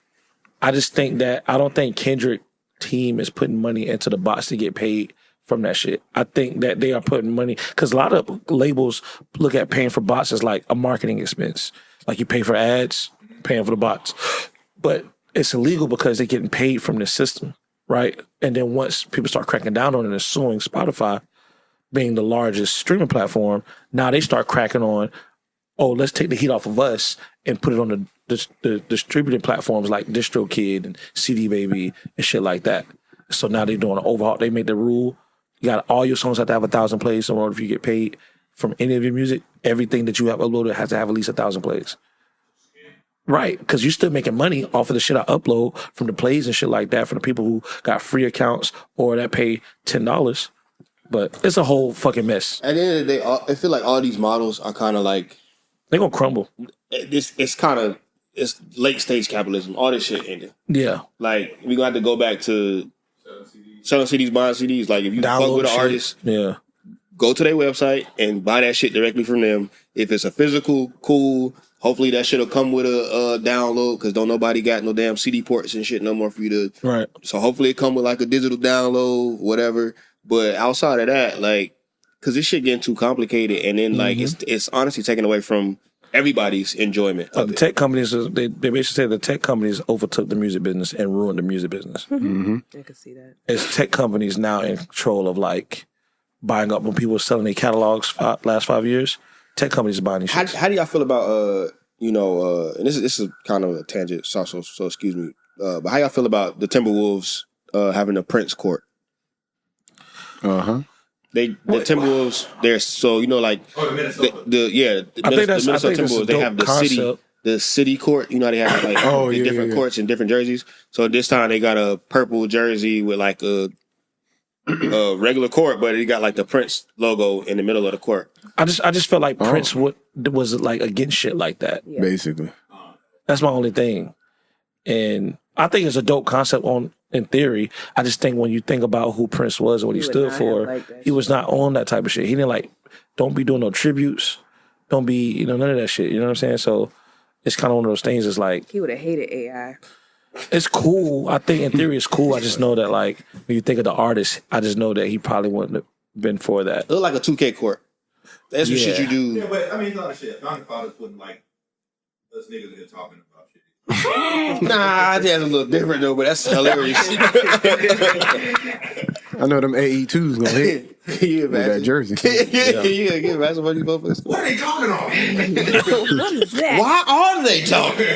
I just think that I don't think Kendrick team is putting money into the bots to get paid from that shit. I think that they are putting money because a lot of labels look at paying for bots as like a marketing expense. Like you pay for ads, paying for the bots, but it's illegal because they're getting paid from the system, right? And then once people start cracking down on it and suing Spotify, being the largest streaming platform, now they start cracking on, oh, let's take the heat off of us and put it on the distributed platforms like DistroKid and CD Baby and shit like that. So now they're doing an overhaul. They made the rule. You got all your songs have to have 1,000 plays in order for you to get paid from any of your music. Everything that you have uploaded has to have at least 1,000 plays. Right, because you're still making money off of the shit I upload from the plays and shit like that for the people who got free accounts or that pay $10. But it's a whole fucking mess. At the end of the day, I feel like all these models are kind of like They're gonna crumble. it's late stage capitalism. All this shit ended. Yeah. Like we gonna have to go back to selling CDs, buying CDs. Like if you fuck Download with an shit. artist, Yeah. go to their website and buy that shit directly from them. If it's a physical, cool. Hopefully that shit'll come with a download because don't nobody got no damn CD ports and shit no more for you to. Right. So hopefully it come with like a digital download, whatever. But outside of that, like, because this shit getting too complicated, and then like it's honestly taken away from everybody's enjoyment. Of The it. tech companies, they basically say the tech companies overtook the music business and ruined the music business. I can see that. It's tech companies now in control of like buying up when people were selling their catalogs last 5 years. Tech companies are buying these shit. How do y'all feel about and this is kind of a tangent, so excuse me. But how y'all feel about the Timberwolves having a Prince court? Uh-huh. The Timberwolves, they're so like the Minnesota. the I think that's Minnesota a Timberwolves. They have dope concept. the city court. You know they have like the different courts and different jerseys. So this time they got a purple jersey with like a regular court, but it got like the Prince logo in the middle of the court. I just felt like Prince was like against shit like that. Yeah. Basically. That's my only thing. And I think it's a dope concept in theory. I just think when you think about who Prince was and what he He would stood not for, have liked that he was shit. not on that type of shit. He didn't don't be doing no tributes. Don't be, none of that shit. You know what I'm saying? So it's kind of one of those things. It's like, He would have hated AI. it's cool. I think in theory it's cool. I just know that like when you think of the artist, I just know that he probably wouldn't have been for that. It looked like a 2K court. That's what shit you do. Yeah, but I mean, it's a lot of shit. Founding fathers wouldn't like us niggas in here talking about shit. Nah, I think that's a little different though, but that's hilarious. I know them AE2s gonna hit Yeah, with that jersey. yeah, imagine what these motherfuckers. What are they talking on? What is that? Why are they talking?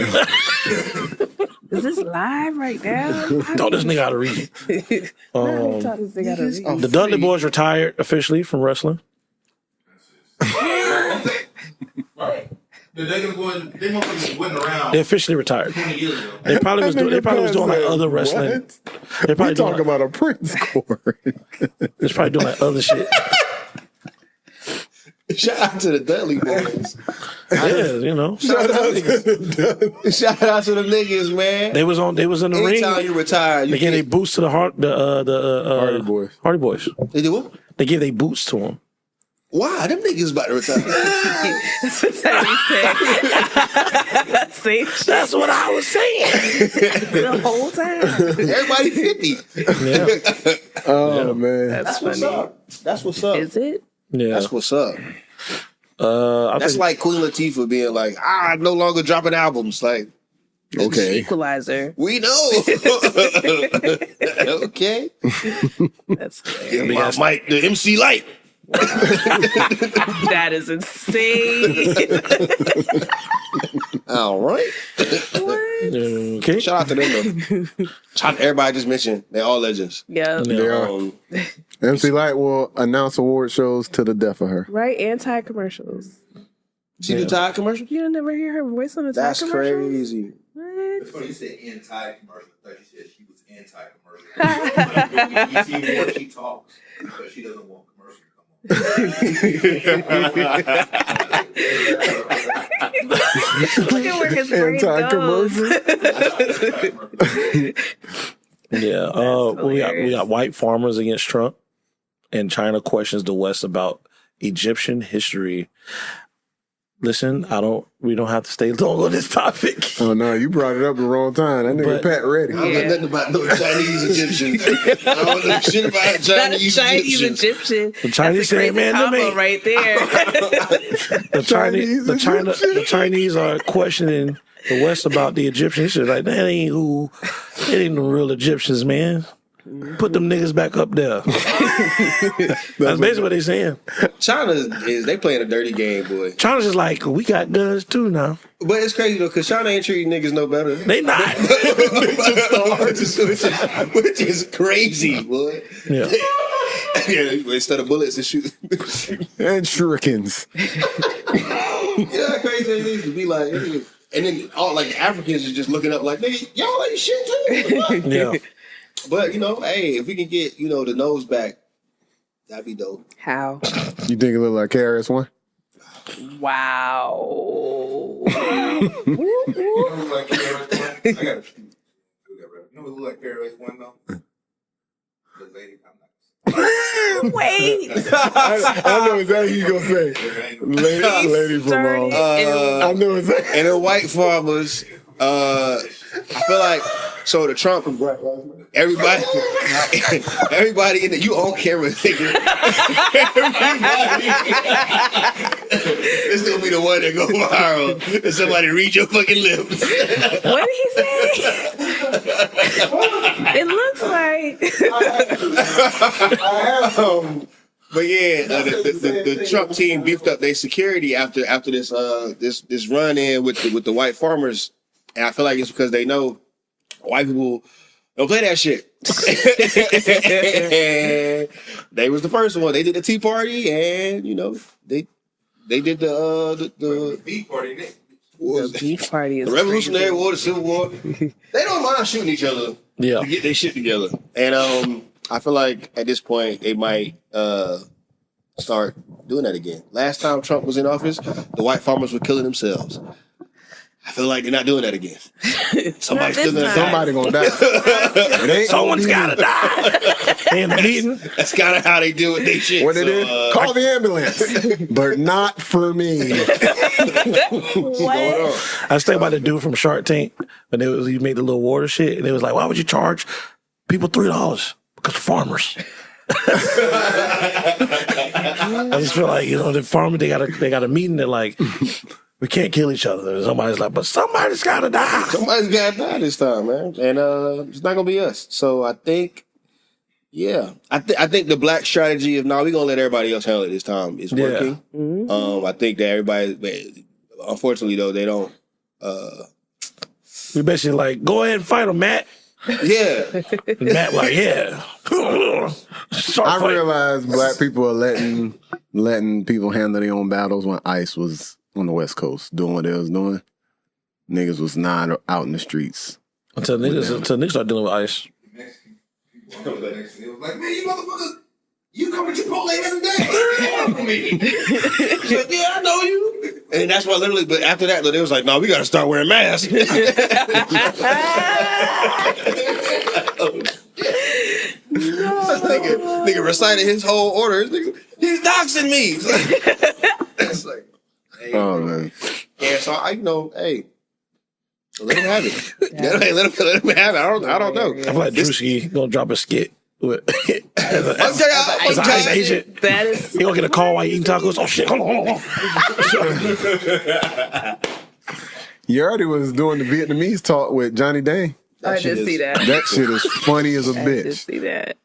Is this live right now? Taught this nigga how to read. Who taught this nigga how to read? The Dudley Boys retired officially from wrestling. Right. The Duggan boys, they motherfuckers wasn't around They officially retired. 20 years ago. They probably was doing like other wrestling. What? They We probably doing talking about a Prince court. They're probably doing like other shit. Shout out to the Dudley boys. Yeah, Shout out to the niggas, man. They was in the ring. Anytime you retire, you They gave get, their boots to the Hardy Boys. Hardy Boys. they do what? They gave their boots to them. Why? Them niggas about to retire. That's what Tiny said. Same shit That's what I was saying. the whole time. Everybody 50. Yeah. Oh man. That's What's funny. up? That's what's up. Is it? Yeah. That's what's up. I That's think, like Queen Latifah being like, I'm no longer dropping albums. Like, Okay. Equalizer. we know. Okay. That's hilarious. My mic, the MC Light. That is insane. All right. okay. Shout out to them though. Shout out to everybody I just mentioned. They're all legends. Yeah. They are. MC Light will announce award shows to the death of her. Right? Anti commercials. She do Tide commercials? You don't never hear her voice on the Tide That's commercials? crazy. It's funny you said anti-commercial. I thought you said she was anti-commercial. You see more she talks, but she doesn't want commercial to Look at where his brain Anti-commercial. goes. Yeah. We got white farmers against Trump, and China questions the West about Egyptian history. Listen, we don't have to stay long on this topic. Oh no, you brought it up the wrong time. That nigga But- Pat ready. I don't know nothing about no Chinese Egyptians. I don't know shit about Chinese Egyptians. Egyptian. The Chinese say, man, them ain't right there. the Chinese are questioning the West about the Egyptians. They're like, that ain't the real Egyptians, man. Put them niggas back up there. That's basically what they're saying. China they playing a dirty game, boy. China's just like, we got guns too now. But it's crazy though, because China ain't treating niggas no better. They not. which is crazy, boy. Yeah. Yeah, instead of bullets, they shoot. And shurikens. Yeah, crazy it is to be like, and then all like Africans are just looking up like, nigga, y'all ain't shit too. What the fuck? Yeah. But hey, if we can get the nose back, that'd be dope. How? You think it look like KRS-One? Wow. I got to shoot. You know what look like KRS-One though? The lady. Wait. I know exactly what you gonna say. Lady from I know exactly. And the white farmers, I feel like the Trump and everybody in the you on camera nigga. This gonna be the one that go viral. And somebody read your fucking lips. What did he say? It looks like. But yeah, the Trump team beefed up their security after this run in with the white farmers, and I feel like it's because they know white people don't play that shit. They was the first one. They did the Tea Party, and they did the Beat party, Nick. The beach party is the Revolutionary crazy. War, the Civil War. They don't mind shooting each other Yeah. to get their shit together. And I feel like at this point they might start doing that again. Last time Trump was in office, the white farmers were killing themselves. I feel like they're not doing that again. Somebody's Not still this gonna time. Somebody gonna die. It ain't Someone's gotta die. They in the meeting. That's kind of how they deal with their shit. what they So, did? Call the ambulance, but not for me. What? I was thinking about the dude from Shark Tank when he made the little water shit, and they was like, "Why would you charge people $3? Because they're farmers." I just feel like the farmer they got a meeting that like we can't kill each other. And somebody's like, but somebody's gotta die. Somebody's got to die this time, man, and it's not gonna be us. So I think, I think the black strategy of we're gonna let everybody else handle it this time is working. Mm-hmm. I think that everybody, unfortunately though, they don't. We basically like, go ahead and fight them, Matt. Yeah, And Matt like, yeah. I realized black people are letting people handle their own battles when ICE was on the West Coast doing what they was doing. Niggas was not out in the streets. Until niggas start dealing with ICE. Mexican people on the Mexican. It was like, man, you motherfuckers, you come to Chipotle every day. Get off of me. he's like, yeah, I know you. And that's why literally. But after that, they was like, no, we got to start wearing masks. Nigga recited his whole order. He's doxing me. It's like, hey, Oh bro. man. Yeah, so I hey, let him have it. Let him have it. I don't know. I feel like Drewski gonna drop a skit with as an ICE agent. That is He gonna get a call while eating tacos. Oh shit! Hold on. You already was doing the Vietnamese talk with Johnny Dang. I did see that. That shit is funny as a I did bitch. see that.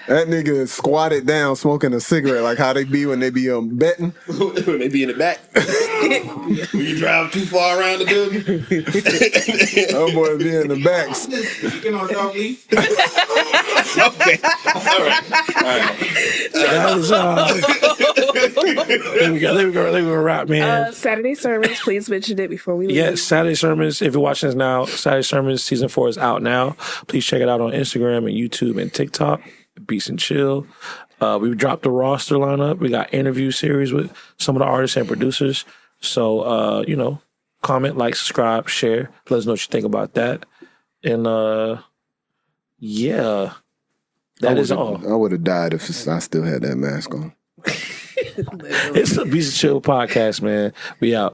That nigga is squatted down smoking a cigarette like how they be when they be betting. When they be in the back. When you drive too far around the building. That boy be in the back. You can on dog leaf. Okay. All right. That was there we go, wrap, man. Saturday sermons, please mention it before we leave. Yes, Saturday Sermons. If you're watching this now, Saturday Sermons season 4 is out now. Please check it out on Instagram and YouTube and TikTok. Beats and Chill. We dropped the roster lineup. We got interview series with some of the artists and producers. So, comment, like, subscribe, share. Let us know what you think about that. And, yeah, that is all. I would have died if I still had that mask on. It's the Beats and Chill podcast, man. We out.